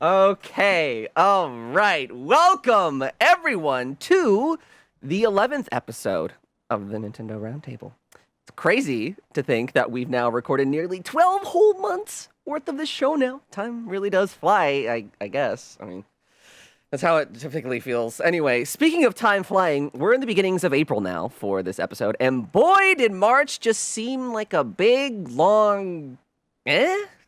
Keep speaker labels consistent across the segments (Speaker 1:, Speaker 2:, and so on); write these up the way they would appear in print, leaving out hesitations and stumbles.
Speaker 1: Okay, all right. Welcome, everyone, to the 11th episode of the Nintendo Roundtable. It's crazy to think that we've now recorded nearly 12 whole months worth of this show now. Time really does fly, I guess. I mean, that's how it typically feels. Anyway, speaking of time flying, we're in the beginnings of April now for this episode, and boy, did March just seem like a big, long,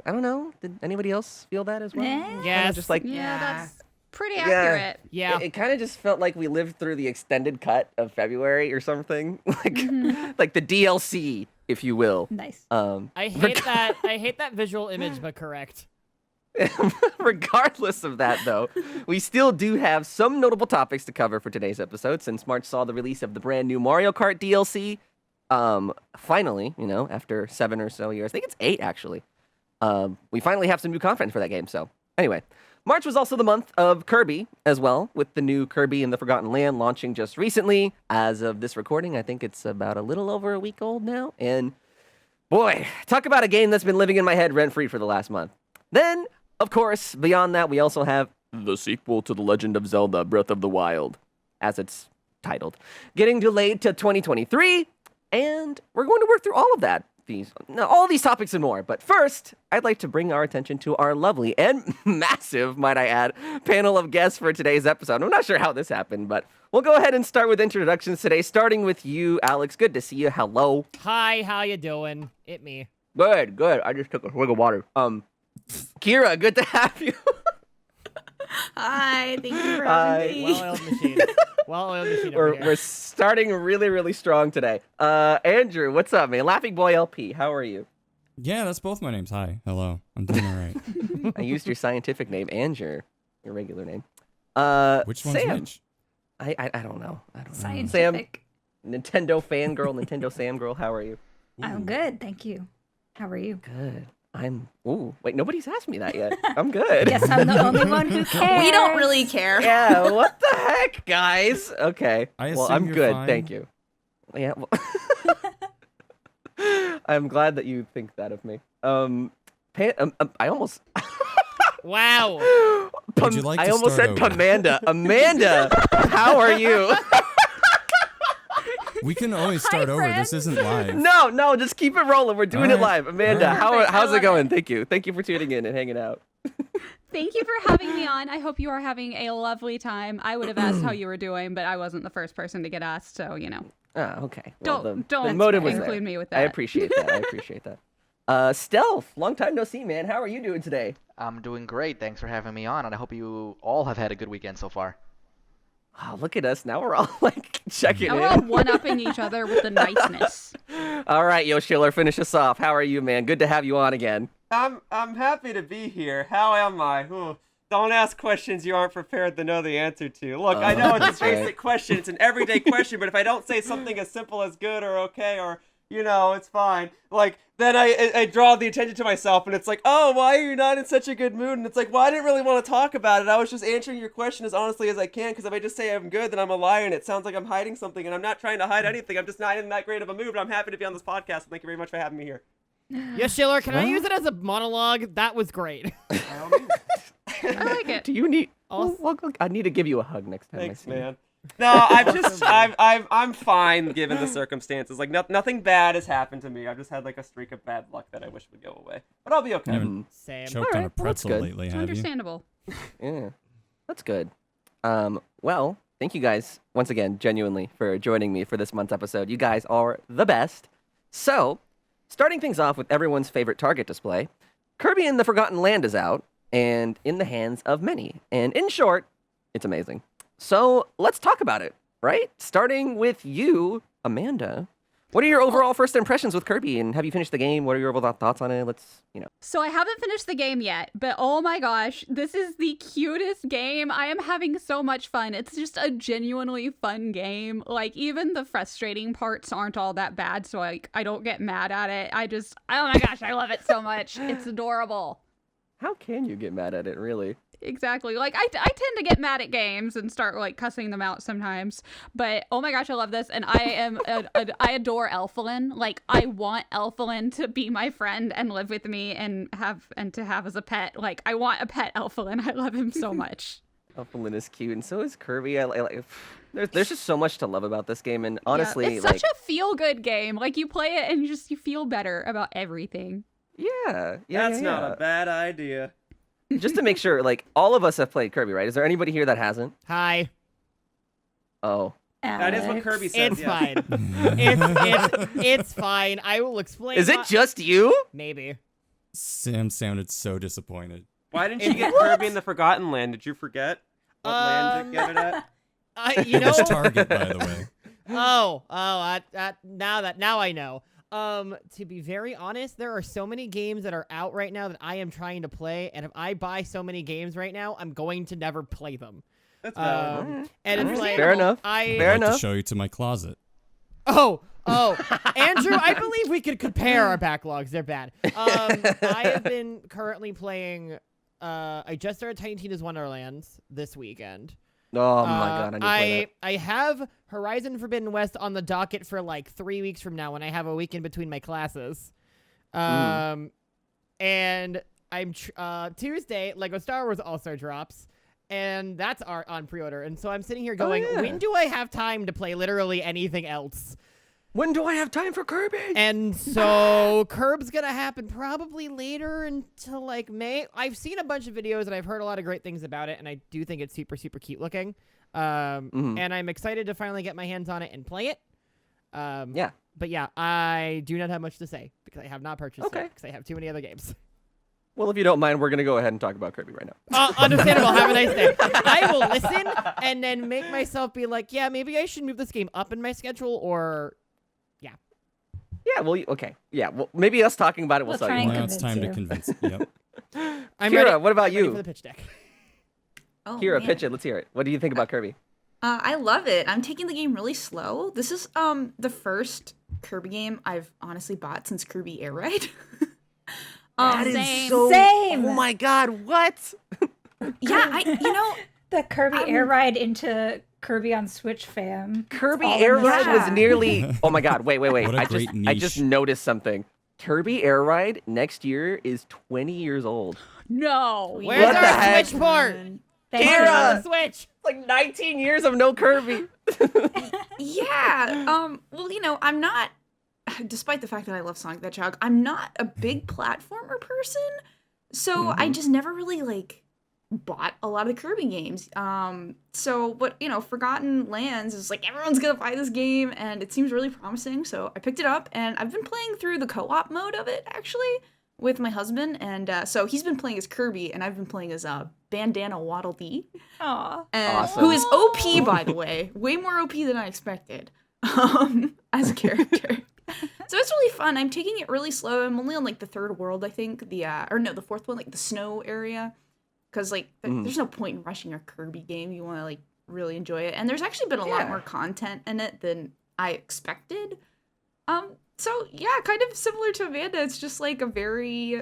Speaker 1: I don't know. Did anybody else feel that as well?
Speaker 2: Yes.
Speaker 1: Just like,
Speaker 3: That's pretty accurate.
Speaker 2: Yeah.
Speaker 1: It kind of just felt like we lived through the extended cut of February or something, like the DLC, if you will.
Speaker 3: Nice.
Speaker 2: I hate that visual image, but correct.
Speaker 1: Regardless of that, though, we still do have some notable topics to cover for today's episode, since March saw the release of the brand new Mario Kart DLC. Finally, after 7 or so years, I think it's 8 actually. We finally have some new content for that game. So anyway, March was also the month of Kirby as well, with the new Kirby in the Forgotten Land launching just recently. As of this recording, I think it's about a little over a week old now. And boy, talk about a game that's been living in my head rent-free for the last month. Then, of course, beyond that, we also have the sequel to The Legend of Zelda Breath of the Wild, as it's titled, getting delayed to 2023. And we're going to work through all of that. All these topics and more. But first, I'd like to bring our attention to our lovely and massive, might I add, panel of guests for today's episode. I'm not sure how this happened, but we'll go ahead and start with introductions today, starting with you, Alex. Good to see you. Hello.
Speaker 2: Hi, how you doing? It me.
Speaker 1: Good. I just took a swig of water. Kira, good to have you.
Speaker 3: Hi, thank you for having me.
Speaker 2: Well-oiled machine. Well-oiled machine over here.
Speaker 1: We're starting really, really strong today. Andrew, what's up, man? Laughing Boy LP, how are you?
Speaker 4: Yeah, that's both my names. Hi, hello. I'm doing all right.
Speaker 1: I used your scientific name and your regular name.
Speaker 4: Which one's
Speaker 1: Sam.
Speaker 4: which?
Speaker 1: I don't know.
Speaker 3: Scientific.
Speaker 1: Sam, Nintendo fangirl, Nintendo Sam girl, how are you?
Speaker 3: I'm good, thank you. How are you?
Speaker 1: Good. Wait, nobody's asked me that yet. I'm good.
Speaker 3: Yes, I'm the only one who cares.
Speaker 5: We don't really care.
Speaker 1: Yeah, what the heck, guys? Okay.
Speaker 4: I
Speaker 1: Well,
Speaker 4: assume
Speaker 1: I'm
Speaker 4: you're
Speaker 1: good,
Speaker 4: fine.
Speaker 1: thank you. Yeah, well, I'm glad that you think that of me. I almost...
Speaker 2: Wow.
Speaker 4: Would you like
Speaker 1: I
Speaker 4: to
Speaker 1: almost
Speaker 4: start
Speaker 1: said
Speaker 4: over?
Speaker 1: Amanda. Amanda, how are you?
Speaker 4: We can always start over. This isn't live.
Speaker 1: No, just keep it rolling. We're doing it
Speaker 4: All right.
Speaker 1: live. Amanda,
Speaker 4: All right.
Speaker 1: how's it
Speaker 5: love
Speaker 1: going? Thank you. Thank you for tuning in and hanging out.
Speaker 6: Thank you for having me on. I hope you are having a lovely time. I would have asked how you were doing, but I wasn't the first person to get asked, so
Speaker 1: Ah, okay. Well,
Speaker 6: Don't
Speaker 1: the motive was
Speaker 6: include
Speaker 1: there.
Speaker 6: me with
Speaker 1: I
Speaker 6: that.
Speaker 1: appreciate that. Stealth, long time no see, man. How are you doing today?
Speaker 7: I'm doing great. Thanks for having me on, and I hope you all have had a good weekend so far.
Speaker 1: Oh, look at us. Now we're all like checking
Speaker 6: Now
Speaker 1: in.
Speaker 6: we're all one-upping each other with the niceness.
Speaker 1: All right, Yo Schiller, finish us off. How are you, man? Good to have you on again.
Speaker 8: I'm happy to be here. How am I? Ooh, don't ask questions you aren't prepared to know the answer to. Look, I know it's
Speaker 1: that's
Speaker 8: a
Speaker 1: right.
Speaker 8: basic question. It's an everyday question, but if I don't say something as simple as good or okay or, it's fine, then I draw the attention to myself, and it's like, oh, why are you not in such a good mood? And it's like, well, I didn't really want to talk about it. I was just answering your question as honestly as I can, because if I just say I'm good, then I'm a liar, and it sounds like I'm hiding something, and I'm not trying to hide anything. I'm just not in that great of a mood, but I'm happy to be on this podcast, and thank you very much for having me here.
Speaker 2: Yes, Shiller, can I use it as a monologue? That was great.
Speaker 6: I like it.
Speaker 1: Do you need?
Speaker 2: Also-
Speaker 1: Well, I need to give you a hug next time.
Speaker 8: Thanks,
Speaker 1: I see you.
Speaker 8: man. No, I'm fine given the circumstances. Like, nothing bad has happened to me. I've just had like a streak of bad luck that I wish would go away. But I'll be okay.
Speaker 4: Never
Speaker 2: Sam.
Speaker 4: choked on a
Speaker 1: well, that's
Speaker 4: pretzel
Speaker 1: good.
Speaker 4: lately, have you?
Speaker 6: Understandable.
Speaker 1: Yeah, that's good. Well, thank you guys once again, genuinely, for joining me for this month's episode. You guys are the best. So, starting things off with everyone's favorite Target display, Kirby in the Forgotten Land is out and in the hands of many. And in short, it's amazing. So let's talk about it, right? Starting with you, Amanda. What are your overall first impressions with Kirby, and have you finished the game? What are your overall thoughts on it? Let's.
Speaker 6: So I haven't finished the game yet, but oh my gosh, this is the cutest game. I am having so much fun. It's just a genuinely fun game. Like, even the frustrating parts aren't all that bad, so I don't get mad at it. Oh my gosh, I love it so much. It's adorable.
Speaker 1: How can you get mad at it, really?
Speaker 6: Exactly. Like I tend to get mad at games and start like cussing them out sometimes. But oh my gosh, I love this, and I adore Elfilin. Like I want Elfilin to be my friend and live with me and to have as a pet. Like I want a pet Elfilin. I love him so much.
Speaker 1: Elfilin is cute, and so is Kirby. I like. There's just so much to love about this game, and honestly,
Speaker 6: it's such a feel good game. Like you play it and you feel better about everything.
Speaker 1: Yeah,
Speaker 8: That's not a bad idea.
Speaker 1: Just to make sure, like, all of us have played Kirby, right? Is there anybody here that hasn't?
Speaker 2: Hi.
Speaker 1: Oh.
Speaker 8: That is what Kirby said.
Speaker 2: It's fine. It's fine. I will explain.
Speaker 1: Is it just you?
Speaker 2: Maybe.
Speaker 4: Sam sounded so disappointed.
Speaker 8: Why didn't you get Kirby in the Forgotten Land? Did you forget? What land to get it at?
Speaker 2: You know.
Speaker 4: It's Target, by the way.
Speaker 2: Now I know. To be very honest, there are so many games that are out right now that I am trying to play, and if I buy so many games right now, I'm going to never play them.
Speaker 8: That's valid.
Speaker 2: And it's like
Speaker 1: Fair enough. Fair
Speaker 4: I'd like
Speaker 1: enough.
Speaker 4: to show you to my closet.
Speaker 2: Oh, Andrew, I believe we could compare our backlogs. They're bad. I have been currently playing. I just started Tiny Tina's Wonderlands this weekend.
Speaker 1: Oh my god, I need to play that.
Speaker 2: I have Horizon Forbidden West on the docket for like 3 weeks from now when I have a week in between my classes. And I'm Tuesday, Lego Star Wars All-Star drops, and that's on pre-order. And so I'm sitting here going, when do I have time to play literally anything else?
Speaker 1: When do I have time for Kirby?
Speaker 2: And so Curb's gonna happen probably later until like May. I've seen a bunch of videos and I've heard a lot of great things about it, and I do think it's super, super cute looking. And I'm excited to finally get my hands on it and play it.
Speaker 1: Yeah.
Speaker 2: But yeah, I do not have much to say because I have not purchased it because I have too many other games.
Speaker 1: Well, if you don't mind, we're gonna go ahead and talk about Kirby right now.
Speaker 2: Understandable. Have a nice day. I will listen and then make myself be like, yeah, maybe I should move this game up in my schedule, or
Speaker 1: Yeah, well, okay. Yeah, well, maybe us talking about it will
Speaker 3: We'll
Speaker 1: sell
Speaker 3: try
Speaker 1: you
Speaker 3: and
Speaker 1: more.
Speaker 4: Now it's time to convince. Yep.
Speaker 2: I'm
Speaker 1: Kira,
Speaker 2: ready,
Speaker 1: what about
Speaker 2: I'm ready
Speaker 1: you?
Speaker 2: for the pitch deck.
Speaker 3: Oh,
Speaker 1: Kira,
Speaker 3: man.
Speaker 1: pitch it. Let's hear it. What do you think about Kirby?
Speaker 3: I love it. I'm taking the game really slow. This is the first Kirby game I've honestly bought since Kirby Air Ride.
Speaker 6: Same.
Speaker 3: Same.
Speaker 1: Oh my god, what?
Speaker 3: Yeah,
Speaker 5: The Kirby Air Ride into Kirby on Switch fam.
Speaker 1: Kirby
Speaker 5: All
Speaker 1: Air
Speaker 5: in the
Speaker 1: Ride
Speaker 5: chat.
Speaker 1: was nearly. Oh my god, wait.
Speaker 4: What a
Speaker 1: I
Speaker 4: great
Speaker 1: just
Speaker 4: niche.
Speaker 1: noticed something. Kirby Air Ride next year is 20 years old.
Speaker 6: No.
Speaker 2: Where's
Speaker 1: What the
Speaker 2: our
Speaker 1: heck?
Speaker 2: Switch port?
Speaker 5: Thank
Speaker 1: Kira!
Speaker 5: you.
Speaker 2: Where's the Switch?
Speaker 1: It's like 19 years of no Kirby.
Speaker 3: Yeah. Well, I'm not, despite the fact that I love Sonic the Hedgehog, I'm not a big platformer person. So I just never really bought a lot of the Kirby games. But Forgotten Lands is like everyone's gonna buy this game, and it seems really promising. So I picked it up, and I've been playing through the co-op mode of it actually with my husband, and so he's been playing as Kirby, and I've been playing as Bandana Waddle Dee.
Speaker 5: Aw.
Speaker 1: Awesome.
Speaker 3: Who is OP, by the way. Way more OP than I expected as a character. So it's really fun. I'm taking it really slow. I'm only on the third world, I think. The fourth one, the snow area. Because there's no point in rushing a Kirby game. You want to really enjoy it. And there's actually been a lot more content in it than I expected. So yeah, kind of similar to Amanda. It's just a very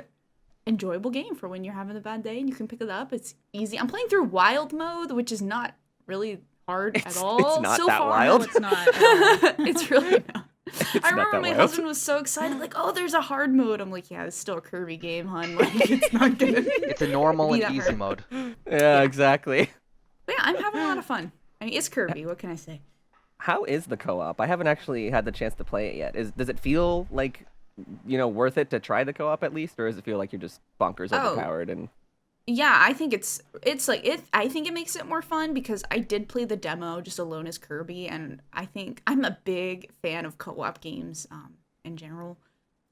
Speaker 3: enjoyable game for when you're having a bad day and you can pick it up. It's easy. I'm playing through wild mode, which is not really hard at all.
Speaker 1: It's not
Speaker 3: so
Speaker 1: that
Speaker 3: far.
Speaker 1: wild.
Speaker 6: No, it's not.
Speaker 3: It's really not. I
Speaker 1: not
Speaker 3: remember
Speaker 1: that
Speaker 3: my
Speaker 1: wild.
Speaker 3: husband was so excited, there's a hard mode. I'm like, yeah, it's still a Kirby game, hun. It's not good.
Speaker 7: It's a normal
Speaker 3: Be
Speaker 7: and
Speaker 3: that
Speaker 7: easy
Speaker 3: hard.
Speaker 7: mode.
Speaker 1: Yeah, exactly.
Speaker 3: But yeah, I'm having a lot of fun. I mean, it's Kirby. What can I say?
Speaker 1: How is the co-op? I haven't actually had the chance to play it yet. Does it feel worth it to try the co-op at least, or does it feel like you're just bonkers overpowered and?
Speaker 3: Yeah, I think I think it makes it more fun because I did play the demo just alone as Kirby, and I think I'm a big fan of co-op games in general.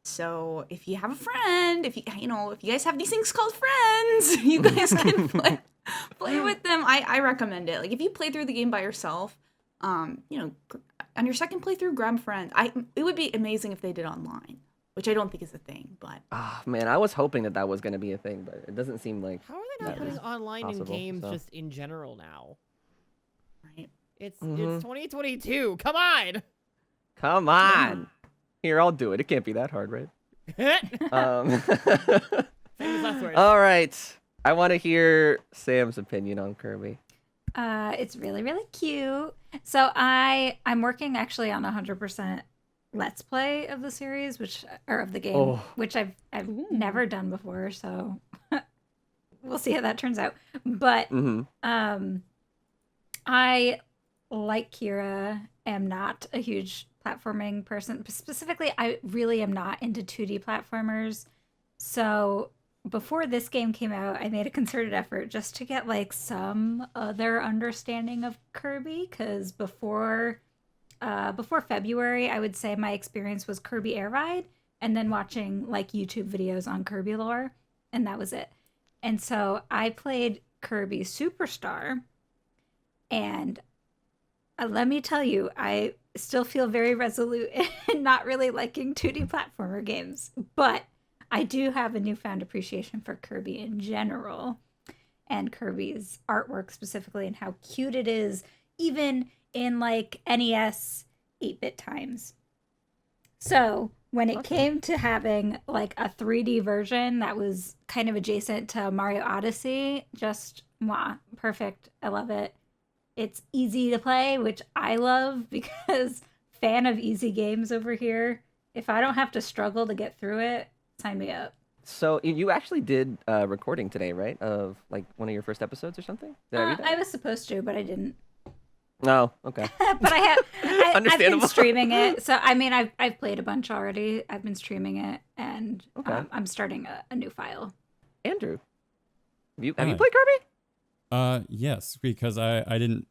Speaker 3: So if you have a friend, if you guys have these things called friends, you guys can play with them. I recommend it. If you play through the game by yourself, on your second playthrough, grab a friend. It would be amazing if they did online, which I don't think is a thing, but
Speaker 1: Oh man, I was hoping that was going to be a thing, but it doesn't seem like.
Speaker 2: How are they not
Speaker 1: that
Speaker 2: putting
Speaker 1: is
Speaker 2: online
Speaker 1: possible,
Speaker 2: in games
Speaker 1: so.
Speaker 2: just in general now?
Speaker 3: right.
Speaker 2: It's 2022. Come on.
Speaker 1: Come on, here I'll do it. It can't be that hard, right?
Speaker 2: Famous last words.
Speaker 1: All right. I want to hear Sam's opinion on Kirby.
Speaker 5: It's really, really cute. So I'm working actually on 100% Let's Play of the series, of the game, which I've never done before. So we'll see how that turns out. But I, like Kira, am not a huge platforming person. Specifically, I really am not into 2D platformers. So before this game came out, I made a concerted effort just to get like some other understanding of Kirby, because before February, I would say my experience was Kirby Air Ride and then watching like YouTube videos on Kirby lore, and that was it. And so I played Kirby Superstar, and let me tell you, I still feel very resolute in not really liking 2D platformer games, but I do have a newfound appreciation for Kirby in general, and Kirby's artwork specifically, and how cute it is, even in like NES 8-bit times. So when it came to having like a 3D version that was kind of adjacent to Mario Odyssey, just perfect. I love it. It's easy to play, which I love, because fan of easy games over here. If I don't have to struggle to get through it, sign me up.
Speaker 1: So you actually did recording today, right? Of like one of your first episodes or something? Did I read that?
Speaker 5: I was supposed to, but I didn't.
Speaker 1: Oh, okay.
Speaker 5: But I've been
Speaker 1: Understandable.
Speaker 5: streaming it. So I mean, I've played a bunch already. I've been streaming it, and I'm starting a new file.
Speaker 1: Andrew, have you played Kirby?
Speaker 4: Yes, because I didn't,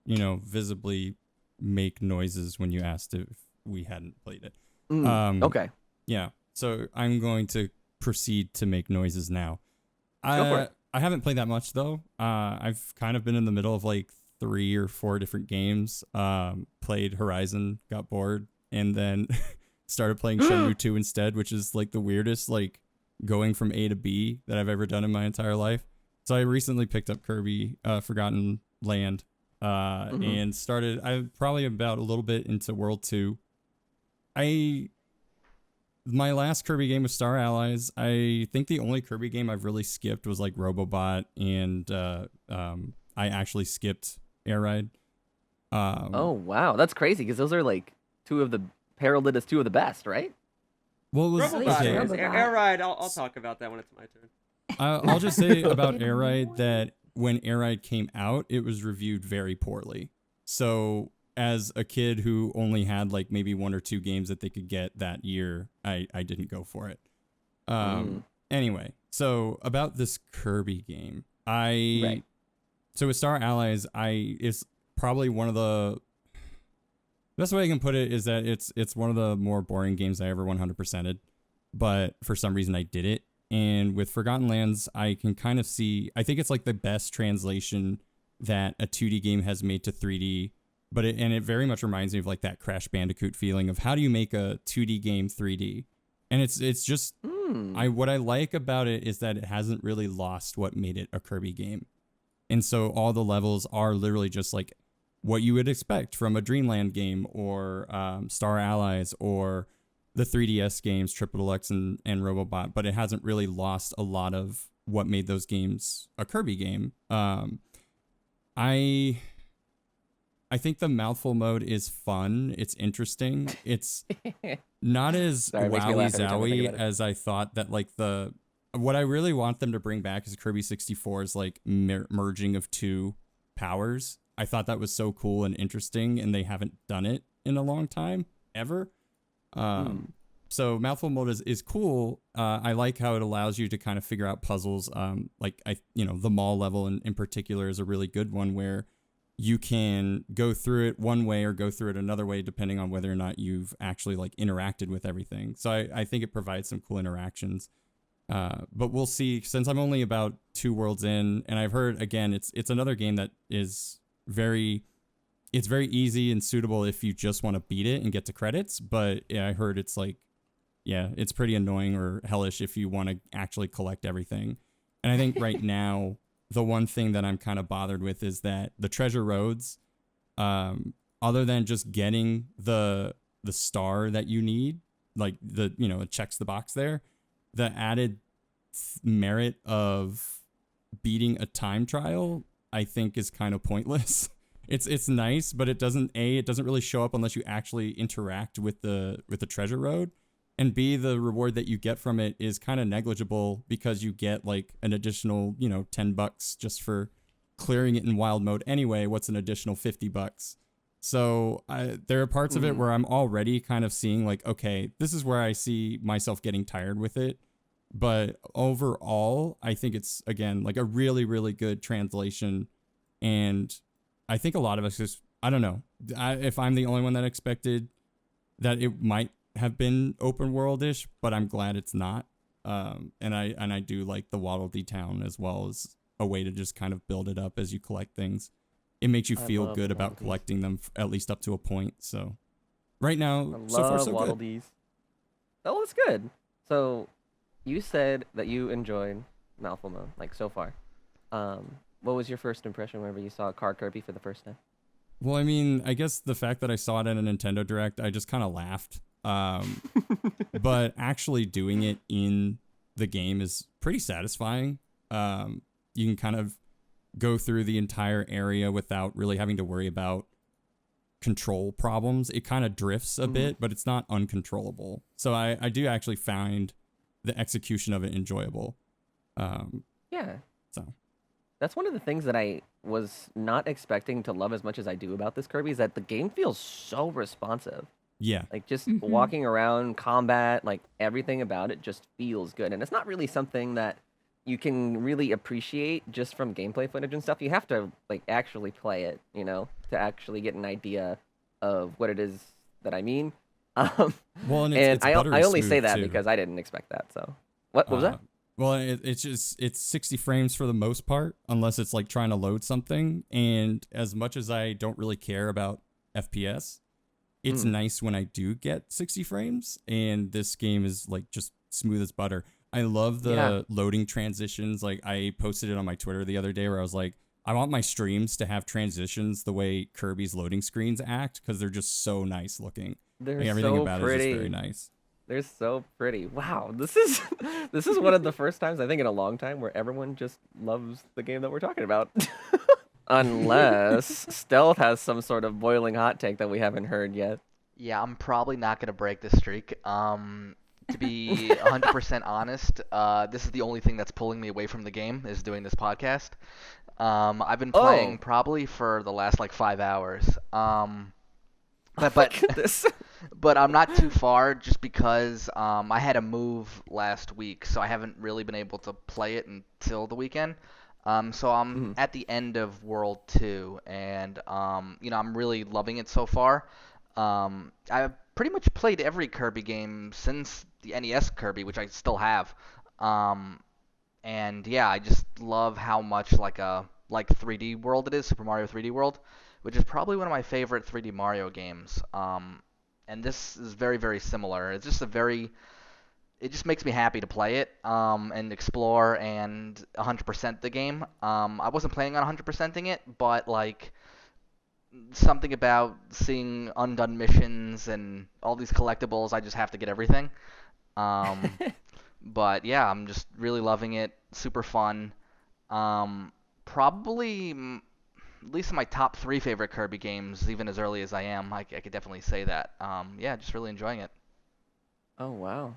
Speaker 4: visibly make noises when you asked if we hadn't played it.
Speaker 1: Okay.
Speaker 4: Yeah. So I'm going to proceed to make noises now.
Speaker 1: Go for it.
Speaker 4: I haven't played that much though. I've kind of been in the middle of like 3 or 4 different games. Played Horizon, got bored, and then started playing Shenmue 2 instead, which is like the weirdest like going from A to B that I've ever done in my entire life. So I recently picked up Kirby Forgotten Land and started. I'm probably about a little bit into World 2. My last Kirby game was Star Allies. I think the only Kirby game I've really skipped was like Robobot, and I actually skipped Air Ride.
Speaker 1: Oh wow, that's crazy, because those are like heralded as two of the best, right?
Speaker 4: Well, it was
Speaker 8: Robobot is.
Speaker 5: Robobot.
Speaker 8: Air Ride, I'll talk about that when it's my turn.
Speaker 4: I'll just say about Air Ride that when Air Ride came out, it was reviewed very poorly. So as a kid who only had like maybe 1 or 2 games that they could get that year, I didn't go for it. Anyway, so about this Kirby game, so with Star Allies, it's probably one of the best way I can put it is that it's one of the more boring games I ever 100%ed, but for some reason I did it. And with Forgotten Lands, I can kind of see, I think it's like the best translation that a 2D game has made to 3D. But it very much reminds me of like that Crash Bandicoot feeling of how do you make a 2D game 3D? And it's just what I like about it is that it hasn't really lost what made it a Kirby game. And so all the levels are literally just like what you would expect from a Dreamland game or Star Allies or the 3DS games, Triple Deluxe and Robobot, but it hasn't really lost a lot of what made those games a Kirby game. I think the mouthful mode is fun. It's interesting. It's not as wowie-zowie as I thought that like what I really want them to bring back is Kirby 64 is like merging of 2 powers. I thought that was so cool and interesting, and they haven't done it in a long time, ever. So mouthful mode is cool. I like how it allows you to kind of figure out puzzles. The mall level in particular is a really good one where you can go through it one way or go through it another way, depending on whether or not you've actually like interacted with everything. So I think it provides some cool interactions. But we'll see, since I'm only about 2 worlds in, and I've heard, again, it's another game that is very easy and suitable if you just want to beat it and get to credits. But I heard it's like, it's pretty annoying or hellish if you want to actually collect everything. And I think right now, the one thing that I'm kind of bothered with is that the treasure roads, other than just getting the star that you need, like it checks the box there, the added merit of beating a time trial, I think is kind of pointless. It's nice, but it doesn't really show up unless you actually interact with the treasure road. And B, the reward that you get from it is kind of negligible because you get like an additional, $10 just for clearing it in wild mode anyway. What's an additional $50? So there are parts of it where I'm already kind of seeing like, okay, this is where I see myself getting tired with it. But overall, I think it's, again, like a really, really good translation. And I think a lot of us just, I don't know, if I'm the only one that expected that it might have been open world-ish, but I'm glad it's not. And I do like the Waddle Dee Town as well as a way to just kind of build it up as you collect things. It makes you feel good about collecting them, at least up to a point. So right now, so far so
Speaker 1: Waddle
Speaker 4: good.
Speaker 1: Dees. Oh, that's good. So you said that you enjoyed Mouthful Mode, like so far. What was your first impression whenever you saw Car Kirby for the first time?
Speaker 4: Well, I mean, I guess the fact that I saw it at a Nintendo Direct, I just kind of laughed. But actually doing it in the game is pretty satisfying. You can kind of go through the entire area without really having to worry about control problems. It kind of drifts a bit, but it's not uncontrollable. So I do actually find the execution of it enjoyable.
Speaker 1: Yeah.
Speaker 4: So
Speaker 1: that's one of the things that I was not expecting to love as much as I do about this Kirby is that the game feels so responsive.
Speaker 4: yeah.
Speaker 1: Like just walking around, combat, like everything about it just feels good. And it's not really something that you can really appreciate just from gameplay footage and stuff. You have to like actually play it, to actually get an idea of what it is that I mean.
Speaker 4: Well, and
Speaker 1: and
Speaker 4: it's
Speaker 1: I only
Speaker 4: smooth
Speaker 1: say that
Speaker 4: too.
Speaker 1: because I didn't expect that. So what was that?
Speaker 4: Well, it's 60 frames for the most part, unless it's like trying to load something. And as much as I don't really care about FPS, it's nice when I do get 60 frames. And this game is like just smooth as butter. I love the loading transitions. Like I posted it on my Twitter the other day where I was like, I want my streams to have transitions the way Kirby's loading screens act because they're just so nice looking.
Speaker 1: They're
Speaker 4: Like, everything
Speaker 1: so
Speaker 4: about it
Speaker 1: pretty.
Speaker 4: is just very nice.
Speaker 1: They're so pretty. Wow, this is one of the first times I think in a long time where everyone just loves the game that we're talking about. Unless Stealth has some sort of boiling hot take that we haven't heard yet.
Speaker 7: Yeah, I'm probably not gonna break this streak. To be 100% honest, this is the only thing that's pulling me away from the game is doing this podcast. I've been playing probably for the last like 5 hours. But I'm not too far just because I had a move last week, so I haven't really been able to play it until the weekend. So I'm at the end of World 2, and I'm really loving it so far. I've pretty much played every Kirby game since the NES Kirby, which I still have. And yeah, I just love how much like 3D World it is, Super Mario 3D World, which is probably one of my favorite 3D Mario games. And this is very, very similar. It's just it just makes me happy to play it and explore and 100% the game. I wasn't planning on 100%ing it, but like something about seeing undone missions and all these collectibles, I just have to get everything. But yeah, I'm just really loving it. Super fun. Probably at least in my top 3 favorite Kirby games, even as early as I am. I could definitely say that. Yeah, just really enjoying it.
Speaker 1: Oh wow,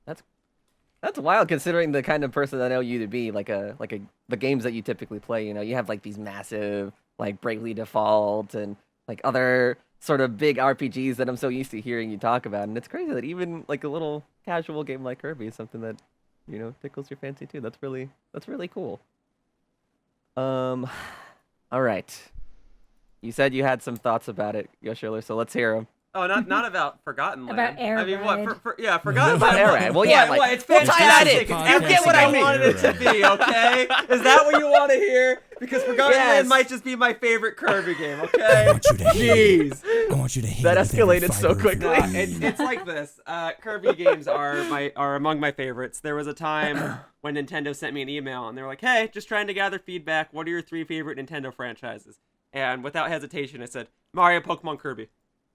Speaker 1: that's wild considering the kind of person I know you to be. The games that you typically play. You have like these massive like Bravely Default and like other sort of big RPGs that I'm so used to hearing you talk about. And it's crazy that even like a little casual game like Kirby is something that tickles your fancy too. That's really cool. All right. You said you had some thoughts about it, Yoshiller, so let's hear them.
Speaker 8: Oh, not about Forgotten Land.
Speaker 5: About Air
Speaker 8: I mean,
Speaker 5: Ride.
Speaker 8: what? Forgotten
Speaker 1: About
Speaker 8: Land.
Speaker 1: Air Ride. Well, yeah,
Speaker 8: What,
Speaker 1: like,
Speaker 8: it's
Speaker 1: we'll tie that in.
Speaker 8: fantastic.
Speaker 4: You
Speaker 8: It's what I
Speaker 4: about
Speaker 8: wanted
Speaker 4: Air
Speaker 8: it to
Speaker 4: Ride.
Speaker 8: be, okay? Is that what you want to hear? Because Forgotten
Speaker 1: Yes.
Speaker 8: Land might just be my favorite Kirby game,
Speaker 4: I
Speaker 8: okay?
Speaker 4: want you to hate
Speaker 8: Jeez.
Speaker 4: it. I want you to hate
Speaker 1: That
Speaker 4: it with every
Speaker 1: escalated so
Speaker 4: fiber of your
Speaker 1: quickly.
Speaker 4: being.
Speaker 8: It's like this. Kirby games are among my favorites. There was a time when Nintendo sent me an email and they were like, "Hey, just trying to gather feedback. What are your 3 favorite Nintendo franchises?" And without hesitation, I said Mario, Pokemon, Kirby.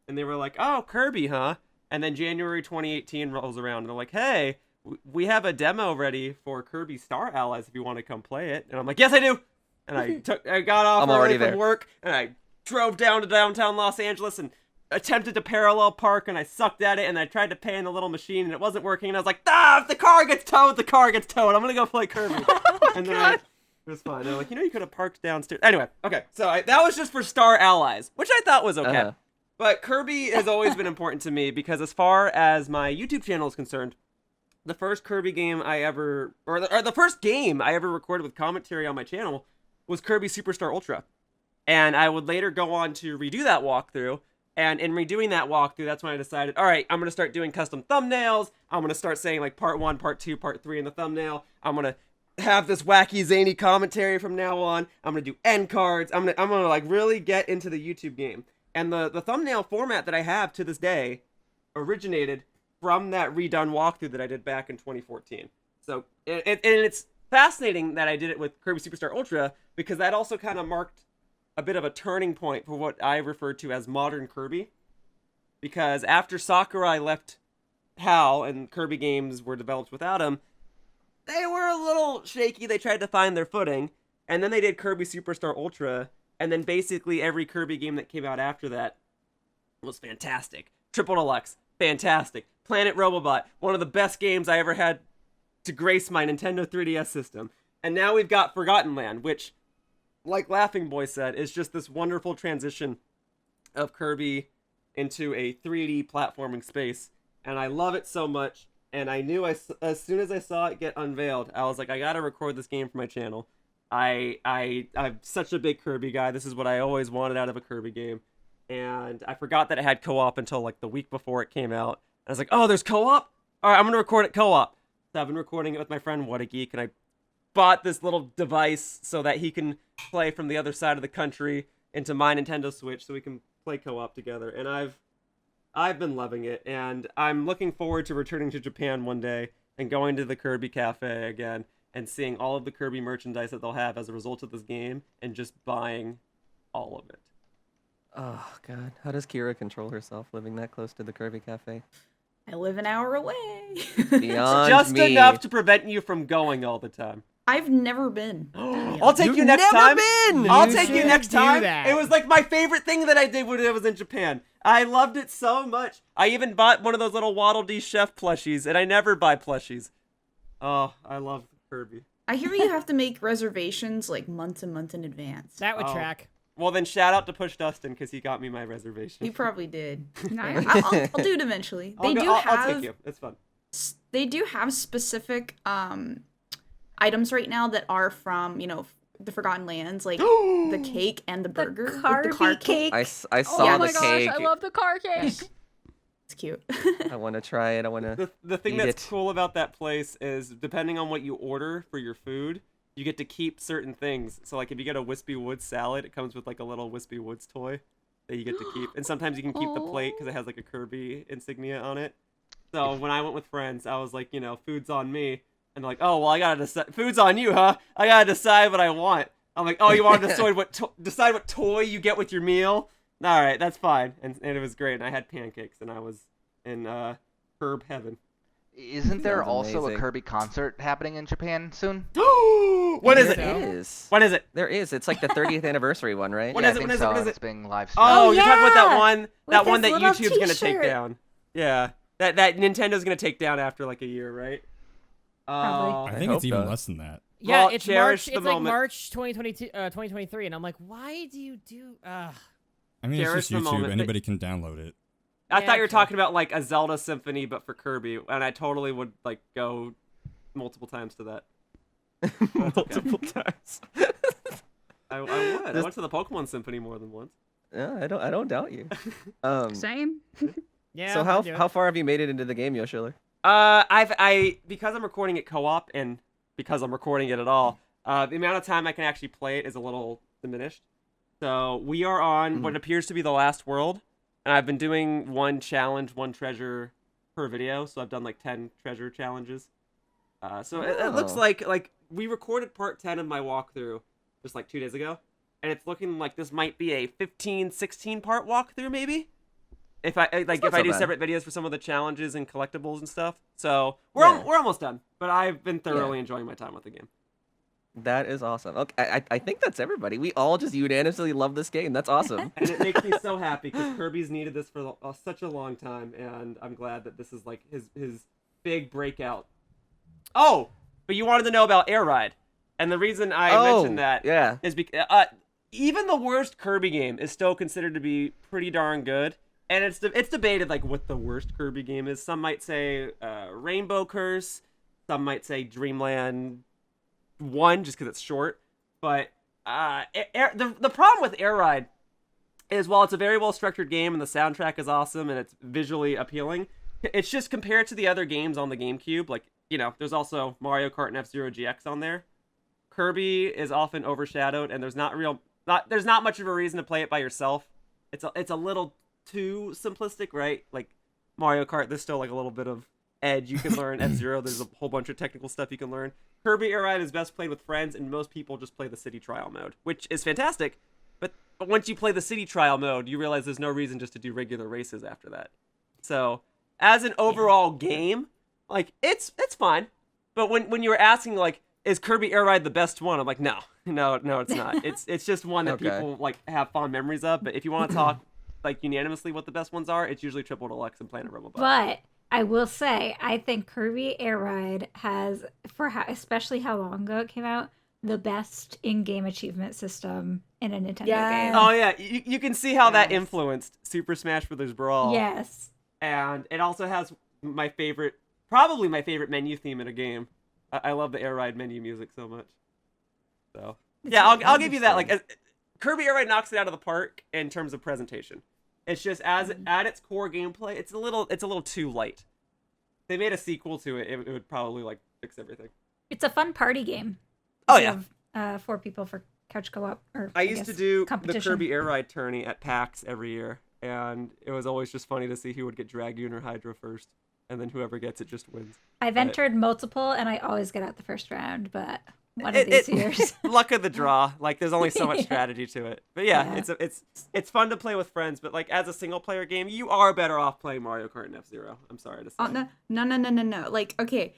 Speaker 8: And they were like, "Oh, Kirby, huh?" And then January 2018 rolls around and they're like, "Hey, we have a demo ready for Kirby Star Allies if you want to come play it. And I'm like, yes, I do. And I got off early from work, and I drove down to downtown Los Angeles and attempted to parallel park, and I sucked at it, and I tried to pay in the little machine, and it wasn't working, and I was like, if the car gets towed, the car gets towed. I'm going to go play Kirby. And then it was fine. They're like, you could have parked downstairs. Anyway, okay, so that was just for Star Allies, which I thought was okay. But Kirby has always been important to me because as far as my YouTube channel is concerned, the first Kirby game the first game I ever recorded with commentary on my channel was Kirby Superstar Ultra. And I would later go on to redo that walkthrough. And in redoing that walkthrough, that's when I decided, all right, I'm going to start doing custom thumbnails. I'm going to start saying like part 1, part 2, part 3 in the thumbnail. I'm going to have this wacky, zany commentary from now on. I'm going to do end cards. I'm going to like really get into the YouTube game. And the thumbnail format that I have to this day originated from that redone walkthrough that I did back in 2014. So, and it's fascinating that I did it with Kirby Superstar Ultra because that also kind of marked a bit of a turning point for what I refer to as modern Kirby. Because after Sakurai left HAL and Kirby games were developed without him, they were a little shaky. They tried to find their footing. And then they did Kirby Superstar Ultra. And then basically every Kirby game that came out after that was fantastic. Triple Deluxe, fantastic. Planet Robobot, one of the best games I ever had to grace my Nintendo 3DS system. And now we've got Forgotten Land, which, like Laughing Boy said, is just this wonderful transition of Kirby into a 3D platforming space. And I love it so much. And I knew as soon as I saw it get unveiled, I was like, I gotta record this game for my channel. I'm such a big Kirby guy. This is what I always wanted out of a Kirby game. And I forgot that it had co-op until like the week before it came out. And I was like, oh, there's co-op? All right, I'm going to record it co-op. So I've been recording it with my friend What a Geek, and I bought this little device so that he can play from the other side of the country into my Nintendo Switch so we can play co-op together. And I've been loving it, and I'm looking forward to returning to Japan one day and going to the Kirby Cafe again and seeing all of the Kirby merchandise that they'll have as a result of this game and just buying all of it.
Speaker 1: Oh, God. How does Kira control herself living that close to the Kirby Cafe?
Speaker 3: I live an hour away.
Speaker 1: Beyond
Speaker 8: just
Speaker 1: me.
Speaker 8: enough to prevent you from going all the time.
Speaker 3: I've never been.
Speaker 8: I'll take
Speaker 1: You've
Speaker 8: you next
Speaker 1: never
Speaker 8: time.
Speaker 1: been!
Speaker 8: I'll
Speaker 2: You
Speaker 8: take you
Speaker 2: should
Speaker 8: next
Speaker 2: do
Speaker 8: time.
Speaker 2: that.
Speaker 8: It was like my favorite thing that I did when I was in Japan. I loved it so much. I even bought one of those little Waddle Dee Chef plushies, and I never buy plushies. Oh, I love Kirby.
Speaker 3: I hear you have to make reservations like months and months in advance.
Speaker 2: That would track.
Speaker 8: Well, then shout out to Push Dustin because he got me my reservation.
Speaker 3: You probably did.
Speaker 6: Nice.
Speaker 3: I'll do it eventually. I'll
Speaker 8: take you. It's fun.
Speaker 3: They do have specific items right now that are from, the Forgotten Lands, like the cake and the burger.
Speaker 5: The
Speaker 3: with the
Speaker 5: Kirby cake.
Speaker 1: I saw
Speaker 6: Oh my
Speaker 1: the
Speaker 6: gosh,
Speaker 1: cake.
Speaker 6: I love the car cake.
Speaker 3: It's cute.
Speaker 1: I want to try it. I want to
Speaker 8: The thing
Speaker 1: eat
Speaker 8: that's
Speaker 1: it.
Speaker 8: cool about that place is depending on what you order for your food, you get to keep certain things. So like if you get a Wispy Woods salad, it comes with like a little Wispy Woods toy that you get to keep. And sometimes you can keep the plate because it has like a Kirby insignia on it. So when I went with friends, I was like, food's on me. And they're like, oh, well, I gotta decide. Food's on you, huh? I gotta decide what I want. I'm like, oh, you want to decide what toy you get with your meal? All right, that's fine. And it was great. And I had pancakes, and I was in herb heaven.
Speaker 7: Isn't there
Speaker 1: Sounds
Speaker 7: also
Speaker 1: amazing.
Speaker 7: a Kirby concert happening in Japan soon?
Speaker 8: When is it?
Speaker 1: There is.
Speaker 8: When is it?
Speaker 1: There is. It's like the 30th anniversary one, right?
Speaker 8: When
Speaker 7: Yeah,
Speaker 8: is
Speaker 7: I
Speaker 8: it?
Speaker 7: think
Speaker 8: When is
Speaker 7: so,
Speaker 8: it? When
Speaker 7: and
Speaker 8: is
Speaker 7: it's
Speaker 8: it?
Speaker 7: being live streamed.
Speaker 8: Oh,
Speaker 5: Oh,
Speaker 8: you're talking about that
Speaker 5: yeah.
Speaker 8: one.
Speaker 5: With
Speaker 8: That one
Speaker 5: his
Speaker 8: that
Speaker 5: little
Speaker 8: YouTube's gonna take
Speaker 5: t-shirt.
Speaker 8: down. Yeah. That Nintendo's gonna take down after like a year, right?
Speaker 5: Probably.
Speaker 4: I think
Speaker 1: hope
Speaker 4: it's even
Speaker 1: so.
Speaker 4: less than that.
Speaker 2: Yeah,
Speaker 8: Well,
Speaker 2: it's
Speaker 8: cherish
Speaker 2: March.
Speaker 8: the
Speaker 2: It's like
Speaker 8: moment.
Speaker 2: March 2022, 2023, and I'm like, why do you do?
Speaker 4: I mean,
Speaker 8: Cherish
Speaker 4: it's
Speaker 8: the
Speaker 4: just YouTube.
Speaker 8: moment.
Speaker 4: Anybody can download it.
Speaker 8: I
Speaker 2: Yeah,
Speaker 8: thought you were
Speaker 2: true.
Speaker 8: talking about like a Zelda symphony, but for Kirby, and I totally would like go multiple times to that.
Speaker 1: Multiple times.
Speaker 8: I would. I went to the Pokemon Symphony more than once.
Speaker 1: Yeah, I don't doubt you.
Speaker 6: Same.
Speaker 2: Yeah.
Speaker 1: So
Speaker 2: I'll do it.
Speaker 1: how far have you made it into the game, Yoshiller?
Speaker 8: Because I'm recording it co-op and because I'm recording it at all, the amount of time I can actually play it is a little diminished. So we are on what appears to be the last world, and I've been doing one challenge, one treasure per video. So I've done like 10 treasure challenges. So it looks
Speaker 1: Oh.
Speaker 8: like we recorded part 10 of my walkthrough just like 2 days ago, and it's looking like this might be a 15, 16 part walkthrough maybe. if I
Speaker 1: not
Speaker 8: if I
Speaker 1: so
Speaker 8: do
Speaker 1: bad.
Speaker 8: separate videos for some of the challenges and collectibles and stuff. So we're almost done, but I've been thoroughly enjoying my time with the game.
Speaker 1: That is awesome. Okay, I think that's everybody. We all just unanimously love this game. That's awesome.
Speaker 8: And it makes me so happy because Kirby's needed this for such a long time, and I'm glad that this is like his big breakout. Oh, but you wanted to know about Air Ride, and the reason I mentioned that is because even the worst Kirby game is still considered to be pretty darn good, and it's debated like what the worst Kirby game is. Some might say Rainbow Curse, some might say Dreamland 1 just because it's short, but the problem with Air Ride is while it's a very well structured game and the soundtrack is awesome and it's visually appealing, it's just compared to the other games on the GameCube, like, you know, there's also Mario Kart and F-Zero GX on there. Kirby is often overshadowed, and there's not much of a reason to play it by yourself. It's a little too simplistic, right? Like Mario Kart, there's still like a little bit of edge you can learn. F-Zero, there's a whole bunch of technical stuff you can learn. Kirby Air Ride is best played with friends, and most people just play the city trial mode, which is fantastic. But once you play the city trial mode, you realize there's no reason just to do regular races after that. So, as an overall game, like it's fine. But when you were asking like, is Kirby Air Ride the best one? I'm like, no, it's not. It's just one that people like have fond memories of. But if you want to talk like unanimously what the best ones are, it's usually Triple Deluxe and Planet Robobot.
Speaker 5: But I will say, I think Kirby Air Ride has, especially how long ago it came out, the best in-game achievement system in a Nintendo game.
Speaker 8: Oh yeah, you can see how that influenced Super Smash Bros. Brawl.
Speaker 5: Yes.
Speaker 8: And it also has probably my favorite menu theme in a game. I love the Air Ride menu music so much. So yeah, I'll give you that. Like Kirby Air Ride knocks it out of the park in terms of presentation. It's just at its core gameplay, it's a little too light. If they made a sequel to it, it would probably like fix everything.
Speaker 5: It's a fun party game.
Speaker 8: Oh yeah.
Speaker 5: 4 people for couch co-op. Or
Speaker 8: I used to do the
Speaker 5: competition.
Speaker 8: Kirby Air Ride tourney at PAX every year, and it was always just funny to see who would get Dragoon or Hydra first, and then whoever gets it just wins.
Speaker 5: I've entered multiple, and I always get out the first round, but one of these years.
Speaker 8: Luck of the draw. Like there's only so much strategy to it. But yeah, it's fun to play with friends, but like as a single player game, you are better off playing Mario Kart and F-Zero. I'm sorry to say.
Speaker 3: Oh, no. Like, okay.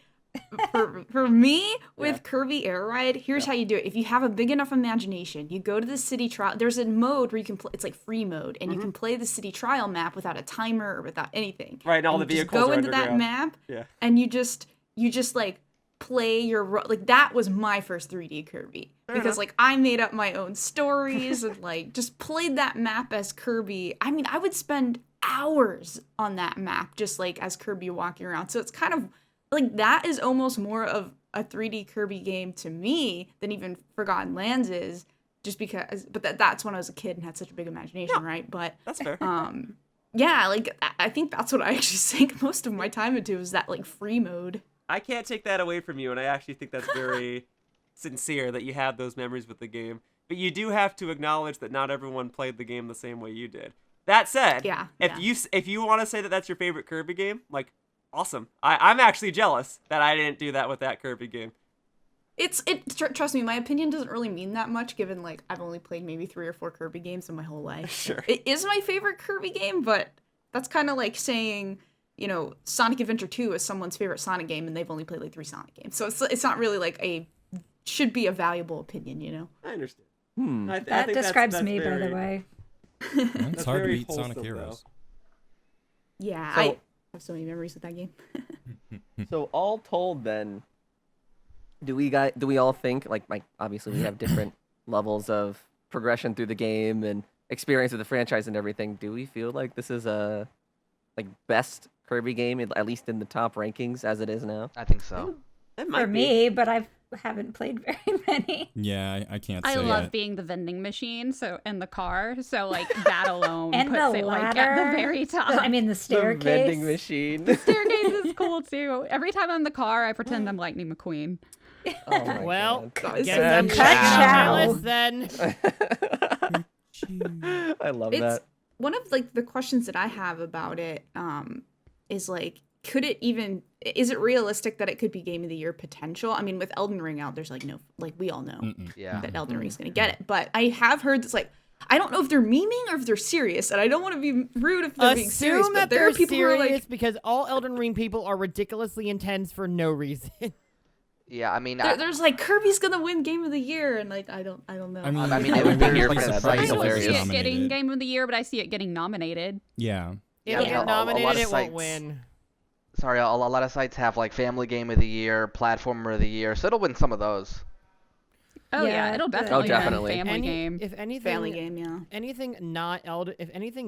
Speaker 3: For me, with Kirby Air Ride, here's how you do it. If you have a big enough imagination, you go to the city trial. There's a mode where you can play. It's like free mode, and you can play the city trial map without a timer or without anything.
Speaker 8: Right, and all the vehicles
Speaker 3: go
Speaker 8: are
Speaker 3: into that
Speaker 8: underground.
Speaker 3: map,
Speaker 8: Yeah.
Speaker 3: and you just like play your like. That was my first 3D Kirby because like I made up my own stories and like just played that map as Kirby. I mean, I would spend hours on that map just like as Kirby walking around. So it's kind of like that is almost more of a 3D Kirby game to me than even Forgotten Lands is, just because. But that's when I was a kid and had such a big imagination, right? But
Speaker 8: that's fair.
Speaker 3: Yeah, like I think that's what I actually sink most of my time into is that like free mode.
Speaker 8: I can't take that away from you, and I actually think that's very sincere that you have those memories with the game. But you do have to acknowledge that not everyone played the game the same way you did. That said, if you want to say that that's your favorite Kirby game, like, awesome. I'm actually jealous that I didn't do that with that Kirby game.
Speaker 3: Trust me, my opinion doesn't really mean that much, given like I've only played maybe 3 or 4 Kirby games in my whole life.
Speaker 8: Sure.
Speaker 3: It is my favorite Kirby game, but that's kind of like saying, you know, Sonic Adventure 2 is someone's favorite Sonic game, and they've only played like 3 Sonic games. So it's not really like should be a valuable opinion, you know.
Speaker 8: I understand.
Speaker 5: That describes me, by the way.
Speaker 4: It's hard to beat Sonic Heroes.
Speaker 3: Yeah,
Speaker 1: So-
Speaker 3: I have so many memories with that game.
Speaker 1: So all told, then, do we all think like obviously we have different levels of progression through the game and experience with the franchise and everything. Do we feel like this is a best Kirby game, at least in the top rankings as it is now?
Speaker 7: I think so.
Speaker 8: It might
Speaker 5: For me, but I haven't played very many.
Speaker 4: Yeah, I can't say
Speaker 6: I love
Speaker 4: it.
Speaker 6: being the vending machine, so in the car, so like that alone
Speaker 5: And
Speaker 6: puts
Speaker 5: the
Speaker 6: it like at
Speaker 5: ladder.
Speaker 6: the very top.
Speaker 5: I mean, the
Speaker 1: The
Speaker 5: staircase.
Speaker 1: vending machine.
Speaker 6: Staircase is cool too. Every time I'm in the car, I pretend I'm Lightning McQueen.
Speaker 1: Oh my
Speaker 2: Well,
Speaker 1: God.
Speaker 2: guess
Speaker 1: And
Speaker 2: I'm
Speaker 5: cut
Speaker 2: checking
Speaker 5: chow.
Speaker 2: out the list then.
Speaker 1: I love
Speaker 3: It's
Speaker 1: that.
Speaker 3: one of like the questions that I have about it is like, is it realistic that it could be Game of the Year potential? I mean, with Elden Ring out, there's like no, like we all know
Speaker 7: Yeah.
Speaker 3: that Elden Ring's gonna get it. But I have heard this, like, I don't know if they're memeing or if they're serious, and I don't want to be rude if they're being serious,
Speaker 2: Assume
Speaker 3: but
Speaker 2: that
Speaker 3: there
Speaker 2: they're
Speaker 3: are people
Speaker 2: serious
Speaker 3: who are like,
Speaker 2: because all Elden Ring people are ridiculously intense for no reason.
Speaker 7: Yeah, I mean,
Speaker 3: there's like Kirby's gonna win Game of the Year, and like I don't know.
Speaker 4: I mean,
Speaker 1: I would be here
Speaker 4: like,
Speaker 1: for that.
Speaker 4: surprised
Speaker 1: That'd be
Speaker 6: I don't
Speaker 1: hilarious.
Speaker 6: see it
Speaker 4: nominated.
Speaker 6: getting Game of the Year, but I see it getting nominated.
Speaker 4: Yeah.
Speaker 2: It'll
Speaker 7: Yeah,
Speaker 2: get
Speaker 7: a lot
Speaker 2: nominated,
Speaker 7: of
Speaker 2: it won't
Speaker 7: sites-
Speaker 2: win.
Speaker 7: Sorry, a lot of sites have like Family Game of the Year, Platformer of the Year, so it'll win some of those.
Speaker 6: Oh yeah,
Speaker 5: Yeah,
Speaker 6: it'll
Speaker 5: but-
Speaker 6: definitely
Speaker 1: definitely.
Speaker 6: win Family Game.
Speaker 2: If anything,
Speaker 3: Family Game, yeah.
Speaker 2: if anything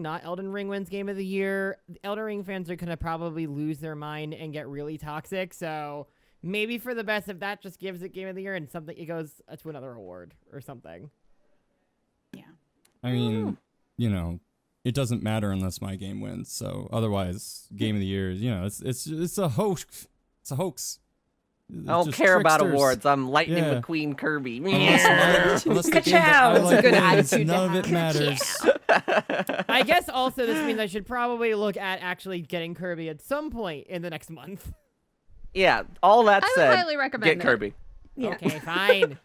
Speaker 2: not Elden Ring wins Game of the Year, Elden Ring fans are gonna probably lose their mind and get really toxic. So maybe for the best, if that just gives it Game of the Year and something, it goes to another award or something.
Speaker 4: I mean, you know, it doesn't matter unless my game wins. So otherwise, Game of the Year, you know, it's a hoax. It's a hoax.
Speaker 1: I don't
Speaker 4: Just
Speaker 1: care about
Speaker 4: tricksters.
Speaker 1: awards. I'm Lightning
Speaker 4: Yeah.
Speaker 1: McQueen Kirby.
Speaker 4: Unless the game that I
Speaker 5: Ka-chow.
Speaker 4: like
Speaker 3: That's a good
Speaker 4: wins,
Speaker 3: attitude to
Speaker 4: none of
Speaker 3: have.
Speaker 4: it matters.
Speaker 2: I guess also this means I should probably look at actually getting Kirby at some point in the next month.
Speaker 1: Yeah, all that
Speaker 6: I would
Speaker 1: said,
Speaker 6: highly recommend
Speaker 1: get
Speaker 6: it.
Speaker 1: Kirby.
Speaker 5: Yeah.
Speaker 2: Okay, fine.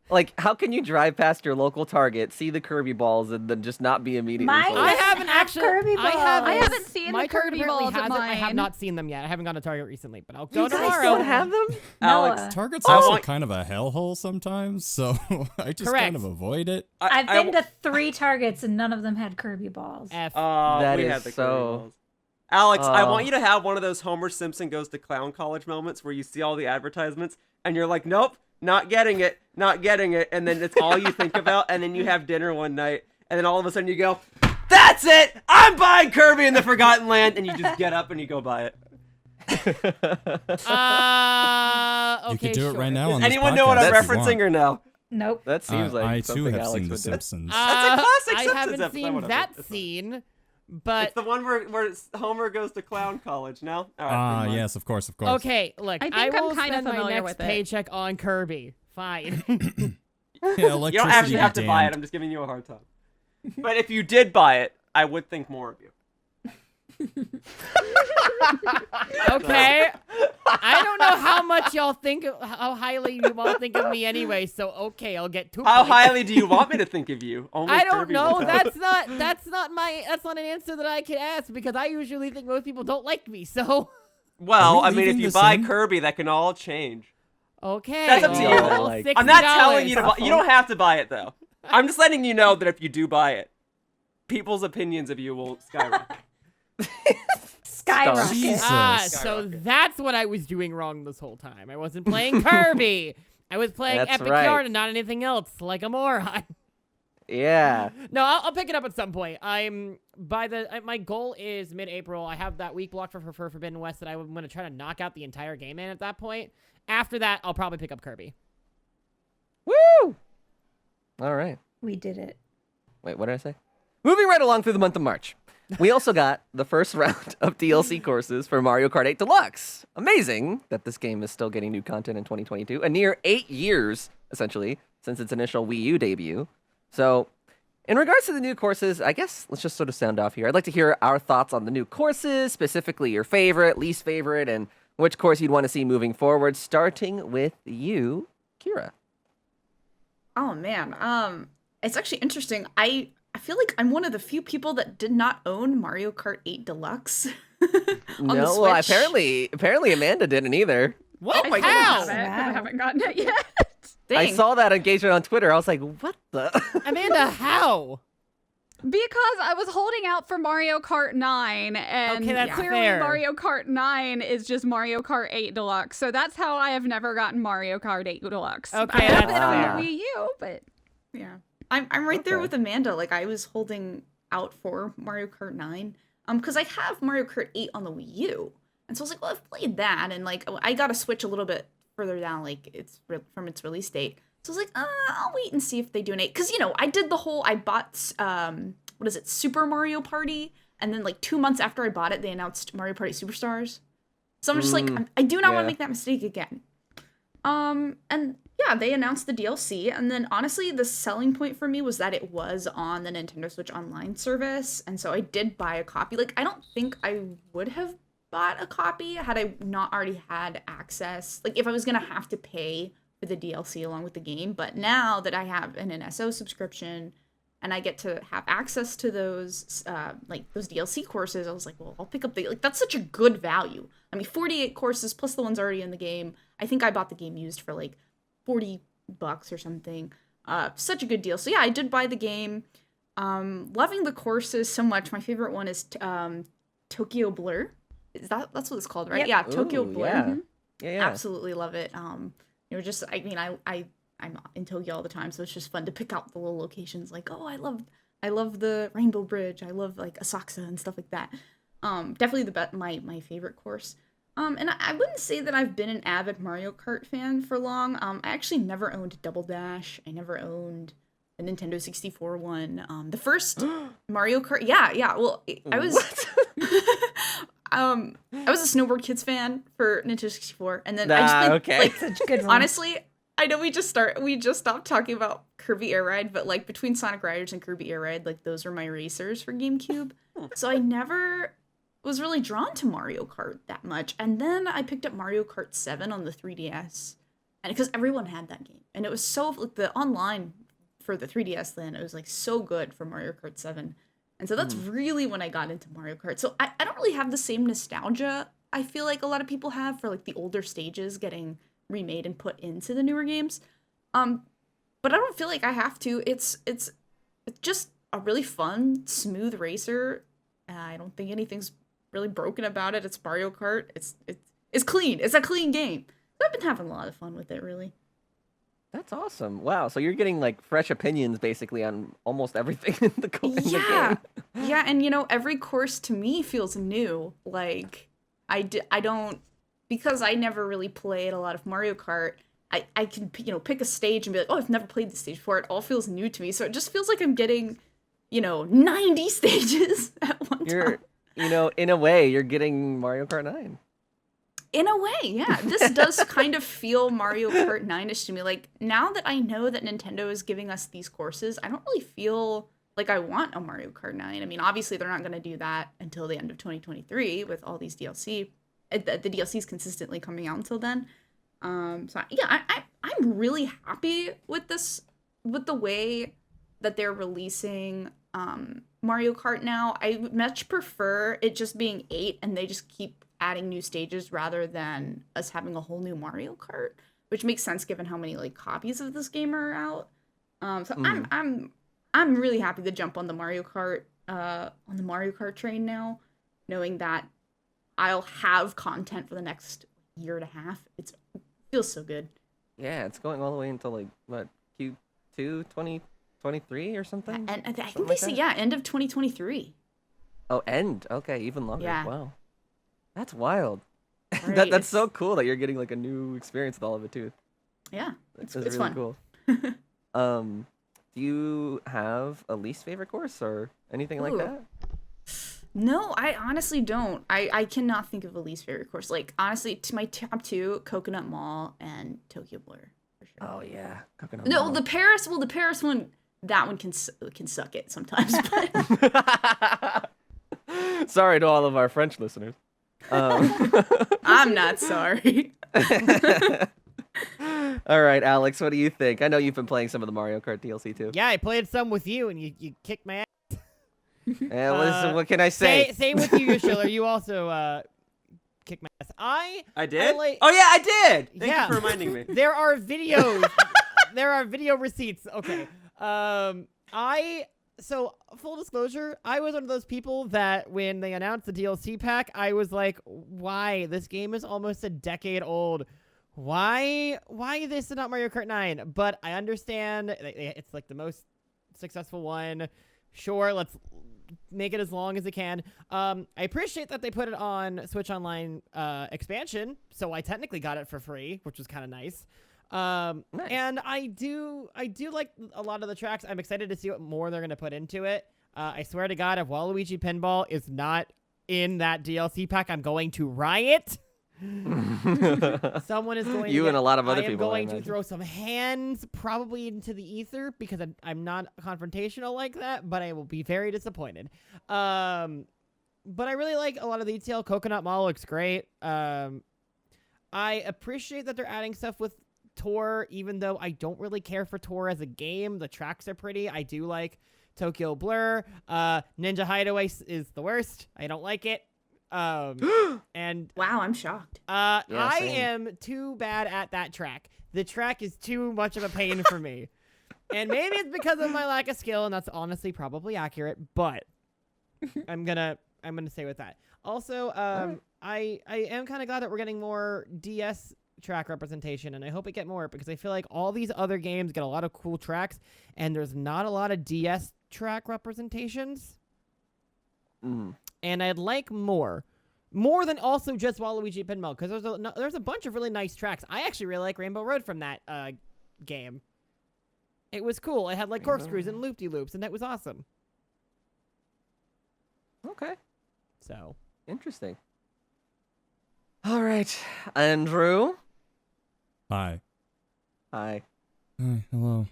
Speaker 1: Like, how can you drive past your local Target, see the Kirby balls, and then just not be immediately
Speaker 5: Mine
Speaker 1: sold?
Speaker 2: I
Speaker 5: doesn't
Speaker 2: haven't
Speaker 5: have
Speaker 2: actually.
Speaker 5: Kirby
Speaker 2: I
Speaker 5: balls.
Speaker 2: haven't
Speaker 6: seen
Speaker 2: my
Speaker 6: the
Speaker 2: Target
Speaker 6: Kirby
Speaker 2: apparently
Speaker 6: balls at
Speaker 2: has it. I have
Speaker 6: mine.
Speaker 2: not seen them yet. I haven't gone to Target recently, but I'll go
Speaker 5: You guys
Speaker 2: tomorrow.
Speaker 1: don't have them?
Speaker 8: Alex,
Speaker 5: Noah.
Speaker 4: Target's
Speaker 8: I
Speaker 4: also
Speaker 8: want-
Speaker 4: kind of a hellhole sometimes, so I just
Speaker 2: Correct.
Speaker 4: kind of avoid it.
Speaker 5: I've been to 3 Targets and none of them had Kirby balls.
Speaker 2: F.
Speaker 1: That
Speaker 8: we
Speaker 1: is
Speaker 8: had the
Speaker 1: so-
Speaker 8: Kirby balls. Alex, I
Speaker 1: Oh.
Speaker 8: want you to have one of those Homer Simpson goes to clown college moments where you see all the advertisements and you're like, nope, not getting it, and then it's all you think about, and then you have dinner one night, and then all of a sudden you go, that's it, I'm buying Kirby in the Forgotten Land, and you just get up and you go buy it.
Speaker 2: Okay,
Speaker 4: You could do
Speaker 2: sure.
Speaker 4: it right now
Speaker 8: Does
Speaker 4: on this
Speaker 8: anyone know what I'm
Speaker 4: podcast if you
Speaker 8: referencing
Speaker 4: want.
Speaker 8: or no?
Speaker 5: Nope.
Speaker 1: That seems like
Speaker 4: I too
Speaker 1: something
Speaker 4: have
Speaker 1: Alex
Speaker 4: seen The
Speaker 1: would do.
Speaker 4: Simpsons.
Speaker 8: That's a classic
Speaker 2: I
Speaker 8: Simpsons
Speaker 2: haven't
Speaker 8: episode,
Speaker 2: seen
Speaker 8: whatever.
Speaker 2: that
Speaker 8: It's-
Speaker 2: scene, but
Speaker 8: It's the one where Homer goes to clown college, no? All right,
Speaker 4: Ah,
Speaker 8: never mind.
Speaker 4: yes, of course.
Speaker 2: okay, look,
Speaker 6: I think
Speaker 2: I
Speaker 6: I'm
Speaker 2: will
Speaker 6: kinda
Speaker 2: spend my
Speaker 6: familiar
Speaker 2: next
Speaker 6: with it.
Speaker 2: paycheck on Kirby. Fine.
Speaker 4: Yeah,
Speaker 8: You don't
Speaker 4: electricity
Speaker 8: actually have to
Speaker 4: be
Speaker 8: buy it,
Speaker 4: damned.
Speaker 8: I'm just giving you a hard time. But if you did buy it, I would think more of you.
Speaker 2: Okay. I don't know how much y'all think, how highly you all think of me anyway. So okay, I'll get 2
Speaker 8: How
Speaker 2: points.
Speaker 8: highly do you want me to think of you? Only
Speaker 2: I don't
Speaker 8: Kirby
Speaker 2: know.
Speaker 8: will tell.
Speaker 2: That's not an answer that I can ask because I usually think most people don't like me. So
Speaker 8: Well,
Speaker 4: Are
Speaker 8: I
Speaker 4: we
Speaker 8: mean, if
Speaker 4: leaving
Speaker 8: you
Speaker 4: this
Speaker 8: buy
Speaker 4: in?
Speaker 8: Kirby, that can all change.
Speaker 2: okay.
Speaker 8: That's up to you.
Speaker 2: well,
Speaker 1: Like-
Speaker 8: I'm not
Speaker 2: $60.
Speaker 8: telling you to buy. You don't have to buy it though. I'm just letting you know that if you do buy it, people's opinions of you will skyrocket.
Speaker 5: Skyrocket.
Speaker 4: Jesus.
Speaker 2: So
Speaker 8: Skyrocket.
Speaker 2: that's what I was doing wrong this whole time. I wasn't playing Kirby. I was playing
Speaker 1: That's
Speaker 2: Epic
Speaker 1: right.
Speaker 2: Yarn and not anything else, like a moron.
Speaker 1: Yeah.
Speaker 2: No, I'll pick it up at some point. My goal is mid-April. I have that week blocked for Forbidden West that I'm gonna try to knock out the entire game in at that point. After that, I'll probably pick up Kirby.
Speaker 1: Woo! All right.
Speaker 5: We did it.
Speaker 1: Wait, what did I say? Moving right along through the month of March. We also got the first round of DLC courses for Mario Kart 8 Deluxe. Amazing that this game is still getting new content in 2022, a near 8 years, essentially, since its initial Wii U debut. So, in regards to the new courses, I guess let's just sort of sound off here. I'd like to hear our thoughts on the new courses, specifically your favorite, least favorite, and which course you'd want to see moving forward, starting with you, Kira.
Speaker 3: Oh man, it's actually interesting. I feel like I'm one of the few people that did not own Mario Kart 8 Deluxe. on the
Speaker 1: No, well,
Speaker 3: Switch.
Speaker 1: apparently Amanda didn't either.
Speaker 2: What?
Speaker 3: Oh my
Speaker 6: I
Speaker 2: How?
Speaker 6: have it, but I
Speaker 5: Wow.
Speaker 6: haven't gotten it yet.
Speaker 1: I
Speaker 3: Dang.
Speaker 1: saw that engagement on Twitter. I was like, what the?
Speaker 2: Amanda, how?
Speaker 6: Because I was holding out for Mario Kart 9, and
Speaker 2: Okay, that's
Speaker 6: clearly
Speaker 2: fair.
Speaker 6: Mario Kart 9 is just Mario Kart 8 Deluxe. So that's how I have never gotten Mario Kart 8 Deluxe.
Speaker 2: Okay,
Speaker 6: I have
Speaker 2: that's
Speaker 6: it on
Speaker 1: fair.
Speaker 6: the Wii U, but
Speaker 3: Yeah. I'm right there
Speaker 1: Okay.
Speaker 3: with Amanda. Like I was holding out for Mario Kart 9. Because I have Mario Kart 8 on the Wii U. And so I was like, well, I've played that, and like I got to switch a little bit further down, like from its release date. So I was like, I'll wait and see if they do an 8. Because I did the whole I bought what is it, Super Mario Party, and then like 2 months after I bought it, they announced Mario Party Superstars. So I'm just like, I do not want
Speaker 1: yeah.
Speaker 3: to make that mistake again. And yeah, they announced the DLC, and then honestly, the selling point for me was that it was on the Nintendo Switch Online service, and so I did buy a copy. Like, I don't think I would have bought a copy had I not already had access. Like, if I was gonna have to pay for the DLC along with the game, but now that I have an NSO subscription, and I get to have access to those those DLC courses, I was like, well, I'll pick up that's such a good value. I mean, 48 courses plus the ones already in the game. I think I bought the game used for like $40 or something. Such a good deal. So yeah, I did buy the game. Loving the courses so much. My favorite one is Tokyo Blur. That's what it's called, right?
Speaker 1: Yep.
Speaker 3: Yeah, Tokyo
Speaker 1: Ooh,
Speaker 3: Blur.
Speaker 1: yeah.
Speaker 3: Mm-hmm.
Speaker 1: Yeah.
Speaker 3: Absolutely love it. I mean, I'm in Tokyo all the time, so it's just fun to pick out the little locations. Like, oh, I love the Rainbow Bridge. I love like Asakusa and stuff like that. Definitely my favorite course. And I wouldn't say that I've been an avid Mario Kart fan for long. I actually never owned Double Dash. I never owned the Nintendo 64 one. The first Mario Kart. Yeah. Well, I was I was a Snowboard Kids fan for Nintendo 64, and then I just think,
Speaker 1: okay.
Speaker 3: like,
Speaker 5: Such a good one.
Speaker 3: honestly, I know we just stopped talking about Kirby Air Ride, but like between Sonic Riders and Kirby Air Ride, like those were my racers for GameCube. So I never was really drawn to Mario Kart that much. And then I picked up Mario Kart 7 on the 3DS, and because everyone had that game, and it was so like the online for the 3DS then, it was like so good for Mario Kart 7. And so that's really when I got into Mario Kart. So I don't really have the same nostalgia I feel like a lot of people have for like the older stages getting remade and put into the newer games. But I don't feel like I have to. It's just a really fun, smooth racer. I don't think anything's really broken about it. It's Mario Kart. It's clean. It's a clean game. So I've been having a lot of fun with it, really.
Speaker 1: That's awesome. Wow. So you're getting like fresh opinions basically on almost everything in the game.
Speaker 3: Yeah, and every course to me feels new. Like I don't, because I never really played a lot of Mario Kart. I can pick a stage and be like, oh, I've never played this stage before. It all feels new to me. So it just feels like I'm getting 90 stages at one time.
Speaker 1: In a way, you're getting Mario Kart 9.
Speaker 3: In a way, yeah. This does kind of feel Mario Kart 9-ish to me. Like, now that I know that Nintendo is giving us these courses, I don't really feel like I want a Mario Kart 9. I mean, obviously, they're not going to do that until the end of 2023 with all these DLC. The DLC is consistently coming out until then. So, yeah, I'm really happy with this, with the way that they're releasing Mario Kart now. I would much prefer it just being 8 and they just keep adding new stages rather than us having a whole new Mario Kart, which makes sense given how many like copies of this game are out. I'm really happy to jump on the Mario Kart train now, knowing that I'll have content for the next year and a half. It feels so good.
Speaker 1: Yeah, it's going all the way until like what, Q2 2023 or something.
Speaker 3: And I think they say end of 2023.
Speaker 1: Oh, end. Okay, even longer.
Speaker 3: Yeah.
Speaker 1: Wow. That's wild.
Speaker 3: Right,
Speaker 1: That's so cool that you're getting like a new experience with all of it too.
Speaker 3: Yeah, it's
Speaker 1: really
Speaker 3: fun.
Speaker 1: Cool. Do you have a least favorite course or anything like that?
Speaker 3: No, I honestly don't. I cannot think of a least favorite course. Like, honestly, to my top 2, Coconut Mall and Tokyo Blur, for sure.
Speaker 1: Oh yeah, Coconut
Speaker 3: No,
Speaker 1: Mall.
Speaker 3: the Paris one, that one can suck it sometimes. But
Speaker 1: Sorry to all of our French listeners.
Speaker 3: I'm not sorry.
Speaker 1: All right, Alex, what do you think? I know you've been playing some of the Mario Kart DLC too.
Speaker 2: Yeah, I played some with you, and you kicked my ass.
Speaker 1: Listen, what can I say?
Speaker 2: Same with you, Schiller. You also kicked my ass. I
Speaker 8: did?
Speaker 2: like,
Speaker 8: oh, yeah, I did! Thank
Speaker 2: Yeah.
Speaker 8: you for reminding me.
Speaker 2: there are videos. There are video receipts. Okay. So, full disclosure, I was one of those people that when they announced the DLC pack, I was like, why? This game is almost a decade old. Why this and not Mario Kart 9? But I understand it's like the most successful one. Sure, let's make it as long as it can. I appreciate that they put it on Switch Online expansion, so I technically got it for free, which was kind of nice.
Speaker 1: Nice.
Speaker 2: And I do like a lot of the tracks. I'm excited to see what more they're gonna put into it. I swear to God, if Waluigi Pinball is not in that DLC pack, I'm going to riot. Someone is going.
Speaker 1: And a lot of other
Speaker 2: I am
Speaker 1: people.
Speaker 2: going to throw some hands, probably into the ether, because I'm not confrontational like that. But I will be very disappointed. But I really like a lot of the detail. Coconut Mall looks great. I appreciate that they're adding stuff with Tour, even though I don't really care for Tour as a game. The tracks are pretty. I do like Tokyo Blur. Ninja Hideaway is the worst. I don't like it. And
Speaker 3: Wow, I'm shocked.
Speaker 2: I
Speaker 1: same.
Speaker 2: am too bad at that track. The track is too much of a pain for me. And maybe it's because of my lack of skill, and that's honestly probably accurate, but I'm gonna stay with that. Also, I am kind of glad that we're getting more DS track representation, and I hope we get more, because I feel like all these other games get a lot of cool tracks, and there's not a lot of DS track representations. And I'd like more than also just Waluigi Pinball, because there's a bunch of really nice tracks. I actually really like Rainbow Road from that game. It was cool. It had like corkscrews and loop-de-loops, and that was awesome.
Speaker 1: Okay.
Speaker 2: So
Speaker 1: Interesting. All right, Andrew.
Speaker 4: Hi.
Speaker 1: Hi.
Speaker 4: Hi, hello.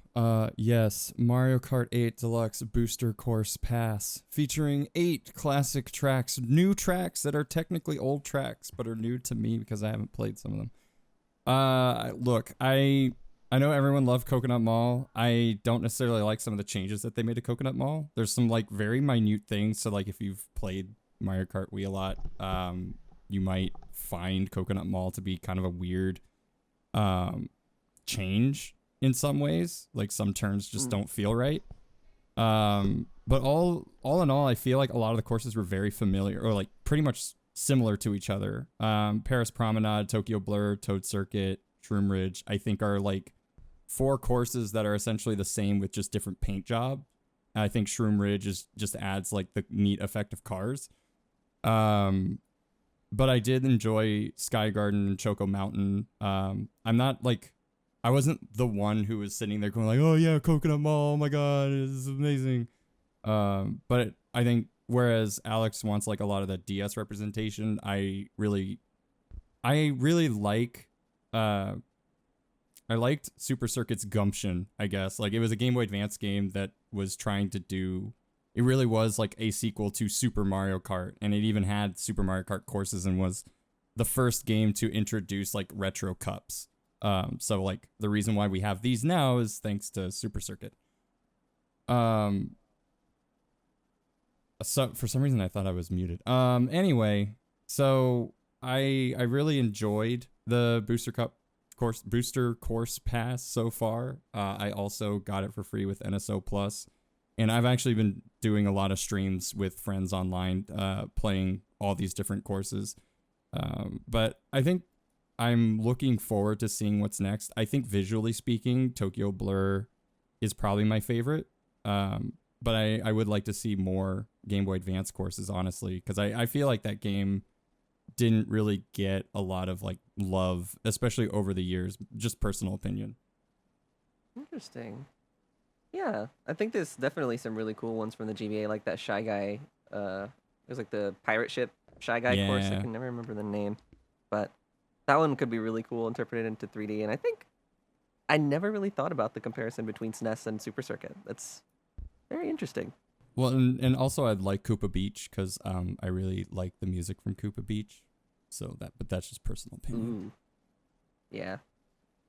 Speaker 4: Yes, Mario Kart 8 Deluxe Booster Course Pass, featuring 8 classic tracks, new tracks that are technically old tracks, but are new to me because I haven't played some of them. Look, I know everyone loved Coconut Mall. I don't necessarily like some of the changes that they made to Coconut Mall. There's some like very minute things, so like if you've played Mario Kart Wii a lot, you might find Coconut Mall to be kind of a weird change in some ways. Like some turns just don't feel right. But all in all, I feel like a lot of the courses were very familiar, or like pretty much similar to each other. Paris Promenade, Tokyo Blur, Toad Circuit, Shroom Ridge, I think are like 4 courses that are essentially the same with just different paint job. And I think Shroom Ridge just adds like the neat effect of cars. But I did enjoy Sky Garden and Choco Mountain. I'm not like, I wasn't the one who was sitting there going like, oh yeah, Coconut Mall, oh my god, this is amazing. But I think whereas Alex wants like a lot of that DS representation, I really like, I liked Super Circuit's gumption, I guess. Like it was a Game Boy Advance game that was trying to do, it really was like a sequel to Super Mario Kart, and it even had Super Mario Kart courses and was the first game to introduce like retro cups. So like the reason why we have these now is thanks to Super Circuit. So for some reason I thought I was muted. Anyway, so I really enjoyed the Booster Course Pass so far. I also got it for free with NSO Plus, and I've actually been doing a lot of streams with friends online, playing all these different courses. But I think I'm looking forward to seeing what's next. I think visually speaking, Tokyo Blur is probably my favorite. But I would like to see more Game Boy Advance courses, honestly, because I feel like that game didn't really get a lot of like love, especially over the years. Just personal opinion.
Speaker 1: Interesting. Yeah, I think there's definitely some really cool ones from the GBA, like that Shy Guy. It was like the pirate ship Shy Guy course. I can never remember the name, but that one could be really cool interpreted into 3D. And I think I never really thought about the comparison between SNES and Super Circuit. That's very interesting.
Speaker 4: Well, and also I'd like Koopa Beach because I really like the music from Koopa Beach. But that's just personal opinion.
Speaker 1: Ooh. Yeah,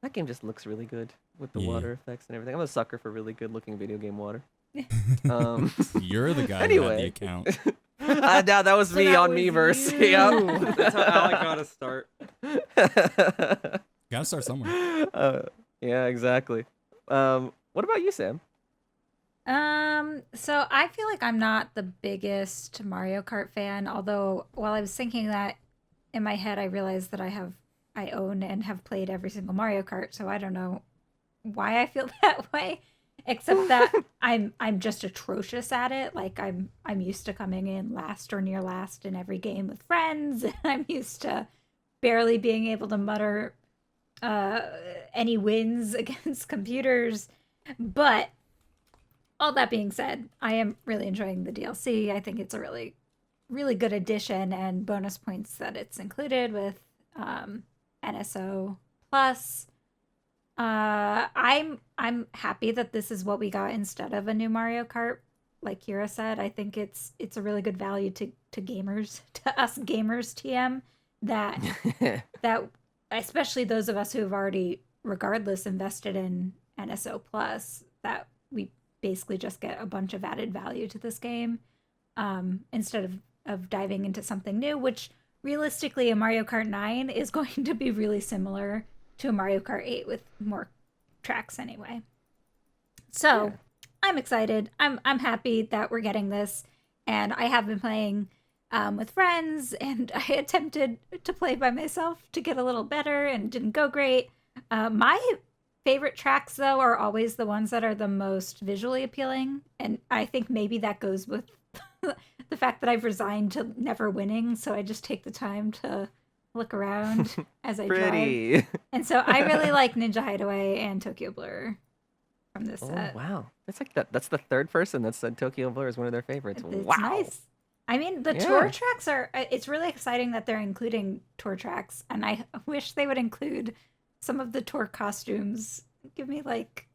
Speaker 1: that game just looks really good with the water effects and everything. I'm a sucker for really good looking video game water.
Speaker 4: You're the guy who had the account.
Speaker 1: That was me on Miiverse. Yeah,
Speaker 8: That's how Alec got to start.
Speaker 4: Gotta start somewhere.
Speaker 1: Yeah, exactly. What about you, Sam?
Speaker 5: So I feel like I'm not the biggest Mario Kart fan, although while I was thinking that in my head, I realized that I own and have played every single Mario Kart, so I don't know why I feel that way, except that I'm just atrocious at it. Like I'm used to coming in last or near last in every game with friends, and I'm used to barely being able to mutter any wins against computers. But all that being said, I am really enjoying the DLC. I think it's a really, really good addition, and bonus points that it's included with NSO Plus. I'm happy that this is what we got instead of a new Mario Kart. Like Kira said, I think it's a really good value to gamers, to us gamers, TM, that especially those of us who have already, regardless, invested in NSO Plus, that we basically just get a bunch of added value to this game, instead of diving into something new, which realistically a Mario Kart 9 is going to be really similar to a Mario Kart 8 with more tracks anyway. So I'm excited. I'm happy that we're getting this, and I have been playing with friends, and I attempted to play by myself to get a little better and didn't go great. My favorite tracks, though, are always the ones that are the most visually appealing, and I think maybe that goes with the fact that I've resigned to never winning, so I just take the time to look around as I drive. And so I really like Ninja Hideaway and Tokyo Blur from this set.
Speaker 1: Wow. That's like that's the third person that said Tokyo Blur is one of their favorites.
Speaker 5: It's
Speaker 1: wow.
Speaker 5: nice. I mean, the tour tracks it's really exciting that they're including tour tracks, and I wish they would include some of the tour costumes. Give me like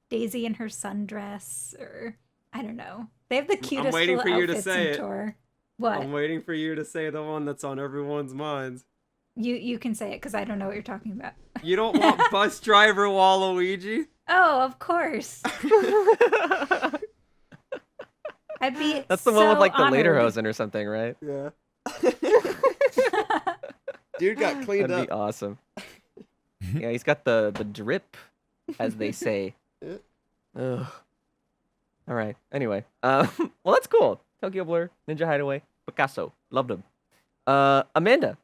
Speaker 5: Daisy in her sundress, or I don't know. They have the cutest
Speaker 8: I'm waiting
Speaker 5: little
Speaker 8: for you to
Speaker 5: outfits
Speaker 8: say
Speaker 5: in
Speaker 8: it.
Speaker 5: tour. What?
Speaker 8: I'm waiting for you to say the one that's on everyone's minds.
Speaker 5: You can say it because I don't know what you're talking about.
Speaker 8: You don't want bus driver Waluigi?
Speaker 5: Oh, of course. I'd be
Speaker 1: That's the one with like the
Speaker 5: honored.
Speaker 1: lederhosen or something, right?
Speaker 8: Yeah. Dude got cleaned
Speaker 1: That'd be
Speaker 8: up.
Speaker 1: awesome. Yeah, he's got the drip, as they say. Ugh. All right. Anyway, well, that's cool. Tokyo Blur, Ninja Hideaway, Picasso, loved them. Amanda.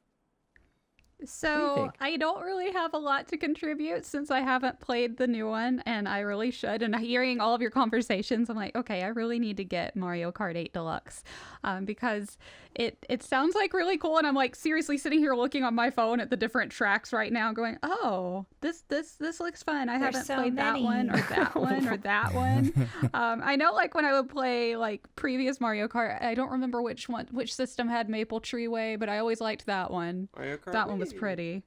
Speaker 6: So
Speaker 1: think?
Speaker 6: I don't really have a lot to contribute since I haven't played the new one, and I really should. And hearing all of your conversations, I'm like, okay, I really need to get Mario Kart 8 Deluxe, because it sounds like really cool. And I'm like seriously sitting here looking on my phone at the different tracks right now, going, oh, this looks fun. I haven't
Speaker 5: so
Speaker 6: played that
Speaker 5: many.
Speaker 6: one or that one or that one. I know, like when I would play like previous Mario Kart, I don't remember which system had Maple Tree Way, but I always liked that one.
Speaker 8: Mario Kart
Speaker 6: That one was
Speaker 8: Wii.
Speaker 6: pretty.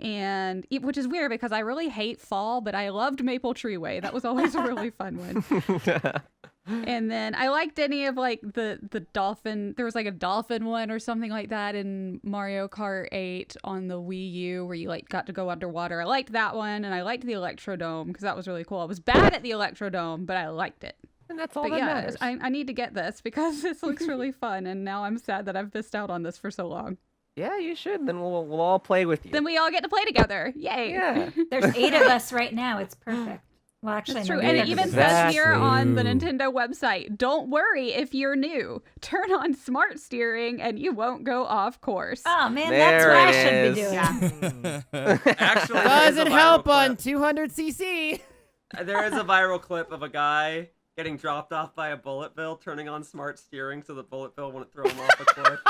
Speaker 6: And which is weird because I really hate Fall, but I loved Maple Tree Way. That was always a really fun one. And then I liked any of like the dolphin. There was like a dolphin one or something like that in Mario Kart 8 on the Wii U where you like got to go underwater. I liked that one, and I liked the Electrodome because that was really cool. I was bad at the Electrodome, but I liked it.
Speaker 1: And that's all
Speaker 6: But
Speaker 1: that
Speaker 6: yeah,
Speaker 1: matters.
Speaker 6: I need to get this because this looks really fun, and now I'm sad that I've missed out on this for so long.
Speaker 1: Yeah, you should. Then we'll all play with you.
Speaker 6: Then we all get to play together. Yay.
Speaker 1: Yeah.
Speaker 5: There's 8 of us right now. It's perfect. Well, actually,
Speaker 6: That's
Speaker 5: no,
Speaker 6: true.
Speaker 5: we
Speaker 6: And
Speaker 5: have
Speaker 6: it even
Speaker 5: six.
Speaker 6: says here on the
Speaker 4: True.
Speaker 6: Nintendo website, don't worry if you're new. Turn on smart steering and you won't go off course.
Speaker 5: Oh man,
Speaker 1: There
Speaker 5: that's what I
Speaker 1: it
Speaker 5: should be
Speaker 1: is.
Speaker 5: doing.
Speaker 8: Actually, there is a
Speaker 2: Doesn't
Speaker 8: viral
Speaker 2: help on
Speaker 8: clip.
Speaker 2: 200cc.
Speaker 8: There is a viral clip of a guy getting dropped off by a bullet bill, turning on smart steering so the bullet bill wouldn't throw him off a cliff,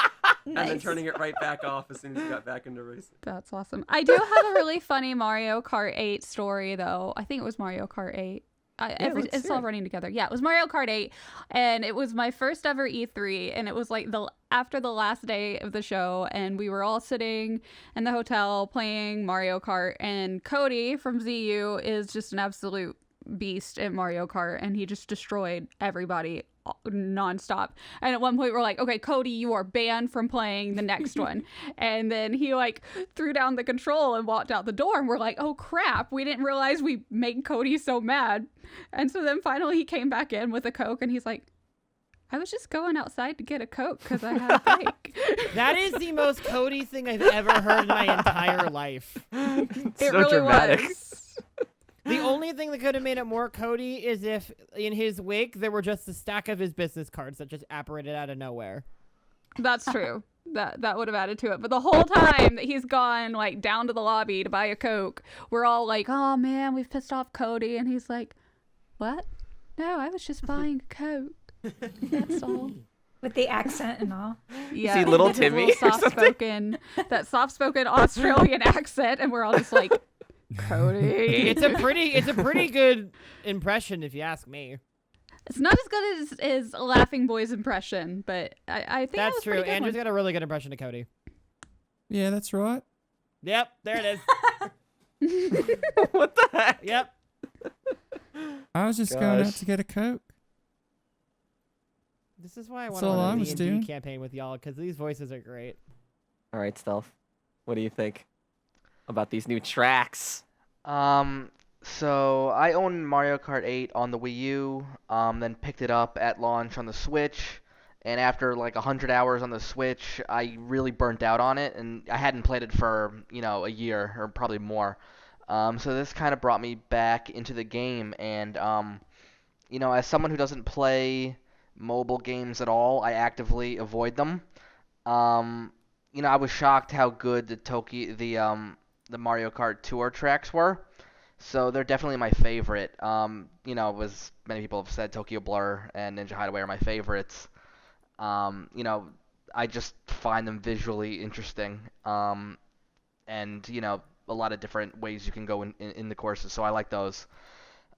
Speaker 8: and then
Speaker 5: Nice.
Speaker 8: turning it right back off as soon as he got back into racing.
Speaker 6: That's awesome. I do have a really funny Mario Kart 8 story, though. I think it was Mario Kart 8.
Speaker 1: let's
Speaker 6: It's
Speaker 1: hear
Speaker 6: all
Speaker 1: it.
Speaker 6: running together. Yeah, it was Mario Kart 8, and it was my first ever E3, and it was like after the last day of the show, and we were all sitting in the hotel playing Mario Kart, and Cody from ZU is just an absolute beast at Mario Kart, and he just destroyed everybody nonstop. And at one point we're like, okay, Cody, you are banned from playing the next one. And then he like threw down the control and walked out the door, and we're like, oh crap, we didn't realize we made Cody so mad. And so then finally he came back in with a Coke, and he's like, I was just going outside to get a Coke because I had a break.
Speaker 2: That is the most Cody thing I've ever heard in my entire life.
Speaker 6: It
Speaker 1: So
Speaker 6: really
Speaker 1: dramatic.
Speaker 6: was.
Speaker 2: The only thing that could have made it more Cody is if in his wake there were just a stack of his business cards that just apparated out of nowhere.
Speaker 6: That's true. That would have added to it. But the whole time that he's gone like down to the lobby to buy a Coke, we're all like, oh man, we've pissed off Cody. And he's like, what? No, I was just buying a Coke. That's all.
Speaker 5: With the accent and all.
Speaker 6: Yeah,
Speaker 1: he little
Speaker 6: with his
Speaker 1: Timmy or something?
Speaker 6: that soft-spoken Australian accent, and we're all just like, Cody.
Speaker 2: It's a pretty good impression if you ask me.
Speaker 6: It's not as good as Laughing Boy's impression, but I think that
Speaker 2: That's
Speaker 6: was
Speaker 2: true.
Speaker 6: pretty good
Speaker 2: Andrew's
Speaker 6: one.
Speaker 2: got a really good impression of Cody.
Speaker 4: Yeah, that's right.
Speaker 2: Yep, there it is.
Speaker 1: What the heck?
Speaker 2: Yep.
Speaker 4: I was just going out
Speaker 1: Gosh.
Speaker 4: to get a Coke.
Speaker 2: This is why I
Speaker 4: That's
Speaker 2: want to
Speaker 4: all I
Speaker 2: run a
Speaker 4: was
Speaker 2: D&D
Speaker 4: doing.
Speaker 2: campaign with y'all, because these voices are great.
Speaker 1: All right, Stealth. What do you think about these new tracks?
Speaker 7: So I own Mario Kart 8 on the Wii U, then picked it up at launch on the Switch, and after like 100 hours on the Switch, I really burnt out on it, and I hadn't played it for, a year or probably more. So this kind of brought me back into the game, and as someone who doesn't play mobile games at all, I actively avoid them. Um, I was shocked how good the Mario Kart Tour tracks were. So they're definitely my favorite. As many people have said, Tokyo Blur and Ninja Hideaway are my favorites. I just find them visually interesting. And a lot of different ways you can go in the courses. So I like those.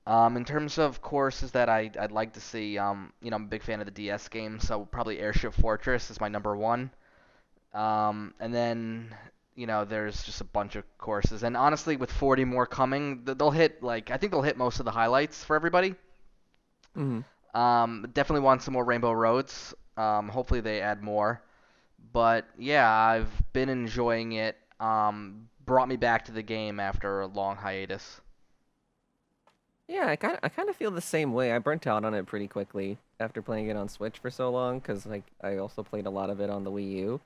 Speaker 7: In terms of courses that I'd like to see, I'm a big fan of the DS games, so probably Airship Fortress is my number one. And then, there's just a bunch of courses. And honestly, with 40 more coming, I think they'll hit most of the highlights for everybody.
Speaker 1: Mm-hmm.
Speaker 7: Definitely want some more Rainbow Roads. Hopefully they add more. But yeah, I've been enjoying it. Brought me back to the game after a long hiatus.
Speaker 1: Yeah, I kind of feel the same way. I burnt out on it pretty quickly after playing it on Switch for so long, because like I also played a lot of it on the Wii U,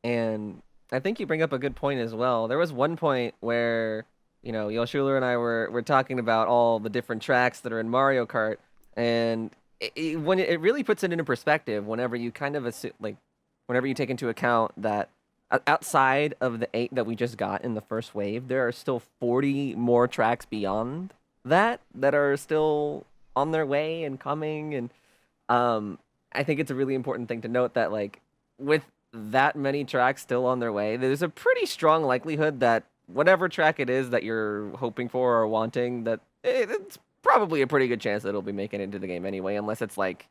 Speaker 1: and I think you bring up a good point as well. There was one point where Yoshuler and I were talking about all the different tracks that are in Mario Kart, and when it really puts it into perspective, whenever you kind of whenever you take into account that outside of the 8 that we just got in the first wave, there are still 40 more tracks beyond that are still on their way and coming, and I think it's a really important thing to note that like with that many tracks still on their way, there's a pretty strong likelihood that whatever track it is that you're hoping for or wanting, that it's probably a pretty good chance that it'll be making it into the game anyway, unless it's like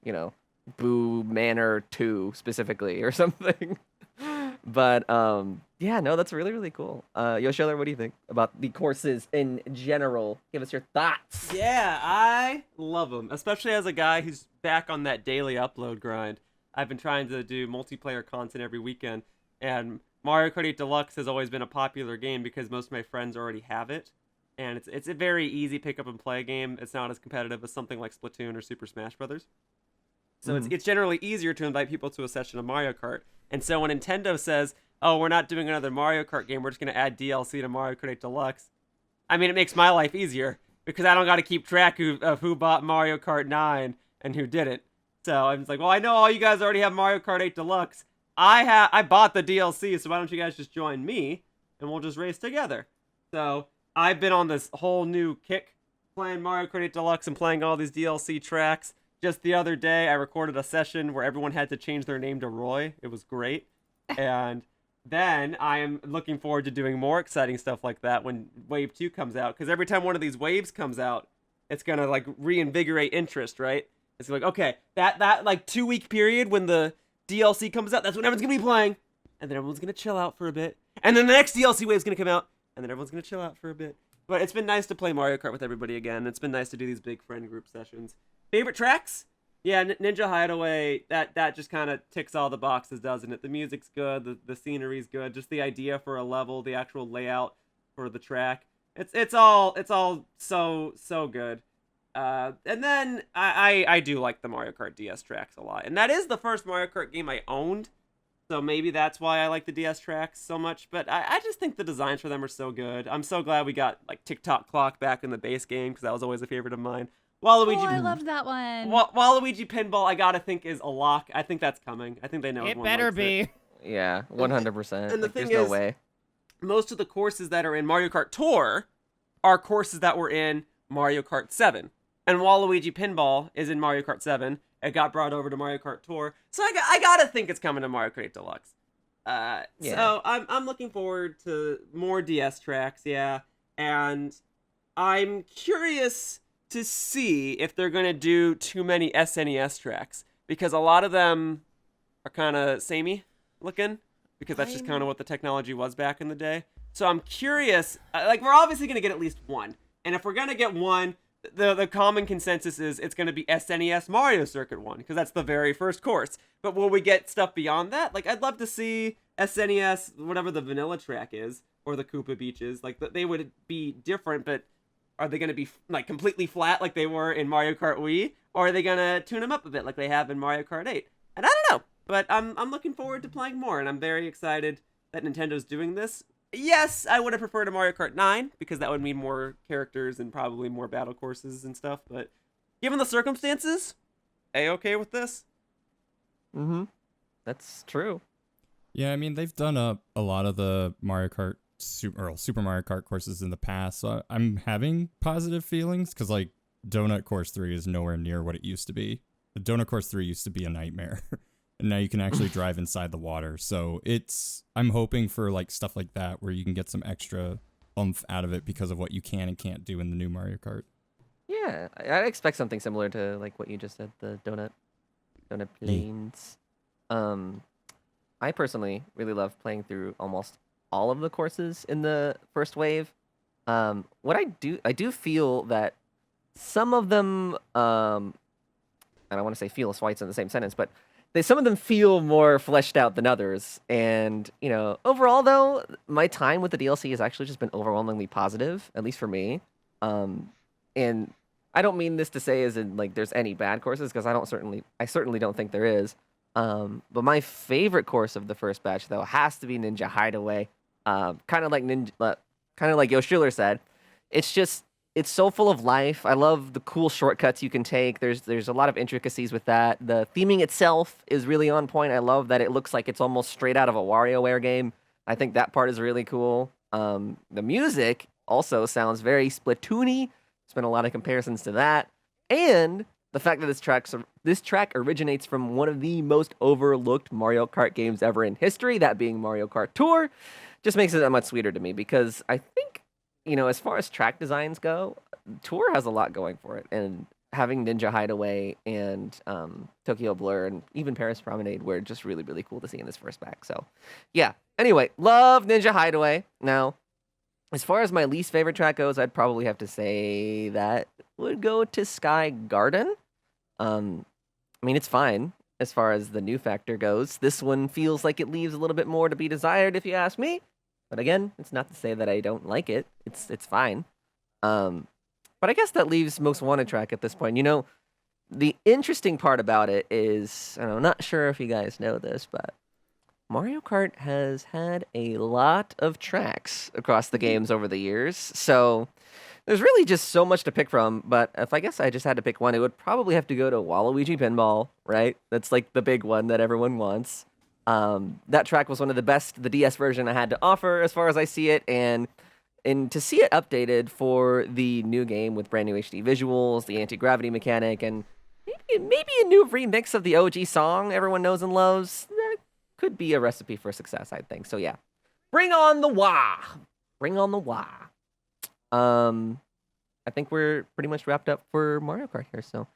Speaker 1: Boo Manor 2 specifically or something. But yeah, no, that's really, really cool. Yoshiller, what do you think about the courses in general? Give us your thoughts.
Speaker 8: Yeah, I love them, especially as a guy who's back on that daily upload grind. I've been trying to do multiplayer content every weekend, and Mario Kart 8 Deluxe has always been a popular game because most of my friends already have it, and it's a very easy pick up and play game. It's not as competitive as something like Splatoon or Super Smash Brothers. So it's generally easier to invite people to a session of Mario Kart. And so when Nintendo says, oh, we're not doing another Mario Kart game, we're just going to add DLC to Mario Kart 8 Deluxe, I mean, it makes my life easier because I don't got to keep track of who bought Mario Kart 9 and who didn't. So I'm just like, well, I know all you guys already have Mario Kart 8 Deluxe. I bought the DLC, so why don't you guys just join me and we'll just race together. So I've been on this whole new kick playing Mario Kart 8 Deluxe and playing all these DLC tracks. Just the other day, I recorded a session where everyone had to change their name to Roy. It was great. And then I am looking forward to doing more exciting stuff like that when Wave 2 comes out. Because every time one of these waves comes out, it's going to like reinvigorate interest, right? It's like, okay, that like 2-week period when the DLC comes out, that's when everyone's going to be playing. And then everyone's going to chill out for a bit. And then the next DLC wave's going to come out. And then everyone's going to chill out for a bit. But it's been nice to play Mario Kart with everybody again. It's been nice to do these big friend group sessions. Favorite tracks? Yeah, Ninja Hideaway, that just kind of ticks all the boxes, doesn't it? The music's good, the scenery's good, just the idea for a level, the actual layout for the track. It's all so good. And then I do like the Mario Kart DS tracks a lot. And that is the first Mario Kart game I owned. So maybe that's why I like the DS tracks so much. But I just think the designs for them are so good. I'm so glad we got like Tick-Tock Clock back in the base game because that was always a favorite of mine. Waluigi,
Speaker 6: I loved that one.
Speaker 8: Waluigi Pinball, I gotta think is a lock. I think that's coming. I think they know
Speaker 2: It better be.
Speaker 1: Yeah, 100%.
Speaker 8: And the
Speaker 1: like,
Speaker 8: thing
Speaker 1: there's
Speaker 8: is,
Speaker 1: no way.
Speaker 8: most of the courses that are in Mario Kart Tour are courses that were in Mario Kart 7. And Waluigi Pinball is in Mario Kart 7. It got brought over to Mario Kart Tour. So I gotta think it's coming to Mario Kart 8 Deluxe.
Speaker 1: Yeah.
Speaker 8: So I'm looking forward to more DS tracks, yeah. And I'm curious to see if they're going to do too many SNES tracks, because a lot of them are kind of samey looking, because that's just kind of what the technology was back in the day. So I'm curious, like we're obviously going to get at least one. And if we're going to get one, the common consensus is it's going to be SNES Mario Circuit 1, because that's the very first course. But will we get stuff beyond that? Like I'd love to see SNES, whatever the vanilla track is, or the Koopa Beaches. Like they would be different, but Are they going to be like completely flat like they were in Mario Kart Wii, or are they going to tune them up a bit like they have in Mario Kart 8? And I don't know, but I'm looking forward to playing more, and I'm very excited that Nintendo's doing this. Yes, I would have preferred a Mario Kart 9 because that would mean more characters and probably more battle courses and stuff, but given the circumstances, A-okay with this.
Speaker 1: Mm-hmm. That's true.
Speaker 4: Yeah, I mean, they've done a lot of the Mario Kart Super Mario Kart courses in the past, so I'm having positive feelings because, like, Donut Course 3 is nowhere near what it used to be. The Donut Course 3 used to be a nightmare, and now you can actually drive inside the water. So I'm hoping for, like, stuff like that where you can get some extra oomph out of it because of what you can and can't do in the new Mario Kart.
Speaker 1: Yeah, I'd expect something similar to, like, what you just said, the donut planes. I personally really love playing through almost all of the courses in the first wave. What I do feel that some of them, I don't want to say feel twice in the same sentence, but some of them feel more fleshed out than others. And, overall, though, my time with the DLC has actually just been overwhelmingly positive, at least for me. And I don't mean this to say as in, like, there's any bad courses, because I certainly don't think there is. But my favorite course of the first batch, though, has to be Ninja Hideaway. Kind of like Yoshiller said, it's so full of life. I love the cool shortcuts you can take. There's a lot of intricacies with that. The theming itself is really on point. I love that it looks like it's almost straight out of a WarioWare game. I think that part is really cool. The music also sounds very Splatoon-y. There's been a lot of comparisons to that. And the fact that this track originates from one of the most overlooked Mario Kart games ever in history, that being Mario Kart Tour, just makes it that much sweeter to me, because I think, as far as track designs go, Tour has a lot going for it, and having Ninja Hideaway and Tokyo Blur and even Paris Promenade were just really, really cool to see in this first pack. So, yeah. Anyway, love Ninja Hideaway. Now, as far as my least favorite track goes, I'd probably have to say that would go to Sky Garden. I mean, it's fine as far as the new factor goes. This one feels like it leaves a little bit more to be desired, if you ask me. But again, it's not to say that I don't like it. It's fine. But I guess that leaves Most Wanted track at this point. The interesting part about it is, I'm not sure if you guys know this, but Mario Kart has had a lot of tracks across the games over the years, so there's really just so much to pick from. But if I guess I just had to pick one, it would probably have to go to Waluigi Pinball, right? That's like the big one that everyone wants. That track was one of the best the DS version I had to offer, as far as I see it, and to see it updated for the new game with brand new HD visuals, the anti-gravity mechanic, and maybe a new remix of the OG song everyone knows and loves, could be a recipe for success, I think. So yeah, bring on the wah! Bring on the wah! I think we're pretty much wrapped up for Mario Kart here. So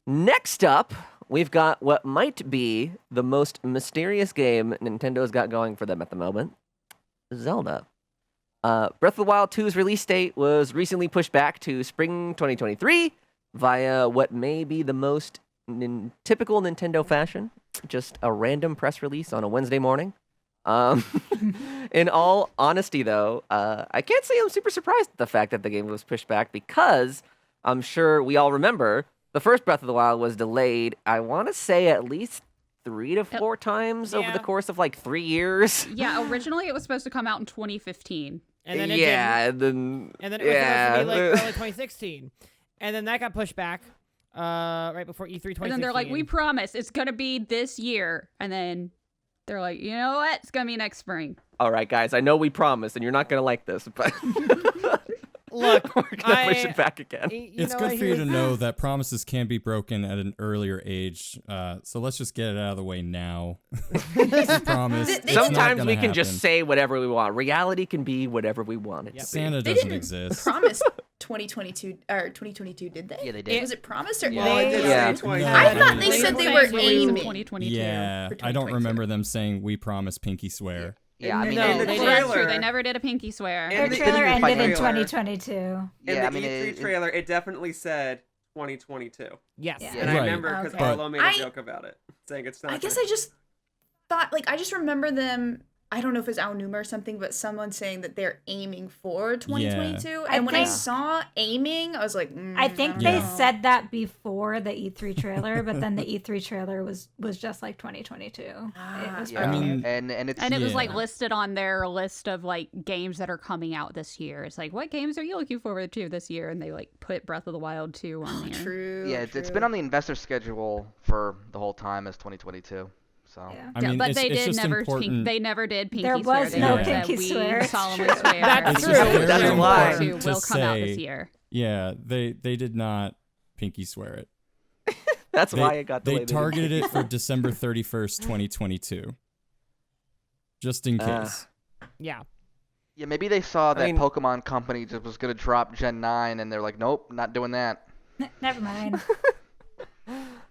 Speaker 1: next up, we've got what might be the most mysterious game Nintendo's got going for them at the moment, Zelda. Breath of the Wild 2's release date was recently pushed back to spring 2023 via what may be the most typical Nintendo fashion, just a random press release on a Wednesday morning. In all honesty, though, I can't say I'm super surprised at the fact that the game was pushed back, because I'm sure we all remember the first Breath of the Wild was delayed, I want to say at least 3 to 4 times over the course of like 3 years.
Speaker 6: Yeah, originally it was supposed to come out in 2015.
Speaker 2: And then it
Speaker 1: didn't.
Speaker 2: And then it was supposed to be like early 2016. And then that got pushed back right before E3 2016.
Speaker 6: And then they're like, we promise it's going to be this year. And then they're like, you know what? It's going to be next spring.
Speaker 1: All right, guys, I know we promised, and you're not going to like this, but
Speaker 2: look,
Speaker 1: we're going to push it back again.
Speaker 4: It's good for you to know that promises can be broken at an earlier age. So let's just get it out of the way now. Promise.
Speaker 1: Sometimes we can just say whatever we want. Reality can be whatever we want it to be.
Speaker 4: Santa doesn't exist.
Speaker 3: Promise 2022 or 2022, did they?
Speaker 7: Yeah, they did.
Speaker 3: Was it promised or
Speaker 8: Yeah.
Speaker 3: I thought they said they were aiming.
Speaker 6: 2022.
Speaker 4: Yeah, I don't remember them saying we promise pinky swear.
Speaker 7: Yeah, I mean,
Speaker 2: No,
Speaker 7: they
Speaker 6: That's true. They never did a pinky swear.
Speaker 8: And
Speaker 5: Their
Speaker 8: the
Speaker 5: trailer
Speaker 8: E3
Speaker 5: ended in
Speaker 8: trailer.
Speaker 5: 2022.
Speaker 8: In
Speaker 7: Yeah,
Speaker 8: the
Speaker 7: I mean,
Speaker 8: E3 trailer, it definitely said 2022.
Speaker 2: Yes.
Speaker 5: Yeah.
Speaker 8: And I
Speaker 4: Right.
Speaker 8: remember because
Speaker 3: Okay.
Speaker 8: Arlo made a
Speaker 3: I-
Speaker 8: joke about it, saying it's not.
Speaker 3: I guess I just thought, I just remember them I don't know if it's Aonuma or something, but someone saying that they're aiming for 2022.
Speaker 5: Yeah.
Speaker 3: And when I saw aiming, I was like,
Speaker 5: I think
Speaker 3: don't
Speaker 5: they
Speaker 3: know.
Speaker 5: said that before the E3 trailer, but then the E3 trailer was just like 2022. It was
Speaker 7: Yeah,
Speaker 5: weird.
Speaker 7: and it's
Speaker 6: And it was like listed on their list of like games that are coming out this year. It's like, what games are you looking forward to this year? And they like put Breath of the Wild 2 on there.
Speaker 3: True.
Speaker 7: yeah, it's been on the investor schedule for the whole time as 2022 So
Speaker 5: Yeah.
Speaker 4: I mean,
Speaker 6: but
Speaker 4: it's,
Speaker 6: they
Speaker 4: it's
Speaker 6: did
Speaker 4: just
Speaker 6: never
Speaker 4: important.
Speaker 6: they never did pinky
Speaker 5: There
Speaker 6: swear.
Speaker 5: was
Speaker 6: They
Speaker 5: no
Speaker 6: just said,
Speaker 5: pinky
Speaker 6: we
Speaker 5: swear.
Speaker 6: solemnly
Speaker 5: True.
Speaker 6: swear
Speaker 2: That's
Speaker 4: It's
Speaker 2: true.
Speaker 4: just very
Speaker 1: That's why.
Speaker 6: to
Speaker 4: important to
Speaker 6: will come out
Speaker 4: say-
Speaker 6: this year.
Speaker 4: Yeah, they did not pinky swear it.
Speaker 1: That's why it got
Speaker 4: They
Speaker 1: delayed.
Speaker 4: targeted it for December 31st, 2022. Just in
Speaker 1: Ah.
Speaker 4: case.
Speaker 2: Yeah.
Speaker 7: yeah, maybe they saw that
Speaker 1: mean-
Speaker 7: Pokemon Company just was gonna drop Gen 9, and they're like, nope, not doing that.
Speaker 5: Never mind.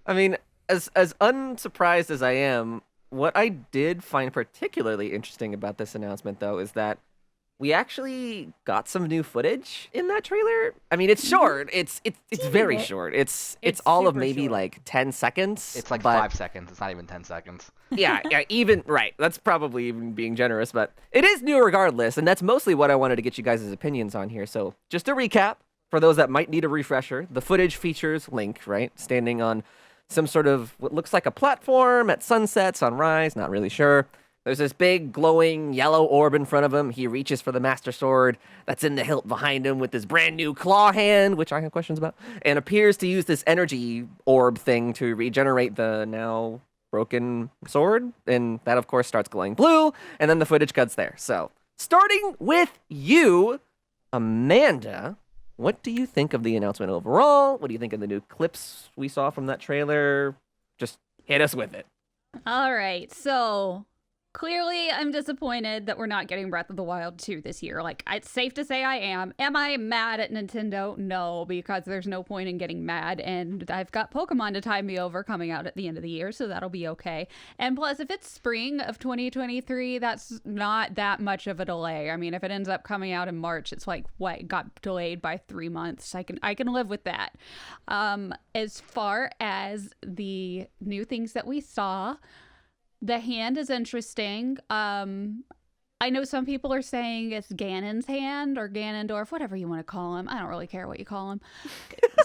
Speaker 1: I mean, as unsurprised as I am, what I did find particularly interesting about this announcement, though, is that we actually got some new footage in that trailer. I mean, it's short. It's very
Speaker 5: bit.
Speaker 1: short. It's
Speaker 2: It's
Speaker 1: all of
Speaker 2: super
Speaker 1: maybe
Speaker 2: short.
Speaker 1: like 10 seconds.
Speaker 7: It's like
Speaker 1: but
Speaker 7: 5 seconds. It's not even 10 seconds.
Speaker 1: yeah, even right. That's probably even being generous, but it is new regardless, and that's mostly what I wanted to get you guys' opinions on here. So, just a recap for those that might need a refresher. The footage features Link, right, standing on some sort of what looks like a platform at sunset, sunrise, not really sure. There's this big glowing yellow orb in front of him. He reaches for the Master Sword that's in the hilt behind him with his brand new claw hand, which I have questions about, and appears to use this energy orb thing to regenerate the now broken sword. And that, of course, starts glowing blue, and then the footage cuts there. So, starting with you, Amanda, what do you think of the announcement overall? What do you think of the new clips we saw from that trailer? Just hit us with it.
Speaker 6: All right, so clearly I'm disappointed that we're not getting Breath of the Wild 2 this year. Like, it's safe to say I am. Am I mad at Nintendo? No, because there's no point in getting mad, and I've got Pokemon to tide me over coming out at the end of the year, so that'll be okay. And plus, if it's spring of 2023, that's not that much of a delay. I mean, if it ends up coming out in March, it's like, what, got delayed by 3 months. I can live with that. As far as the new things that we saw, the hand is interesting. I know some people are saying it's Ganon's hand or Ganondorf, whatever you want to call him. I don't really care what you call him.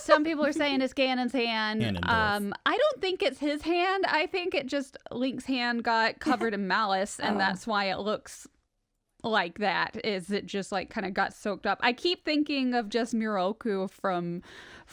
Speaker 6: Some people are saying it's Ganon's hand.
Speaker 4: Ganondorf.
Speaker 6: I don't think it's his hand. I think it just Link's hand got covered in malice, and that's why it looks like that. Is it just like kind of got soaked up? I keep thinking of just Miroku from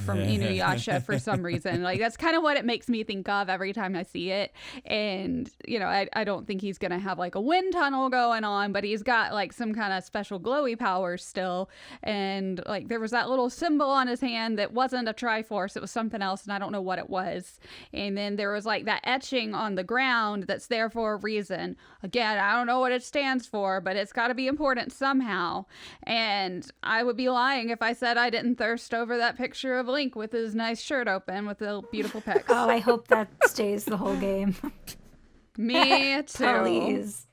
Speaker 6: Inuyasha for some reason. Like, that's kind of what it makes me think of every time I see it. And you know, I don't think he's gonna have like a wind tunnel going on, but he's got like some kind of special glowy powers still. And like, there was that little symbol on his hand that wasn't a Triforce, it was something else, and I don't know what it was. And then there was like that etching on the ground that's there for a reason. Again, I don't know what it stands for, but it's got to be important somehow. And I would be lying if I said I didn't thirst over that picture of Link with his nice shirt open with the beautiful pecs.
Speaker 5: Oh, I hope that stays the whole game.
Speaker 6: Me too.
Speaker 5: Please.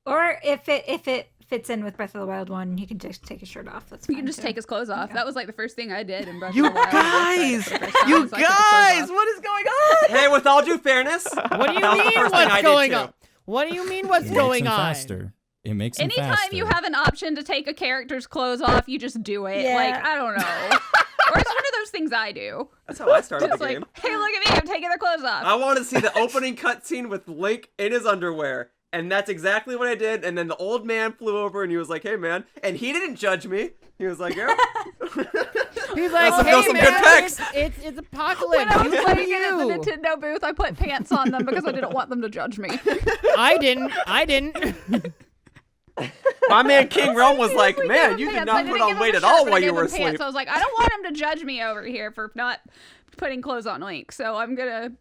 Speaker 5: Or if it fits in with Breath of the Wild 1, he can just take his shirt off. That's
Speaker 6: You
Speaker 5: fine
Speaker 6: can just
Speaker 5: too.
Speaker 6: take his clothes off.
Speaker 5: Yeah.
Speaker 6: That was like the first thing I did in Breath
Speaker 1: You
Speaker 6: of the Wild.
Speaker 1: guys!
Speaker 6: For the first time,
Speaker 1: You
Speaker 6: was I took his clothes
Speaker 1: guys!
Speaker 6: off.
Speaker 1: What is going on?
Speaker 8: Hey, with all due fairness,
Speaker 2: What do you
Speaker 8: that was the
Speaker 2: mean?
Speaker 8: first thing I
Speaker 2: What's
Speaker 8: did
Speaker 2: going
Speaker 8: too.
Speaker 2: on? What do you mean? What's
Speaker 4: It
Speaker 2: going
Speaker 4: makes him
Speaker 2: on?
Speaker 4: faster. It makes him
Speaker 6: Anytime
Speaker 4: faster.
Speaker 6: you have an option to take a character's clothes off, you just do it.
Speaker 5: Yeah.
Speaker 6: Like, I don't know. Or it's one of those things I do.
Speaker 8: That's how I started
Speaker 6: It's
Speaker 8: the
Speaker 6: like,
Speaker 8: game.
Speaker 6: hey, look at me, I'm taking their clothes off.
Speaker 8: I wanted to see the opening cutscene with Link in his underwear, and that's exactly what I did. And then the old man flew over, and he was like, "Hey, man," and he didn't judge me. He was like, "Yeah."
Speaker 2: He's like,
Speaker 8: Those
Speaker 2: hey
Speaker 8: some
Speaker 2: man,
Speaker 8: good pecs.
Speaker 2: it's apocalypse.
Speaker 6: When I was
Speaker 2: You
Speaker 6: playing
Speaker 2: do
Speaker 6: it at the
Speaker 2: you.
Speaker 6: Nintendo booth, I put pants on them because I didn't want them to judge me.
Speaker 2: I didn't.
Speaker 8: My man King Realm was like,
Speaker 6: Seriously,
Speaker 8: "Man,
Speaker 6: give
Speaker 8: you
Speaker 6: him
Speaker 8: did
Speaker 6: pants. I
Speaker 8: not put
Speaker 6: didn't
Speaker 8: on
Speaker 6: give him
Speaker 8: weight
Speaker 6: a
Speaker 8: at
Speaker 6: shirt,
Speaker 8: all
Speaker 6: but I
Speaker 8: while you
Speaker 6: gave
Speaker 8: were
Speaker 6: him pants.
Speaker 8: asleep."
Speaker 6: I was like, I don't want him to judge me over here for not putting clothes on Link, so I'm gonna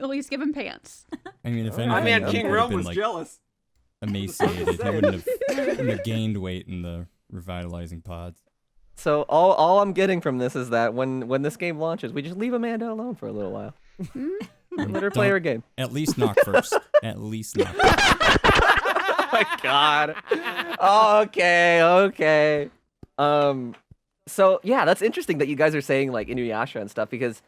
Speaker 6: at least give him pants.
Speaker 4: I mean, if
Speaker 1: My
Speaker 4: anything,
Speaker 8: My man
Speaker 4: he
Speaker 8: King
Speaker 4: would have
Speaker 8: Realm
Speaker 4: been
Speaker 8: was
Speaker 4: like
Speaker 8: jealous.
Speaker 4: emaciated. He wouldn't have gained weight in the revitalizing pods.
Speaker 1: So all I'm getting from this is that when this game launches, we just leave Amanda alone for a little while. Let her play
Speaker 4: Don't-
Speaker 1: her game.
Speaker 4: At least knock first. At least knock.
Speaker 1: Oh my god. Okay. So yeah, that's interesting that you guys are saying like Inuyasha and stuff, because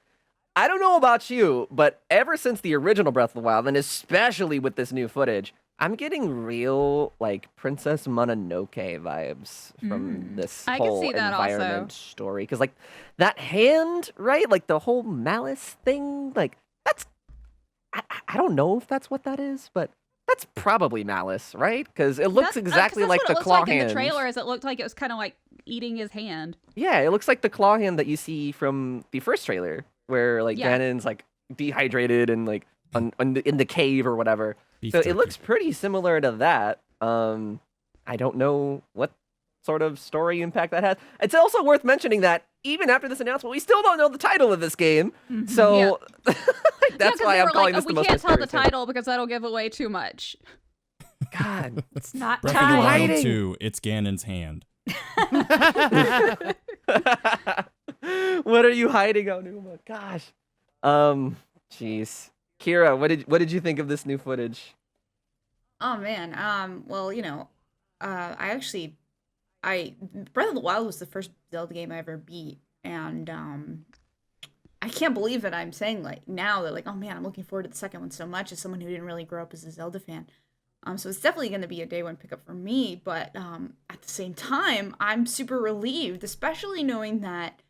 Speaker 1: I don't know about you, but ever since the original Breath of the Wild, and especially with this new footage, I'm getting real like Princess Mononoke vibes from this
Speaker 6: I can
Speaker 1: whole
Speaker 6: see that
Speaker 1: environment
Speaker 6: also.
Speaker 1: story because like that hand, right? Like the whole malice thing, like that's I don't know if that's what that is, but that's probably malice, right? Because it looks exactly
Speaker 6: that's
Speaker 1: like
Speaker 6: what
Speaker 1: the
Speaker 6: it looks
Speaker 1: claw
Speaker 6: like
Speaker 1: hand.
Speaker 6: in the trailer. Is it looked like it was kind of like eating his hand.
Speaker 1: Yeah, it looks like the claw hand that you see from the first trailer, where like
Speaker 6: Yeah.
Speaker 1: Ganon's like dehydrated and like in the cave or whatever.
Speaker 4: Beef
Speaker 1: So
Speaker 4: jerky.
Speaker 1: it looks pretty similar to that. I don't know what sort of story impact that has. It's also worth mentioning that even after this announcement, we still don't know the title of this game. So that's why I'm calling this the
Speaker 6: we
Speaker 1: most
Speaker 6: can't tell the
Speaker 1: mysterious thing.
Speaker 6: title because that'll give away too much.
Speaker 1: God,
Speaker 5: It's not
Speaker 4: Breath of the Wild
Speaker 1: hiding.
Speaker 4: 2, it's Ganon's hand.
Speaker 1: what are you hiding, Onuma? Gosh. Jeez. Kira, what did you think of this new footage?
Speaker 3: Oh man. Well, I Breath of the Wild was the first Zelda game I ever beat, and I can't believe that I'm saying like now that like, oh man, I'm looking forward to the second one so much as someone who didn't really grow up as a Zelda fan. So it's definitely going to be a day one pickup for me, but at the same time, I'm super relieved, especially knowing that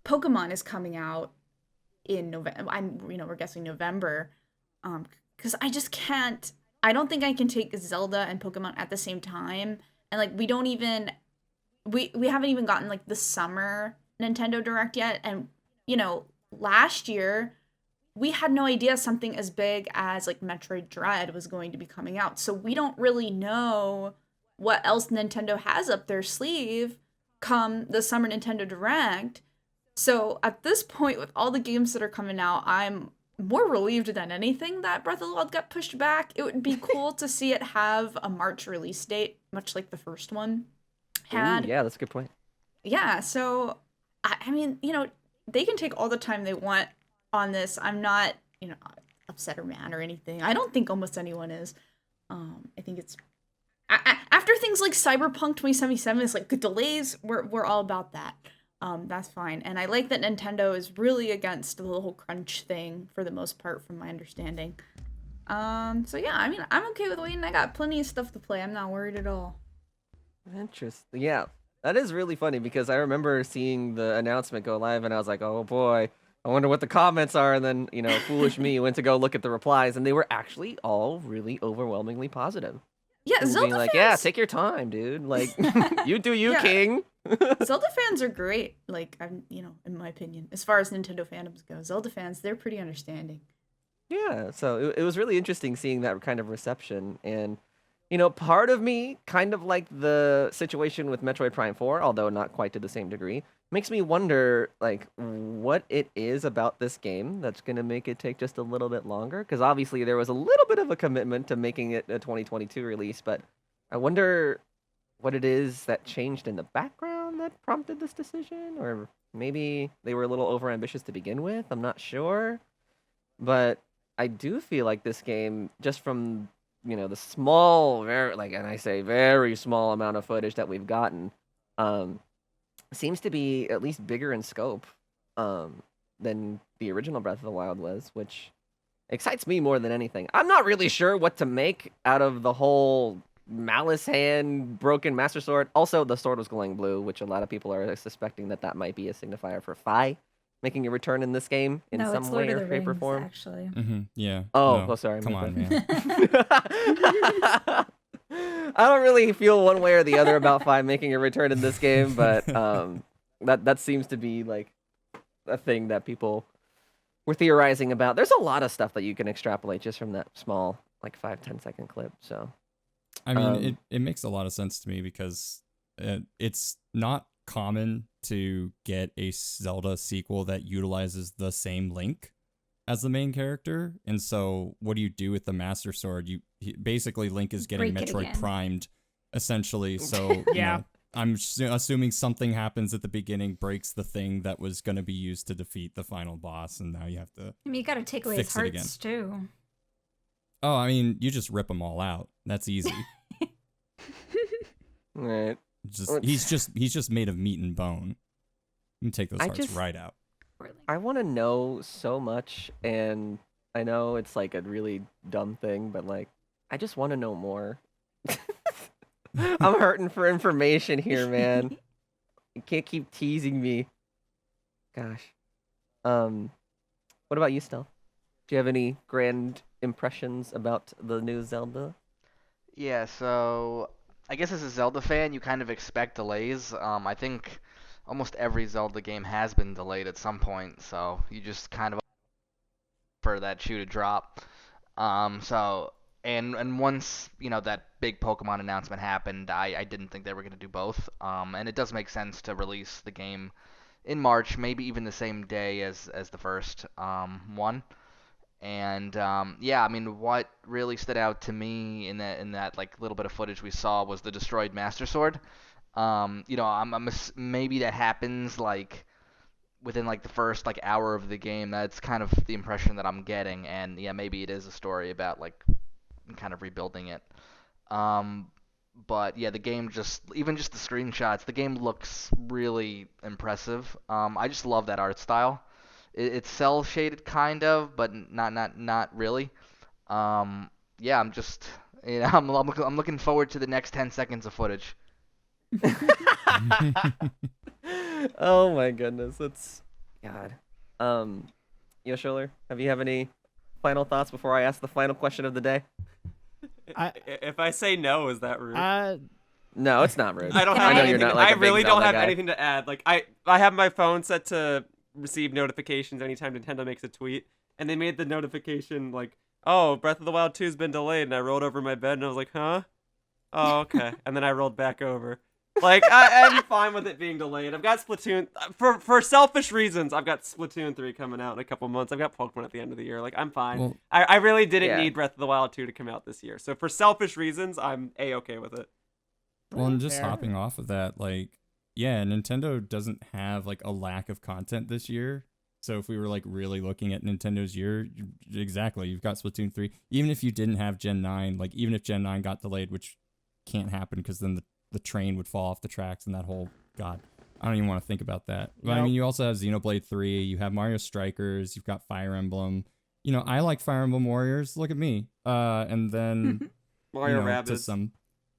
Speaker 3: Pokemon is coming out in November. We're guessing November, because I just can't. I don't think I can take Zelda and Pokemon at the same time, and like we haven't even gotten like the summer Nintendo Direct yet, and last year we had no idea something as big as like Metroid Dread was going to be coming out. So we don't really know what else Nintendo has up their sleeve come the summer Nintendo Direct. So at this point, with all the games that are coming out, I'm more relieved than anything that Breath of the Wild got pushed back. It would be cool to see it have a March release date, much like the first one had.
Speaker 1: Ooh, yeah, that's a good point.
Speaker 3: Yeah, so I mean, they can take all the time they want on this. I'm not, upset or mad or anything. I don't think almost anyone is. I think it's after things like Cyberpunk 2077 is like good delays. We're all about that. That's fine. And I like that Nintendo is really against the whole crunch thing for the most part, from my understanding. So yeah, I mean, I'm okay with waiting. I got plenty of stuff to play. I'm not worried at all.
Speaker 1: Interesting. Yeah, that is really funny because I remember seeing the announcement go live and I was like, oh boy, I wonder what the comments are. And then, foolish me went to go look at the replies and they were actually all really overwhelmingly positive.
Speaker 3: Yeah,
Speaker 1: People
Speaker 3: Zelda
Speaker 1: being like,
Speaker 3: fans.
Speaker 1: yeah, take your time, dude. Like, you do you,
Speaker 3: Yeah.
Speaker 1: king.
Speaker 3: Zelda fans are great. Like, I'm, in my opinion, as far as Nintendo fandoms go, Zelda fans, they're pretty understanding.
Speaker 1: Yeah, so it was really interesting seeing that kind of reception. And, part of me, kind of like the situation with Metroid Prime 4, although not quite to the same degree, makes me wonder, like, what it is about this game that's going to make it take just a little bit longer. Because obviously there was a little bit of a commitment to making it a 2022 release, but I wonder what it is that changed in the background that prompted this decision. Or maybe they were a little overambitious to begin with. I'm not sure. But I do feel like this game, just from the small, and I say very small amount of footage that we've gotten, seems to be at least bigger in scope than the original Breath of the Wild was, which excites me more than anything. I'm not really sure what to make out of the whole Malice hand broken Master Sword. Also, the sword was glowing blue, which a lot of people are suspecting that might be a signifier for Fi making a return in this game in
Speaker 5: No,
Speaker 1: some
Speaker 5: it's
Speaker 1: way
Speaker 5: Lord
Speaker 1: or
Speaker 5: of the
Speaker 1: shape or
Speaker 5: Rings,
Speaker 1: form.
Speaker 5: actually.
Speaker 4: Yeah.
Speaker 1: Oh,
Speaker 4: no,
Speaker 1: sorry.
Speaker 4: Come
Speaker 1: my
Speaker 4: on,
Speaker 1: bad.
Speaker 4: man.
Speaker 1: I don't really feel one way or the other about Fi making a return in this game, but that seems to be like a thing that people were theorizing about. There's a lot of stuff that you can extrapolate just from that small, like 5-10 second clip. So,
Speaker 4: I mean, it makes a lot of sense to me because it's not common to get a Zelda sequel that utilizes the same Link as the main character. And so what do you do with the Master Sword? Basically Link is getting
Speaker 5: Break it
Speaker 4: Metroid
Speaker 5: again.
Speaker 4: primed, essentially. So
Speaker 2: Yeah.
Speaker 4: I'm assuming something happens at the beginning, breaks the thing that was going to be used to defeat the final boss, and now you have to...
Speaker 5: I mean, you gotta take away his
Speaker 4: Fix it again.
Speaker 5: hearts, too.
Speaker 4: Oh, I mean, you just rip them all out. That's easy.
Speaker 1: right.
Speaker 4: He's just made of meat and bone. You can take those hearts right out.
Speaker 1: I want to know so much, and I know it's like a really dumb thing, but like, I just want to know more. I'm hurting for information here, man. You can't keep teasing me. Gosh. What about you, Stel? Do you have any grand impressions about the new Zelda?
Speaker 7: Yeah, so I guess as a Zelda fan, you kind of expect delays. I think almost every Zelda game has been delayed at some point, so you just kind of for that shoe to drop. So and once that big Pokemon announcement happened, I didn't think they were gonna do both. And it does make sense to release the game in March, maybe even the same day as the first one. And yeah, I mean, what really stood out to me in that like little bit of footage we saw was the destroyed Master Sword. Maybe that happens like within like the first like hour of the game. That's kind of the impression that I'm getting, and yeah, maybe it is a story about like kind of rebuilding it. Um, but yeah, the game just the screenshots, the game looks really impressive. I just love that art style. It's cell shaded kind of, but not really. Yeah, I'm just I'm looking forward to the next 10 seconds of footage.
Speaker 1: Oh my goodness, that's God. Yosholer, have any final thoughts before I ask the final question of the day?
Speaker 8: If I say no, is that rude?
Speaker 1: No, it's not rude.
Speaker 8: I don't
Speaker 5: Can
Speaker 8: have
Speaker 5: I-
Speaker 8: anything.
Speaker 1: You're not like
Speaker 8: I
Speaker 1: a big
Speaker 8: really don't
Speaker 1: Zelda
Speaker 8: have
Speaker 1: guy.
Speaker 8: anything to add. Like I have my phone set to receive notifications anytime Nintendo makes a tweet, and they made the notification like, "Oh, Breath of the Wild 2 has been delayed," and I rolled over my bed and I was like, "Huh? Oh, okay." And then I rolled back over. Like I'm fine with it being delayed. I've got Splatoon for selfish reasons. I've got Splatoon 3 coming out in a couple months. I've got Pokemon at the end of the year. Like I'm fine.
Speaker 4: Well-
Speaker 8: I really didn't
Speaker 1: Yeah.
Speaker 8: need Breath of the Wild 2 to come out this year. So for selfish reasons, I'm okay with it.
Speaker 4: Well, and just
Speaker 2: Fair.
Speaker 4: hopping off of that, like, yeah, Nintendo doesn't have like a lack of content this year. So if we were like really looking at Nintendo's year, exactly, you've got Splatoon 3. Even if you didn't have Gen 9, like even if Gen 9 got delayed, which can't happen because then the train would fall off the tracks and that whole, God, I don't even want to think about that. But I mean, you also have Xenoblade 3, you have Mario Strikers, you've got Fire Emblem. I like Fire Emblem Warriors. Look at me. And then
Speaker 8: Mario
Speaker 4: to
Speaker 8: Rabbids,
Speaker 4: some,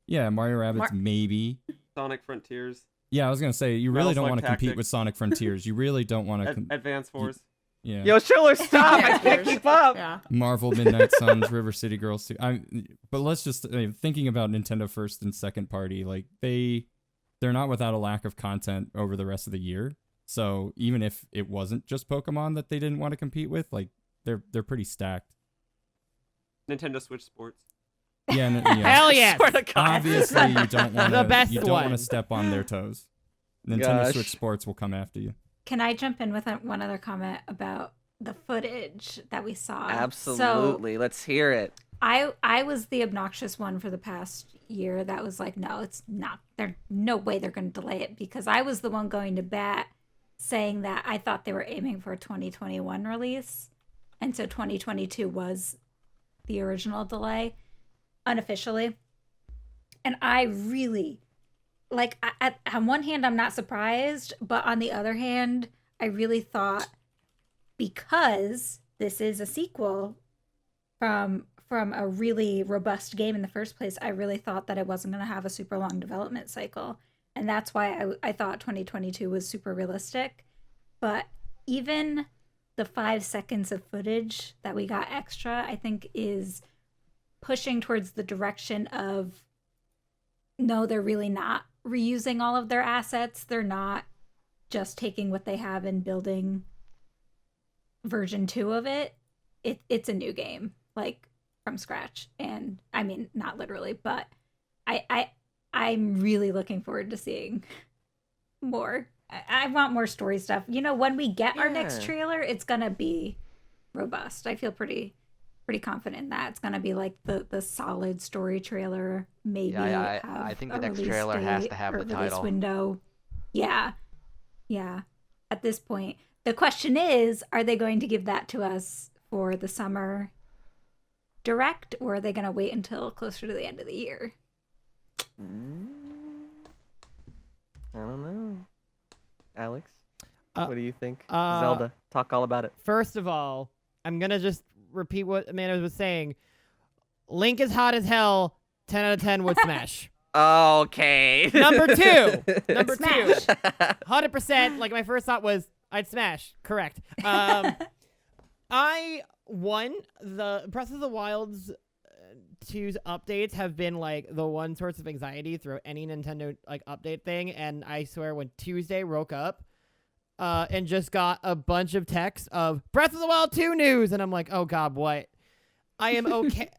Speaker 4: yeah, Mario Rabbids maybe.
Speaker 8: Sonic Frontiers,
Speaker 4: Yeah, I was gonna say you really
Speaker 8: Metal
Speaker 4: don't
Speaker 8: Slug
Speaker 4: want to compete
Speaker 8: Tactics.
Speaker 4: with Sonic Frontiers. You really don't want to.
Speaker 8: Advance Wars.
Speaker 4: Yeah.
Speaker 1: Yosholer, stop! I can't keep up.
Speaker 3: Yeah.
Speaker 4: Marvel Midnight Suns, River City Girls 2. But let's just thinking about Nintendo first and second party, like they're not without a lack of content over the rest of the year. So even if it wasn't just Pokemon that they didn't want to compete with, like they're pretty stacked.
Speaker 8: Nintendo Switch Sports.
Speaker 4: Yeah,
Speaker 2: Hell yes.
Speaker 1: Swear to God.
Speaker 4: obviously you don't want
Speaker 2: The best
Speaker 4: you don't want
Speaker 2: one.
Speaker 4: to step on their toes. Nintendo
Speaker 1: Gosh.
Speaker 4: Switch Sports will come after you.
Speaker 5: Can I jump in with one other comment about the footage that we saw?
Speaker 1: Absolutely. Let's hear it.
Speaker 5: I was the obnoxious one for the past year that was like, no, it's not. There's no way they're going to delay it, because I was the one going to bat saying that I thought they were aiming for a 2021 release. And so 2022 was the original delay unofficially. And I really, like, on one hand, I'm not surprised, but on the other hand, I really thought, because this is a sequel from a really robust game in the first place, I really thought that it wasn't going to have a super long development cycle. And that's why I thought 2022 was super realistic. But even the 5 seconds of footage that we got extra, I think is pushing towards the direction of, no, they're really not reusing all of their assets. They're not just taking what they have and building version 2 of it. It's a new game, like, from scratch. And I mean, not literally, but I'm really looking forward to seeing more. I want more story stuff. When we get our next
Speaker 1: Yeah.
Speaker 5: trailer, it's gonna be robust. I feel pretty confident in that it's gonna be like the solid story trailer. Maybe
Speaker 7: Yeah,
Speaker 5: have
Speaker 7: I think
Speaker 5: a
Speaker 7: the next
Speaker 5: release
Speaker 7: trailer has
Speaker 5: date
Speaker 7: to have
Speaker 5: or
Speaker 7: the
Speaker 5: release
Speaker 7: title.
Speaker 5: window. Yeah. At this point, the question is, are they going to give that to us for the summer direct, or are they going to wait until closer to the end of the year?
Speaker 1: I don't know. Alex,
Speaker 2: Uh,
Speaker 1: what do you think?
Speaker 2: uh,
Speaker 1: Zelda, talk all about it.
Speaker 2: First of all, I'm gonna just repeat what Amanda was saying. Link is hot as hell. 10 out of 10 would smash.
Speaker 1: Okay.
Speaker 2: Number two.
Speaker 5: Smash.
Speaker 2: 100%. Like my first thought was I'd smash. Correct. I won the Breath of the Wild's 2's updates have been like the one source of anxiety through any Nintendo like update thing, and I swear when Tuesday woke up and just got a bunch of texts of Breath of the Wild 2 news, and I'm like, oh god, what? I am okay.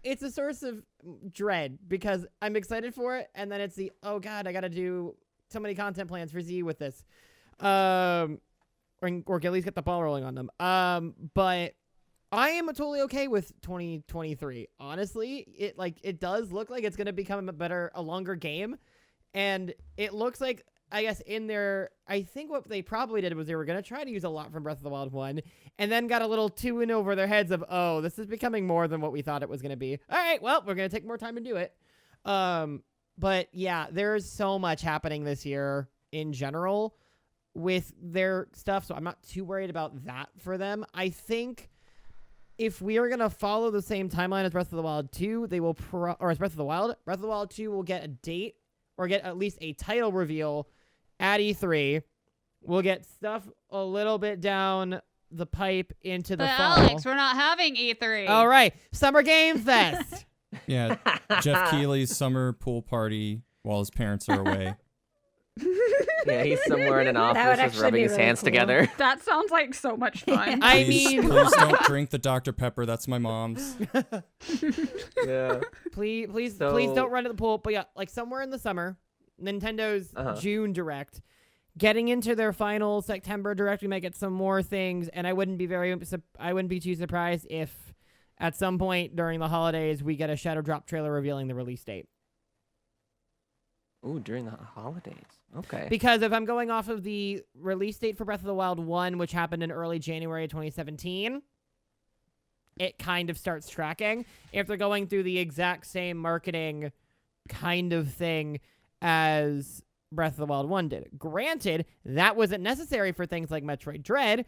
Speaker 2: It's a source of dread because I'm excited for it, and then it's the oh god, I gotta do so many content plans for Z with this, or at least get the ball rolling on them. But I am totally okay with 2023. Honestly, it does look like it's gonna become a longer game, and it looks like. I guess I think what they probably did was they were going to try to use a lot from Breath of the Wild 1 and then got a little too in over their heads of, oh, this is becoming more than what we thought it was going to be. All right, well, we're going to take more time to do it. But yeah, there's so much happening this year in general with their stuff, so I'm not too worried about that for them. I think if we are going to follow the same timeline as Breath of the Wild 2, they will or as Breath of the Wild 2 will get a date or get at least a title reveal at E3. We'll get stuff a little bit down the pipe into the
Speaker 6: But
Speaker 2: fall.
Speaker 6: Alex, we're not having E3.
Speaker 2: All right, Summer Game Fest.
Speaker 4: Yeah, Jeff Keighley's summer pool party while his parents are away.
Speaker 1: Yeah, he's somewhere in an
Speaker 5: would
Speaker 1: office just
Speaker 5: actually
Speaker 1: rubbing
Speaker 5: be
Speaker 1: his
Speaker 5: really
Speaker 1: hands
Speaker 5: cool.
Speaker 1: together.
Speaker 6: That sounds like so much fun.
Speaker 2: I
Speaker 4: Please
Speaker 2: mean,
Speaker 4: don't drink the Dr. Pepper. That's my mom's.
Speaker 1: Yeah.
Speaker 2: please
Speaker 1: So-
Speaker 2: don't run to the pool. But yeah, like somewhere in the summer, Nintendo's
Speaker 1: Uh-huh.
Speaker 2: June Direct, getting into their final September Direct, we might get some more things, and I wouldn't be too surprised if at some point during the holidays we get a Shadow Drop trailer revealing the release date.
Speaker 1: Ooh, during the holidays. Okay.
Speaker 2: Because if I'm going off of the release date for Breath of the Wild 1, which happened in early January 2017, it kind of starts tracking. If they're going through the exact same marketing kind of thing as Breath of the Wild 1 did. Granted, that wasn't necessary for things like Metroid Dread,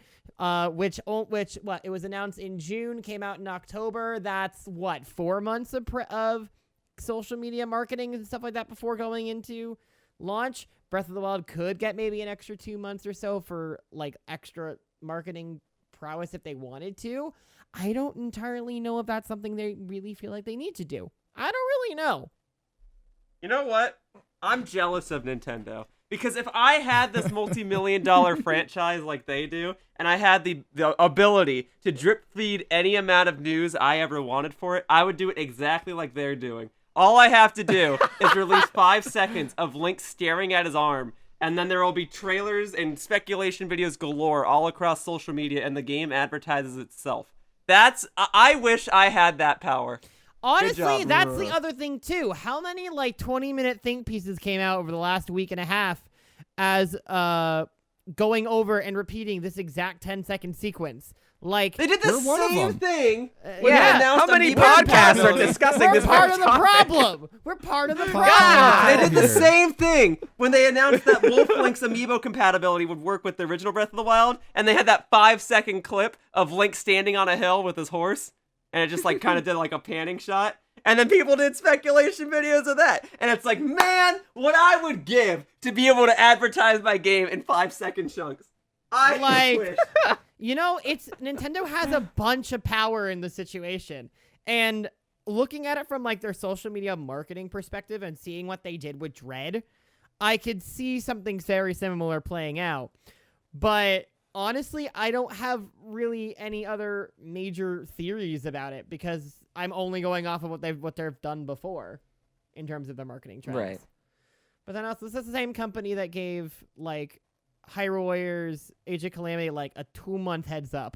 Speaker 2: which it was announced in June, came out in October. That's 4 months of social media marketing and stuff like that before going into launch. Breath of the Wild could get maybe an extra 2 months or so for like extra marketing prowess if they wanted to. I don't entirely know if that's something they really feel like they need to do. I don't really know.
Speaker 8: You know what? I'm jealous of Nintendo. Because if I had this multi-million-dollar franchise like they do, and I had the ability to drip feed any amount of news I ever wanted for it, I would do it exactly like they're doing. All I have to do is release 5 seconds of Link staring at his arm, and then there will be trailers and speculation videos galore all across social media, and the game advertises itself. I wish I had that power.
Speaker 2: Honestly,
Speaker 8: job.
Speaker 2: that's the other thing too. How many 20-minute think pieces came out over the last week and a half as going over and repeating this exact 10-second sequence? Like
Speaker 8: They did the
Speaker 4: We're one of
Speaker 8: same
Speaker 4: them.
Speaker 8: thing. when they
Speaker 1: Yeah,
Speaker 8: announced
Speaker 1: how many
Speaker 8: Amiibo
Speaker 1: podcasts are
Speaker 8: compatibility.
Speaker 1: discussing
Speaker 2: we're
Speaker 1: this
Speaker 2: part
Speaker 1: very
Speaker 2: of the
Speaker 1: topic?
Speaker 2: problem. We're part of the problem.
Speaker 8: God, they did the
Speaker 4: Here.
Speaker 8: same thing when they announced that Wolf Link's amiibo compatibility would work with the original Breath of the Wild, and they had that 5-second clip of Link standing on a hill with his horse, and it just kind of did a panning shot, and then people did speculation videos of that, and it's like, man, what I would give to be able to advertise my game in 5-second chunks. I wish.
Speaker 2: It's Nintendo has a bunch of power in the situation, and looking at it from their social media marketing perspective and seeing what they did with Dread, I could see something very similar playing out. But honestly, I don't have really any other major theories about it because I'm only going off of what they've done before in terms of their marketing trends.
Speaker 1: Right.
Speaker 2: But then also, this is the same company that gave Hyrule Warriors Age of Calamity a 2-month heads up.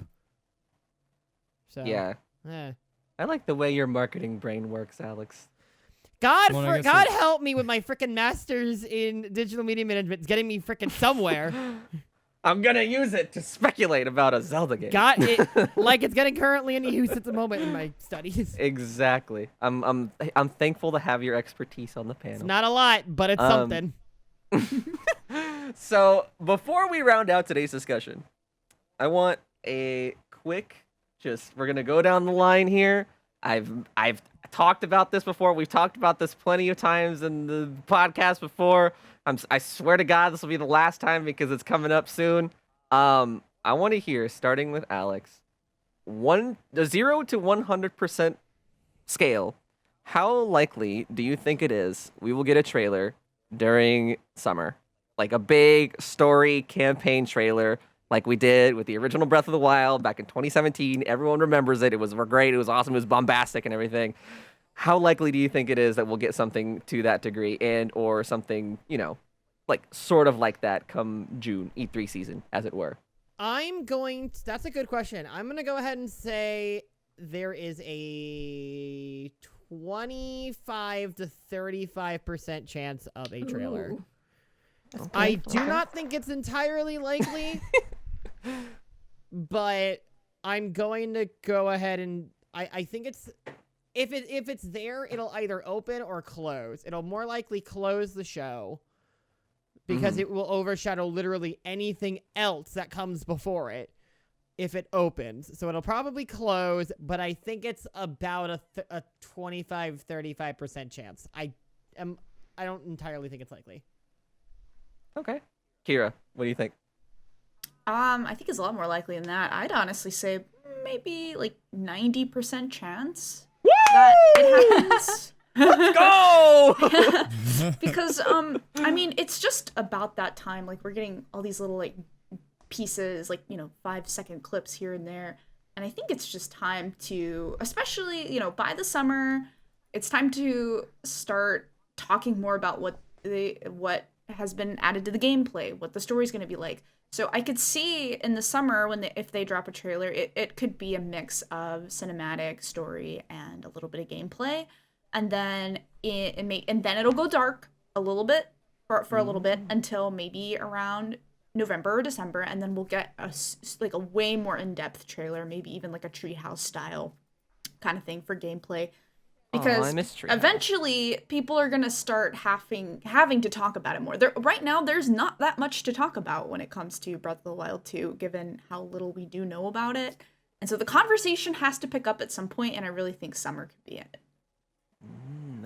Speaker 2: So
Speaker 1: Yeah.
Speaker 2: eh.
Speaker 1: I like the way your marketing brain works, Alex.
Speaker 2: God
Speaker 4: Well, I guess
Speaker 2: God
Speaker 4: it-
Speaker 2: help me with my freaking masters in digital media management. It's getting me freaking somewhere.
Speaker 1: I'm gonna use it to speculate about a Zelda game.
Speaker 2: Got it it's getting currently in use at the moment in my studies.
Speaker 1: Exactly. I'm thankful to have your expertise on the panel.
Speaker 2: It's not a lot, but it's something.
Speaker 1: So before we round out today's discussion, I want a quick we're gonna go down the line here. I've talked about this before. We've talked about this plenty of times in the podcast before. I swear to God, this will be the last time because it's coming up soon. I want to hear, starting with Alex, the 0 to 100% scale. How likely do you think it is we will get a trailer during summer? Like a big story campaign trailer like we did with the original Breath of the Wild back in 2017. Everyone remembers it. It was great. It was awesome. It was bombastic and everything. How likely do you think it is that we'll get something to that degree or something, like sort of like that come June, E3 season, as it were?
Speaker 2: That's a good question. I'm going to go ahead and say there is a 25 to 35% chance of a trailer.
Speaker 5: Ooh.
Speaker 2: I do not think it's entirely likely, but I'm going to go ahead and I think it's if it's there, it'll either open or close. It'll more likely close the show because it will overshadow literally anything else that comes before it if it opens. So it'll probably close, but I think it's about a 25-35% chance. I don't entirely think it's likely.
Speaker 1: Okay. Kira, what do you think?
Speaker 3: I think it's a lot more likely than that. I'd honestly say maybe like 90% chance that it happens.
Speaker 1: Let's go!
Speaker 3: Because I mean, it's just about that time. Like we're getting all these little like pieces, like 5-second clips here and there, and I think it's just time to, especially by the summer, it's time to start talking more about what has been added to the gameplay, what the story's going to be like. So I could see in the summer if they drop a trailer, it could be a mix of cinematic story and a little bit of gameplay, and then it'll go dark a little bit for a little bit until maybe around November or December, and then we'll get a way more in-depth trailer, maybe even like a Treehouse style kind of thing for gameplay. Because eventually people are going to start having to talk about it more. Right now, there's not that much to talk about when it comes to Breath of the Wild 2, given how little we do know about it. And so the conversation has to pick up at some point, and I really think summer could be it.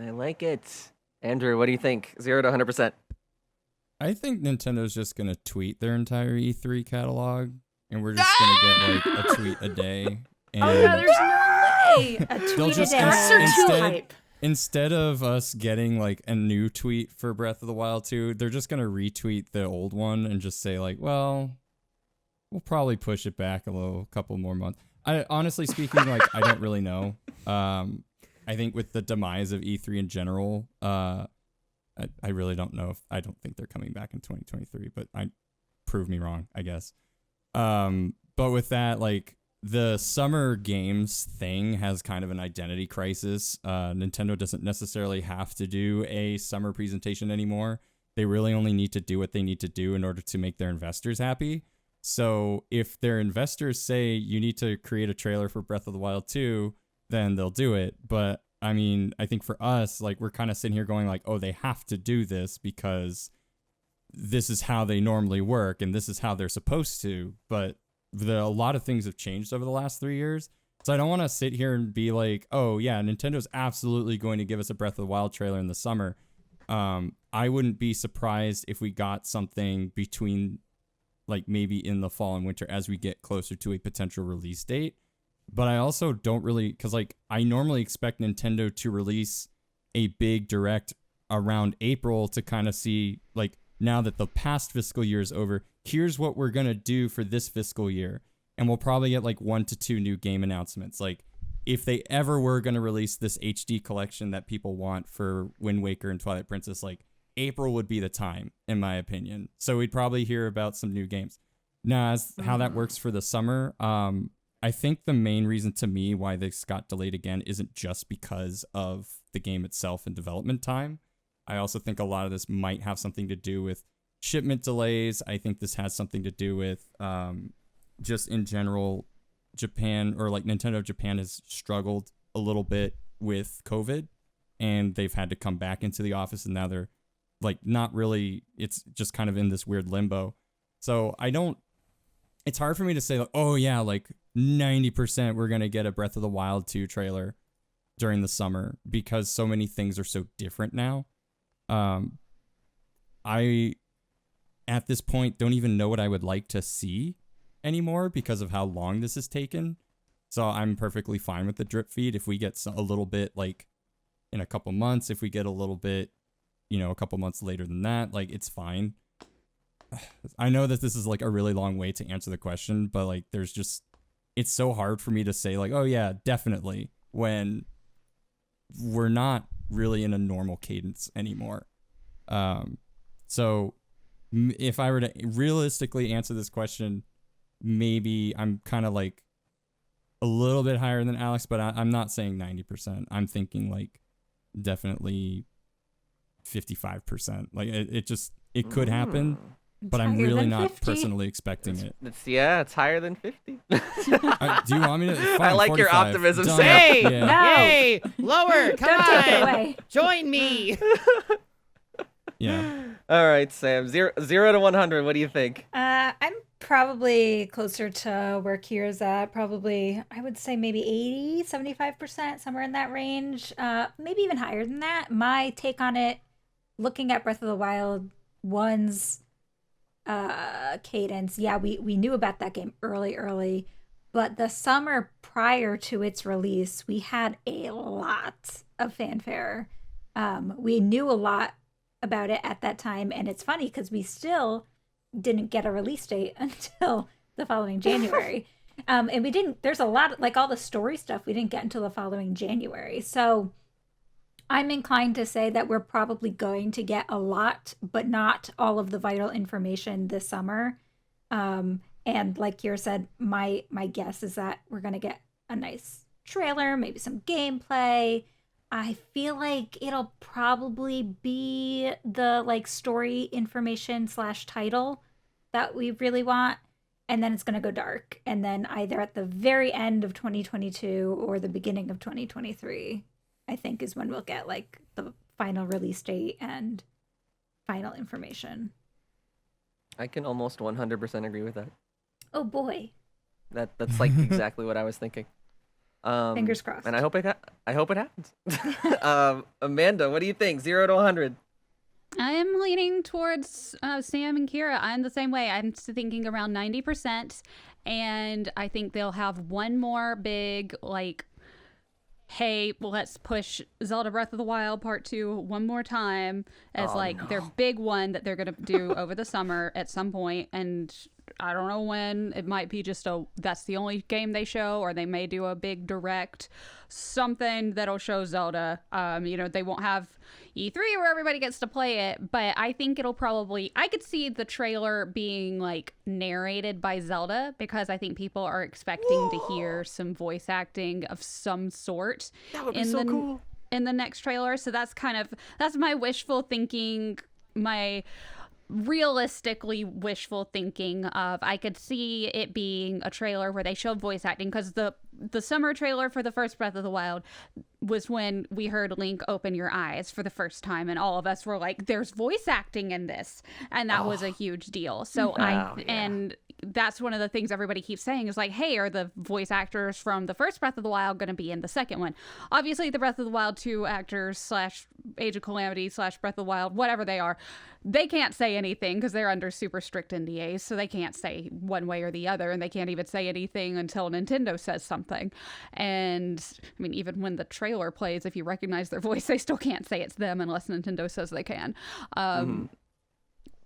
Speaker 1: I like it. Andrew, what do you think? 0 to 100%.
Speaker 4: I think Nintendo's just going to tweet their entire E3 catalog, and we're just going to get like a tweet a day. And
Speaker 3: oh, yeah, there's no way.
Speaker 5: A tweet a day.
Speaker 4: Instead of us getting like a new tweet for Breath of the Wild 2, they're just going to retweet the old one and just say like, well, we'll probably push it back a couple more months. Honestly speaking, like, I don't really know. I think with the demise of E3 in general, I really don't know I don't think they're coming back in 2023, but prove me wrong, I guess. But with that, like, the summer games thing has kind of an identity crisis. Nintendo doesn't necessarily have to do a summer presentation anymore. They really only need to do what they need to do in order to make their investors happy. So if their investors say you need to create a trailer for Breath of the Wild 2, then they'll do it. But I mean, I think for us, like, we're kind of sitting here going like, oh, they have to do this because this is how they normally work and this is how they're supposed to. But a lot of things have changed over the last 3 years. So I don't want to sit here and be like, oh, yeah, Nintendo's absolutely going to give us a Breath of the Wild trailer in the summer. I wouldn't be surprised if we got something between, like, maybe in the fall and winter as we get closer to a potential release date. But I also don't really, because, like, I normally expect Nintendo to release a big direct around April to kind of see, like, now that the past fiscal year is over, here's what we're going to do for this fiscal year. And we'll probably get like 1 to 2 new game announcements. Like, if they ever were going to release this HD collection that people want for Wind Waker and Twilight Princess, like, April would be the time, in my opinion. So we'd probably hear about some new games. Now, as how that works for the summer, I think the main reason to me why this got delayed again isn't just because of the game itself and development time. I also think a lot of this might have something to do with shipment delays. I think this has something to do with just in general, Japan, or like Nintendo of Japan, has struggled a little bit with COVID, and they've had to come back into the office, and now they're like not really, it's just kind of in this weird limbo. So it's hard for me to say like, oh yeah, like 90% we're going to get a Breath of the Wild 2 trailer. during the summer because so many things are so different now. I, at this point, don't even know what I would like to see anymore because of how long this has taken. So I'm perfectly fine with the drip feed. If we get a little bit like in a couple months, if we get a little bit, a couple months later than that, like it's fine. I know that this is like a really long way to answer the question, but like it's so hard for me to say like, oh yeah, definitely, when we're not really in a normal cadence anymore. So if I were to realistically answer this question, maybe I'm kind of like a little bit higher than Alex, but I'm not saying 90%. I'm thinking like definitely 55%. Like it could happen, but I'm really not
Speaker 5: 50.
Speaker 4: personally expecting it.
Speaker 1: It's higher than 50.
Speaker 4: Do you want me to? Fine,
Speaker 1: I like your
Speaker 4: 45.
Speaker 1: optimism,
Speaker 4: Done.
Speaker 1: Sam.
Speaker 2: Hey,
Speaker 4: Yeah.
Speaker 2: hey, lower, come
Speaker 5: Don't take it
Speaker 2: on,
Speaker 5: away.
Speaker 2: join me.
Speaker 4: Yeah.
Speaker 1: All right, Sam. 0 to 100. What do you think?
Speaker 5: I'm probably closer to where Kira's at. Probably, I would say maybe 80, 75%, somewhere in that range. Maybe even higher than that. My take on it, looking at Breath of the Wild 1's cadence, yeah, we knew about that game early, but the summer prior to its release, we had a lot of fanfare. We knew a lot about it at that time, and it's funny because we still didn't get a release date until the following January. And we didn't, there's a lot, like all the story stuff we didn't get until the following January. So I'm inclined to say that we're probably going to get a lot, but not all of the vital information this summer. And like Kira said, my guess is that we're going to get a nice trailer, maybe some gameplay. I feel like it'll probably be the like story information / title that we really want. And then it's going to go dark. And then either at the very end of 2022 or the beginning of 2023, I think is when we'll get like the final release date and final information.
Speaker 1: I can almost 100% agree with that.
Speaker 5: Oh boy.
Speaker 1: That's like exactly what I was thinking.
Speaker 5: Fingers crossed.
Speaker 1: And I hope it happens. Amanda, what do you think? 0 to 100.
Speaker 6: I am leaning towards Sam and Kira. I'm the same way. I'm thinking around 90%, and I think they'll have one more big like, hey, let's push Zelda Breath of the Wild Part 2 one more time as their big one that they're gonna do over the summer at some point, and I don't know when. It might be just that's the only game they show, or they may do a big direct something that'll show Zelda. They won't have E3 where everybody gets to play it, but I think it'll probably, I could see the trailer being like narrated by Zelda, because I think people are expecting to hear some voice acting of some sort.
Speaker 1: That would be so cool.
Speaker 6: In the next trailer. So that's my wishful thinking, my realistically wishful thinking of, I could see it being a trailer where they show voice acting, because the summer trailer for the first Breath of the Wild was when we heard Link open your eyes for the first time, and all of us were like, there's voice acting in this, and that was a huge deal. So and that's one of the things everybody keeps saying is like, hey, are the voice actors from the first Breath of the Wild going to be in the second one? Obviously the Breath of the Wild 2 actors / Age of Calamity / Breath of the Wild, whatever they are, they can't say anything because they're under super strict NDAs, so they can't say one way or the other, and they can't even say anything until Nintendo says something. And I mean, even when the trailer plays, if you recognize their voice, they still can't say it's them unless Nintendo says they can.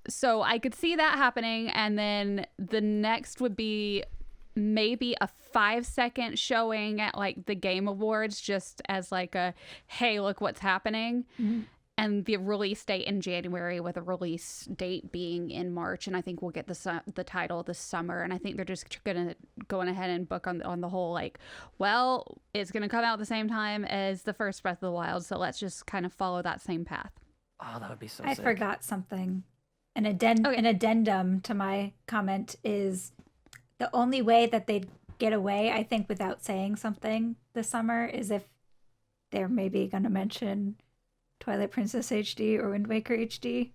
Speaker 6: So I could see that happening, and then the next would be maybe a 5-second showing at like the Game Awards, just as like a, hey, look what's happening. And the release date in January, with a release date being in March. And I think we'll get the title this summer. And I think they're just going ahead and book on the whole, like, well, it's going to come out at the same time as the first Breath of the Wild, so let's just kind of follow that same path.
Speaker 1: Oh, that would be so
Speaker 5: I
Speaker 1: sick.
Speaker 5: forgot something. An addendum to my comment is the only way that they'd get away, I think, without saying something this summer is if they're maybe going to mention Twilight Princess HD or Wind Waker HD.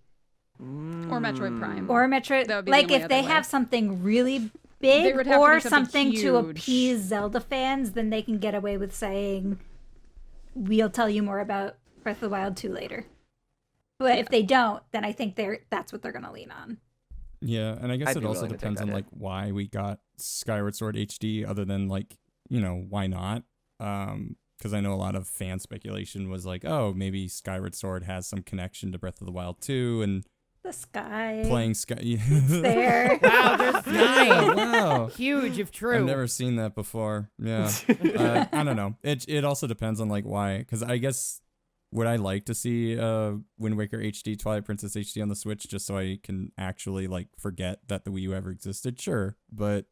Speaker 6: Or Metroid Prime.
Speaker 5: Or Metroid. Like, if they have something really big or something to appease Zelda fans, then they can get away with saying we'll tell you more about Breath of the Wild 2 later. But if they don't, then I think that's what they're going to lean on.
Speaker 4: Yeah, and I guess
Speaker 1: I'd
Speaker 4: it
Speaker 1: be
Speaker 4: also
Speaker 1: willing to take
Speaker 4: depends
Speaker 1: that
Speaker 4: on
Speaker 1: hit.
Speaker 4: like why we got Skyward Sword HD, other than like, you know, why not? Because I know a lot of fan speculation was like, oh, maybe Skyward Sword has some connection to Breath of the Wild 2 and
Speaker 5: The sky.
Speaker 4: playing Sky.
Speaker 5: It's there.
Speaker 2: Wow, there's 9.
Speaker 4: Wow.
Speaker 2: Huge if true.
Speaker 4: I've never seen that before. Yeah. I don't know. It also depends on like why. Because I guess would I like to see Wind Waker HD, Twilight Princess HD on the Switch just so I can actually like forget that the Wii U ever existed? Sure, but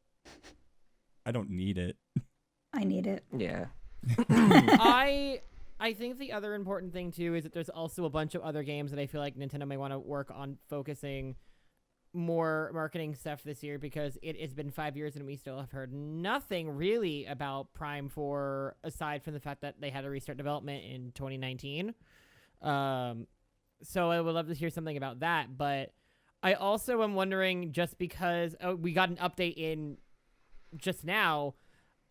Speaker 4: I don't need it.
Speaker 5: I need it.
Speaker 1: Yeah.
Speaker 2: I think the other important thing too is that there's also a bunch of other games that I feel like Nintendo may want to work on focusing more marketing stuff this year, because it's been 5 years and we still have heard nothing really about Prime 4 aside from the fact that they had to restart development in 2019. So I would love to hear something about that, but I also am wondering, just because we got an update in just now,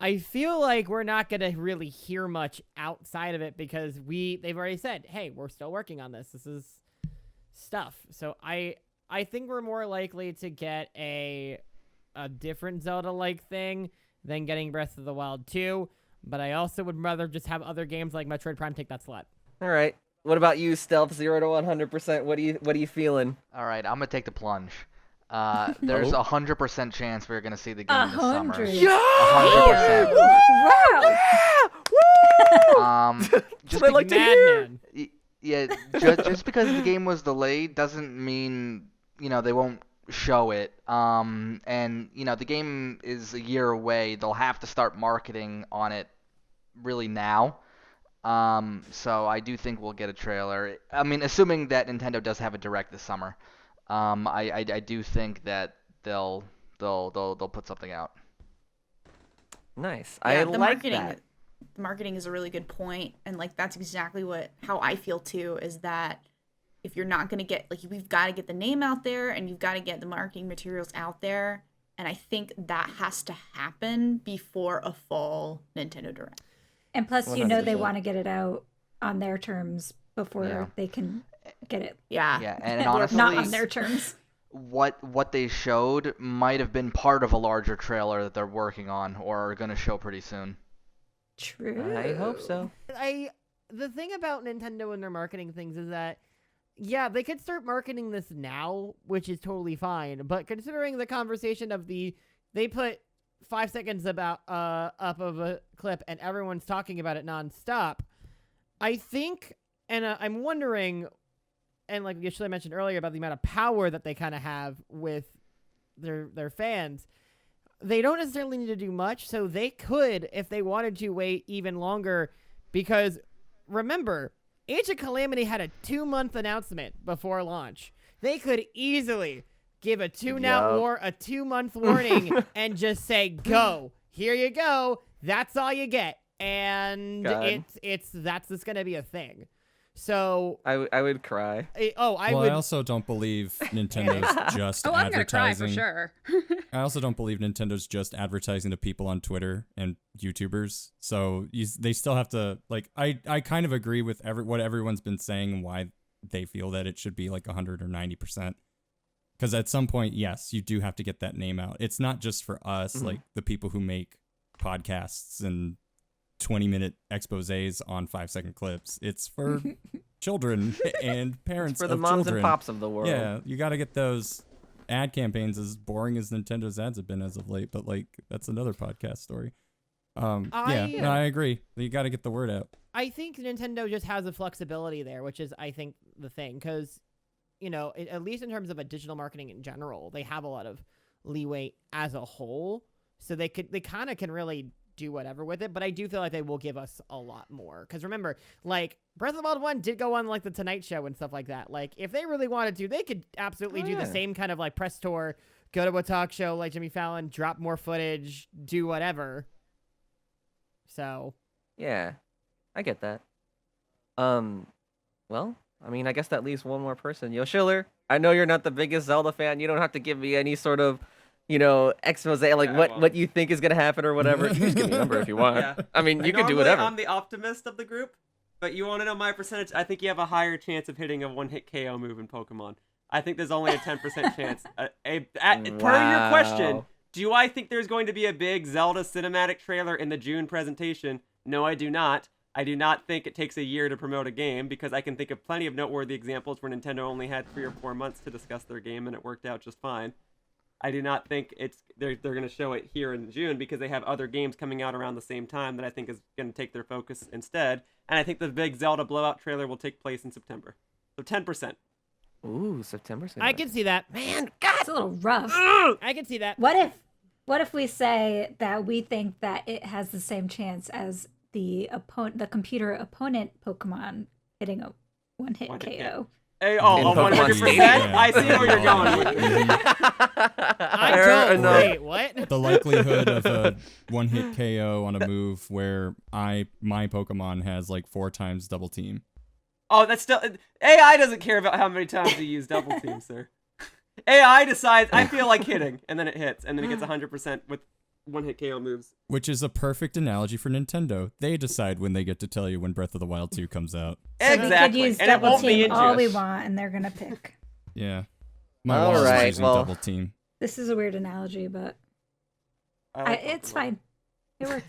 Speaker 2: I feel like we're not going to really hear much outside of it, because they've already said, hey, we're still working on this. This is stuff. So I think we're more likely to get a different Zelda-like thing than getting Breath of the Wild 2, but I also would rather just have other games like Metroid Prime take that slot.
Speaker 1: All right. What about you, Stealth? 0 to 100%. What are you feeling?
Speaker 7: All right, I'm gonna take the plunge. There's 100% chance we're gonna see the game this summer.
Speaker 5: 100.
Speaker 1: Yeah!
Speaker 7: 100%.
Speaker 5: Wow.
Speaker 7: Just
Speaker 1: what I like to hear.
Speaker 2: Madman.
Speaker 7: Yeah, just because the game was delayed doesn't mean, you know, they won't show it. And, you know, the game is a year away. They'll have to start marketing on it really now. So I do think we'll get a trailer. I mean, assuming that Nintendo does have a direct this summer. I do think that they'll put something out.
Speaker 1: Nice.
Speaker 3: Yeah,
Speaker 1: I
Speaker 3: the
Speaker 1: like
Speaker 3: marketing,
Speaker 1: that.
Speaker 3: The marketing is a really good point, and like that's exactly how I feel too. Is that if you're not gonna get, like, we've got to get the name out there, and you've got to get the marketing materials out there, and I think that has to happen before a fall Nintendo Direct.
Speaker 5: And plus, you know, they
Speaker 1: 100%.
Speaker 5: want to get it out on their terms before
Speaker 7: Yeah.
Speaker 5: they can get it.
Speaker 7: Yeah, and honestly,
Speaker 5: Not on their terms.
Speaker 7: what they showed might have been part of a larger trailer that they're working on or are gonna show pretty soon.
Speaker 5: True.
Speaker 1: I hope so.
Speaker 2: The thing about Nintendo and their marketing things is that, yeah, they could start marketing this now, which is totally fine. But considering the conversation of they put 5 seconds about up of a clip and everyone's talking about it nonstop, I think, and I'm wondering, and like Yashila mentioned earlier about the amount of power that they kind of have with their fans. They don't necessarily need to do much, so they could, if they wanted to, wait even longer, because remember, Age of Calamity had a 2-month announcement before launch. They could easily give a 2-month warning and just say, go, here you go, that's all you get, and
Speaker 1: God.
Speaker 2: that's just gonna be a thing. So
Speaker 1: I would cry.
Speaker 2: I
Speaker 4: I also don't believe Nintendo's just
Speaker 6: Oh, I'm gonna cry for
Speaker 4: advertising.
Speaker 6: sure.
Speaker 4: I also don't believe Nintendo's just advertising to people on Twitter and YouTubers. So they still have to, like, I kind of agree with what everyone's been saying and why they feel that it should be like 100 or 90%. Because at some point, yes, you do have to get that name out. It's not just for us, like the people who make podcasts and 20-minute exposés on 5-second clips. It's for children and parents
Speaker 1: For the
Speaker 4: of
Speaker 1: moms
Speaker 4: children.
Speaker 1: and pops of the world.
Speaker 4: Yeah, you got to get those ad campaigns, as boring as Nintendo's ads have been as of late, but like that's another podcast story. I agree. You got to get the word out.
Speaker 2: I think Nintendo just has a flexibility there, which is, I think, the thing, because, you know, at least in terms of a digital marketing in general, they have a lot of leeway as a whole, so they kind of can really do whatever with it. But I do feel like they will give us a lot more, because remember, like, Breath of the Wild 1 did go on like the Tonight Show and stuff like that. Like, if they really wanted to, they could absolutely do the same kind of like press tour, go to a talk show like Jimmy Fallon, drop more footage, do whatever. So
Speaker 1: Yeah, I get that. Well, I mean, I guess that leaves one more person. Yo, Schiller, I know you're not the biggest Zelda fan. You don't have to give me any sort of, you know, expose, like what you think is gonna happen or whatever. You can just give me a number if you want.
Speaker 8: Yeah.
Speaker 1: I mean, you can do
Speaker 8: Normally,
Speaker 1: whatever.
Speaker 8: I'm the optimist of the group. But you want to know my percentage? I think you have a higher chance of hitting a one-hit KO move in Pokemon. I think there's only a 10% chance. Per your question, do I think there's going to be a big Zelda cinematic trailer in the June presentation? No, I do not. I do not think it takes a year to promote a game, because I can think of plenty of noteworthy examples where Nintendo only had 3 or 4 months to discuss their game and it worked out just fine. I do not think they're going to show it here in June, because they have other games coming out around the same time that I think is going to take their focus instead. And I think the big Zelda blowout trailer will take place in September. So 10%.
Speaker 1: Ooh, September's
Speaker 2: I can see that.
Speaker 1: Man, God!
Speaker 5: It's a little rough.
Speaker 2: I can see that.
Speaker 5: What if we say that we think that it has the same chance as the computer opponent Pokemon hitting a one-hit KO?
Speaker 8: Hey,
Speaker 1: In
Speaker 8: 100%?
Speaker 1: Stadium?
Speaker 8: I see where you're going with this.
Speaker 2: I
Speaker 1: Fair
Speaker 2: don't.
Speaker 1: enough.
Speaker 2: Wait, what?
Speaker 4: The likelihood of a one-hit KO on a move where my Pokemon has like 4 times double team.
Speaker 8: Oh, that's still... AI doesn't care about how many times you use double team, sir. AI decides, I feel like hitting, and then it hits, and then it gets 100% with one-hit KO moves.
Speaker 4: Which is a perfect analogy for Nintendo. They decide when they get to tell you when Breath of the Wild 2 comes out.
Speaker 5: So
Speaker 8: Exactly.
Speaker 5: we could use
Speaker 8: And it
Speaker 5: double
Speaker 8: won't be
Speaker 5: team all we
Speaker 8: injurious.
Speaker 5: want, and they're gonna pick.
Speaker 4: Yeah. My
Speaker 1: All
Speaker 4: wallet is
Speaker 1: right,
Speaker 4: using
Speaker 1: well-
Speaker 4: double team.
Speaker 5: This is a weird analogy, but
Speaker 8: I like
Speaker 5: it's
Speaker 8: Pokemon.
Speaker 5: fine. It works.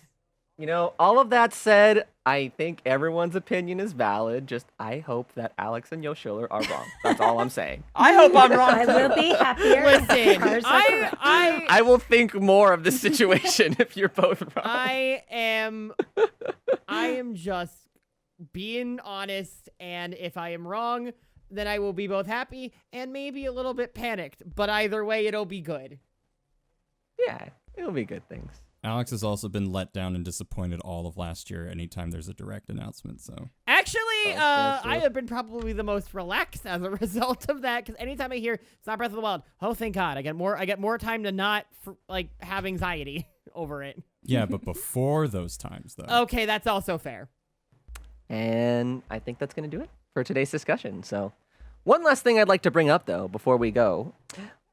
Speaker 1: You know, all of that said, I think everyone's opinion is valid. Just I hope that Alex and Yoshiller are wrong. That's all I'm saying.
Speaker 8: I hope I'm wrong.
Speaker 5: I will be happier. if the
Speaker 2: Listen,
Speaker 5: cars are correct.
Speaker 1: I will think more of the situation if you're both wrong.
Speaker 2: I am just being honest, and if I am wrong, then I will be both happy and maybe a little bit panicked. But either way, it'll be good.
Speaker 1: Yeah, it'll be good things.
Speaker 4: Alex has also been let down and disappointed all of last year anytime there's a direct announcement, so.
Speaker 2: Actually,
Speaker 1: yeah, sure.
Speaker 2: I have been probably the most relaxed as a result of that, because anytime I hear it's not Breath of the Wild, oh thank God, I get more time to not have anxiety over it.
Speaker 4: Yeah, but before those times, though.
Speaker 2: Okay, that's also fair.
Speaker 1: And I think that's going to do it for today's discussion. So, one last thing I'd like to bring up, though, before we go.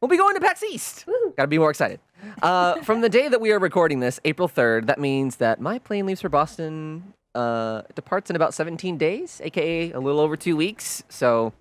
Speaker 1: We'll be going to PAX East. Gotta be more excited. From the day that we are recording this, April 3rd, that means that my plane leaves for Boston departs in about 17 days, aka a little over 2 weeks. So,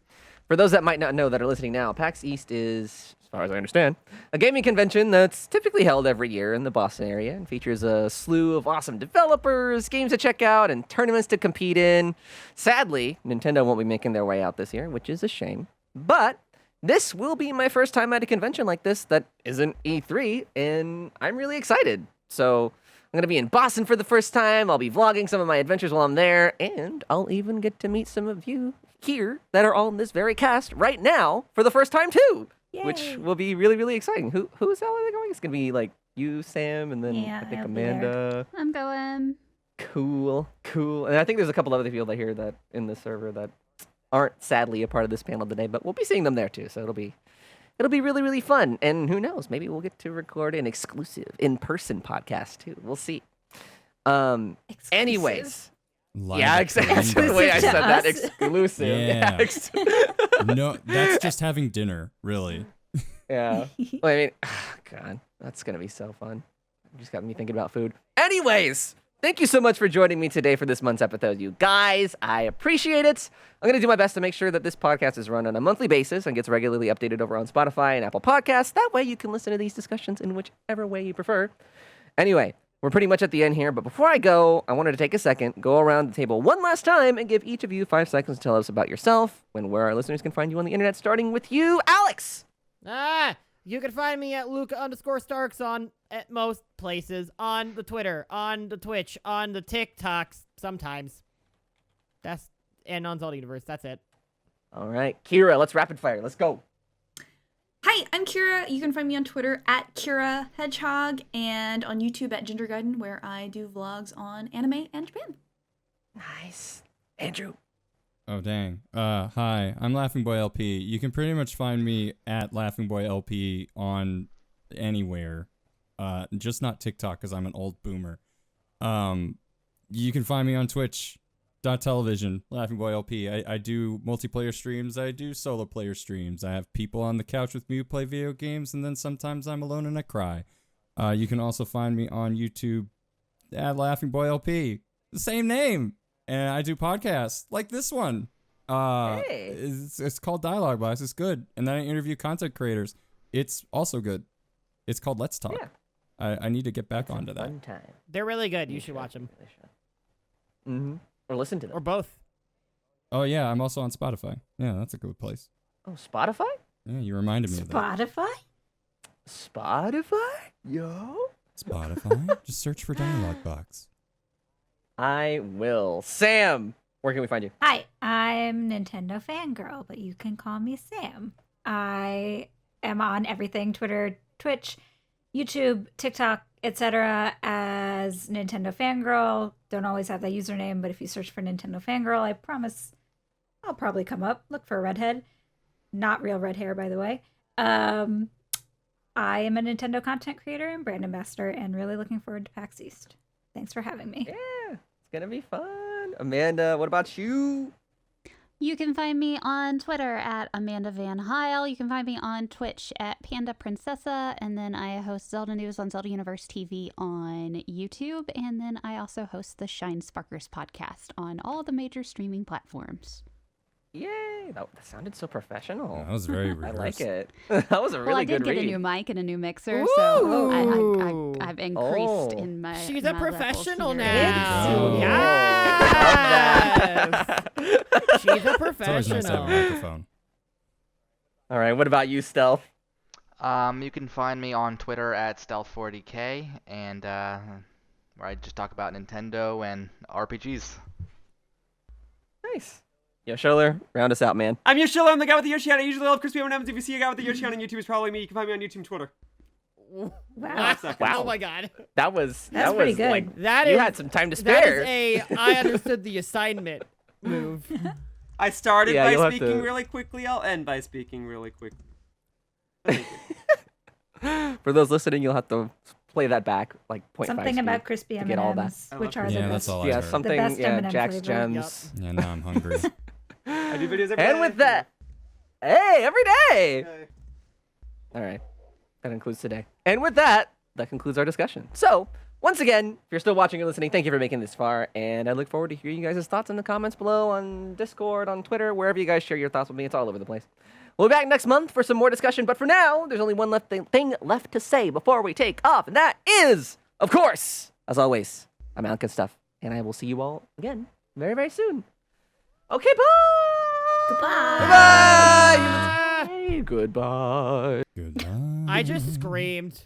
Speaker 1: for those that might not know that are listening now, PAX East is, as far as I understand, a gaming convention that's typically held every year in the Boston area and features a slew of awesome developers, games to check out, and tournaments to compete in. Sadly, Nintendo won't be making their way out this year, which is a shame. But this will be my first time at a convention like this that isn't E3, and I'm really excited. So I'm going to be in Boston for the first time. I'll be vlogging some of my adventures while I'm there, and I'll even get to meet some of you here that are all in this very cast right now for the first time too, which
Speaker 5: Yay.
Speaker 1: will be really, really exciting. Who's all going? It's going to be like you, Sam, and then
Speaker 5: Yeah,
Speaker 1: I think
Speaker 5: I'll be there.
Speaker 1: Amanda.
Speaker 6: I'm going.
Speaker 1: Cool. And I think there's a couple other people that here that in the server that aren't sadly a part of this panel today, but we'll be seeing them there too. So it'll be really, really fun. And who knows, maybe we'll get to record an exclusive in-person podcast too. We'll see. Anyways.
Speaker 4: Live
Speaker 1: Yeah,
Speaker 4: at
Speaker 1: exactly. That's
Speaker 4: Kirby.
Speaker 1: the way I
Speaker 5: Exclusive
Speaker 1: said
Speaker 5: to
Speaker 1: that.
Speaker 5: us.
Speaker 1: Exclusive.
Speaker 4: Yeah. No, that's just having dinner, really.
Speaker 1: Yeah. Well, I mean, God, that's going to be so fun. Just got me thinking about food. Anyways, thank you so much for joining me today for this month's episode, you guys. I appreciate it. I'm going to do my best to make sure that this podcast is run on a monthly basis and gets regularly updated over on Spotify and Apple Podcasts. That way you can listen to these discussions in whichever way you prefer. Anyway, we're pretty much at the end here, but before I go, I wanted to take a second, go around the table one last time, and give each of you 5 seconds to tell us about yourself and where our listeners can find you on the internet, starting with you, Alex.
Speaker 2: You can find me at Luca_Starks on at most places, on the Twitter, on the Twitch, on the TikToks sometimes. And on Zelda Universe. That's it.
Speaker 1: All right, Kira, let's rapid fire. Let's go.
Speaker 3: Hi, I'm Kira. You can find me on Twitter at Kira Hedgehog and on YouTube at Ginger Gaiden, where I do vlogs on anime and Japan.
Speaker 1: Nice. Andrew.
Speaker 4: Oh, dang. Hi, I'm Laughing Boy LP. You can pretty much find me at Laughing Boy LP on anywhere. Just not TikTok, because I'm an old boomer. You can find me on Twitch.tv, Laughing Boy LP. I do multiplayer streams. I do solo player streams. I have people on the couch with me who play video games, and then sometimes I'm alone and I cry. You can also find me on YouTube at Laughing Boy LP. The same name. and I do podcasts like this one.
Speaker 1: Hey.
Speaker 4: It's called Dialogue Box. It's good. And then I interview content creators. It's also good. It's called Let's Talk.
Speaker 1: Yeah.
Speaker 4: I need to get back onto that.
Speaker 1: Fun time.
Speaker 2: They're really good. You should watch them.
Speaker 1: Mm-hmm. Or listen to them.
Speaker 2: Or both.
Speaker 4: Oh yeah, I'm also on Spotify. Yeah, that's a good place.
Speaker 1: Oh, Spotify?
Speaker 4: Yeah, you reminded me of that.
Speaker 5: Spotify?
Speaker 1: Spotify? Yo.
Speaker 4: Spotify? Just search for Dialogue Box.
Speaker 1: I will. Sam, where can we find you?
Speaker 5: Hi, I'm Nintendo Fangirl, but you can call me Sam. I am on everything Twitter, Twitch, YouTube, TikTok, etc. as Nintendo Fangirl. Don't always have that username, but if you search for Nintendo Fangirl, I promise I'll probably come up. Look for a redhead. Not real red hair, by the way. I am a Nintendo content creator and brand ambassador and really looking forward to PAX East. Thanks for having me.
Speaker 1: Yeah, it's going to be fun. Amanda, what about you?
Speaker 6: You can find me on Twitter at Amanda Van Heil. You can find me on Twitch at Panda Princessa. And then I host Zelda News on Zelda Universe TV on YouTube. And then I also host the Shine Sparkers podcast on all the major streaming platforms.
Speaker 1: Yay! That sounded so professional.
Speaker 4: That was very
Speaker 1: I
Speaker 4: rehearsed.
Speaker 1: like it. That was a really
Speaker 6: Well, I did
Speaker 1: good
Speaker 6: get
Speaker 1: read.
Speaker 6: a new mic and a new mixer,
Speaker 2: Ooh.
Speaker 6: so I've increased
Speaker 1: Oh.
Speaker 6: in my.
Speaker 2: She's
Speaker 6: my
Speaker 2: a professional
Speaker 6: levels here.
Speaker 2: now.
Speaker 4: Oh.
Speaker 2: Yes. She's a
Speaker 4: It's always nice to have a
Speaker 2: professional.
Speaker 4: microphone.
Speaker 1: All right, what about you, Stealth?
Speaker 7: You can find me on Twitter at Stealth40k, and where I just talk about Nintendo and RPGs.
Speaker 1: Nice. Yo, Scholler, round us out, man.
Speaker 8: I'm Yoshilla. I'm the guy with the Yoshi hat. I usually love crispy M&Ms. If you see a guy with the Yoshi hat on YouTube, it's probably me. You can find me on YouTube and Twitter.
Speaker 5: Wow.
Speaker 2: Oh my god.
Speaker 1: That was
Speaker 5: That's pretty good.
Speaker 1: like
Speaker 2: That
Speaker 1: you
Speaker 2: is
Speaker 1: had some time to
Speaker 2: that
Speaker 1: spare.
Speaker 2: is a I understood the assignment move.
Speaker 8: I started
Speaker 1: Yeah,
Speaker 8: by
Speaker 1: you'll have
Speaker 8: speaking
Speaker 1: to-
Speaker 8: really quickly. I'll end by speaking really quickly.
Speaker 1: For those listening, you'll have to play that back like 0.5
Speaker 5: Something
Speaker 1: speed
Speaker 5: about crispy
Speaker 1: to get all that.
Speaker 5: M&Ms, which are
Speaker 4: Yeah,
Speaker 5: the
Speaker 4: that's
Speaker 5: best.
Speaker 4: all I
Speaker 1: Yeah,
Speaker 4: heard.
Speaker 1: something.
Speaker 5: best
Speaker 1: Yeah,
Speaker 5: M&M
Speaker 1: Jack's
Speaker 5: flavor.
Speaker 1: Gems.
Speaker 4: Yeah, now I'm hungry.
Speaker 8: I do videos every day.
Speaker 1: And with that, hey, every day.
Speaker 8: Okay.
Speaker 1: All right, that concludes today. And with that, that concludes our discussion. So, once again, if you're still watching or listening, thank you for making this far, and I look forward to hearing you guys' thoughts in the comments below on Discord, on Twitter, wherever you guys share your thoughts with me. It's all over the place. We'll be back next month for some more discussion, but for now, there's only one thing left to say before we take off, and that is, of course, as always, I'm alecandstuff, and I will see you all again very, very soon. Okay, bye!
Speaker 5: Goodbye.
Speaker 1: Goodbye! Goodbye!
Speaker 4: Goodbye.
Speaker 2: I just screamed.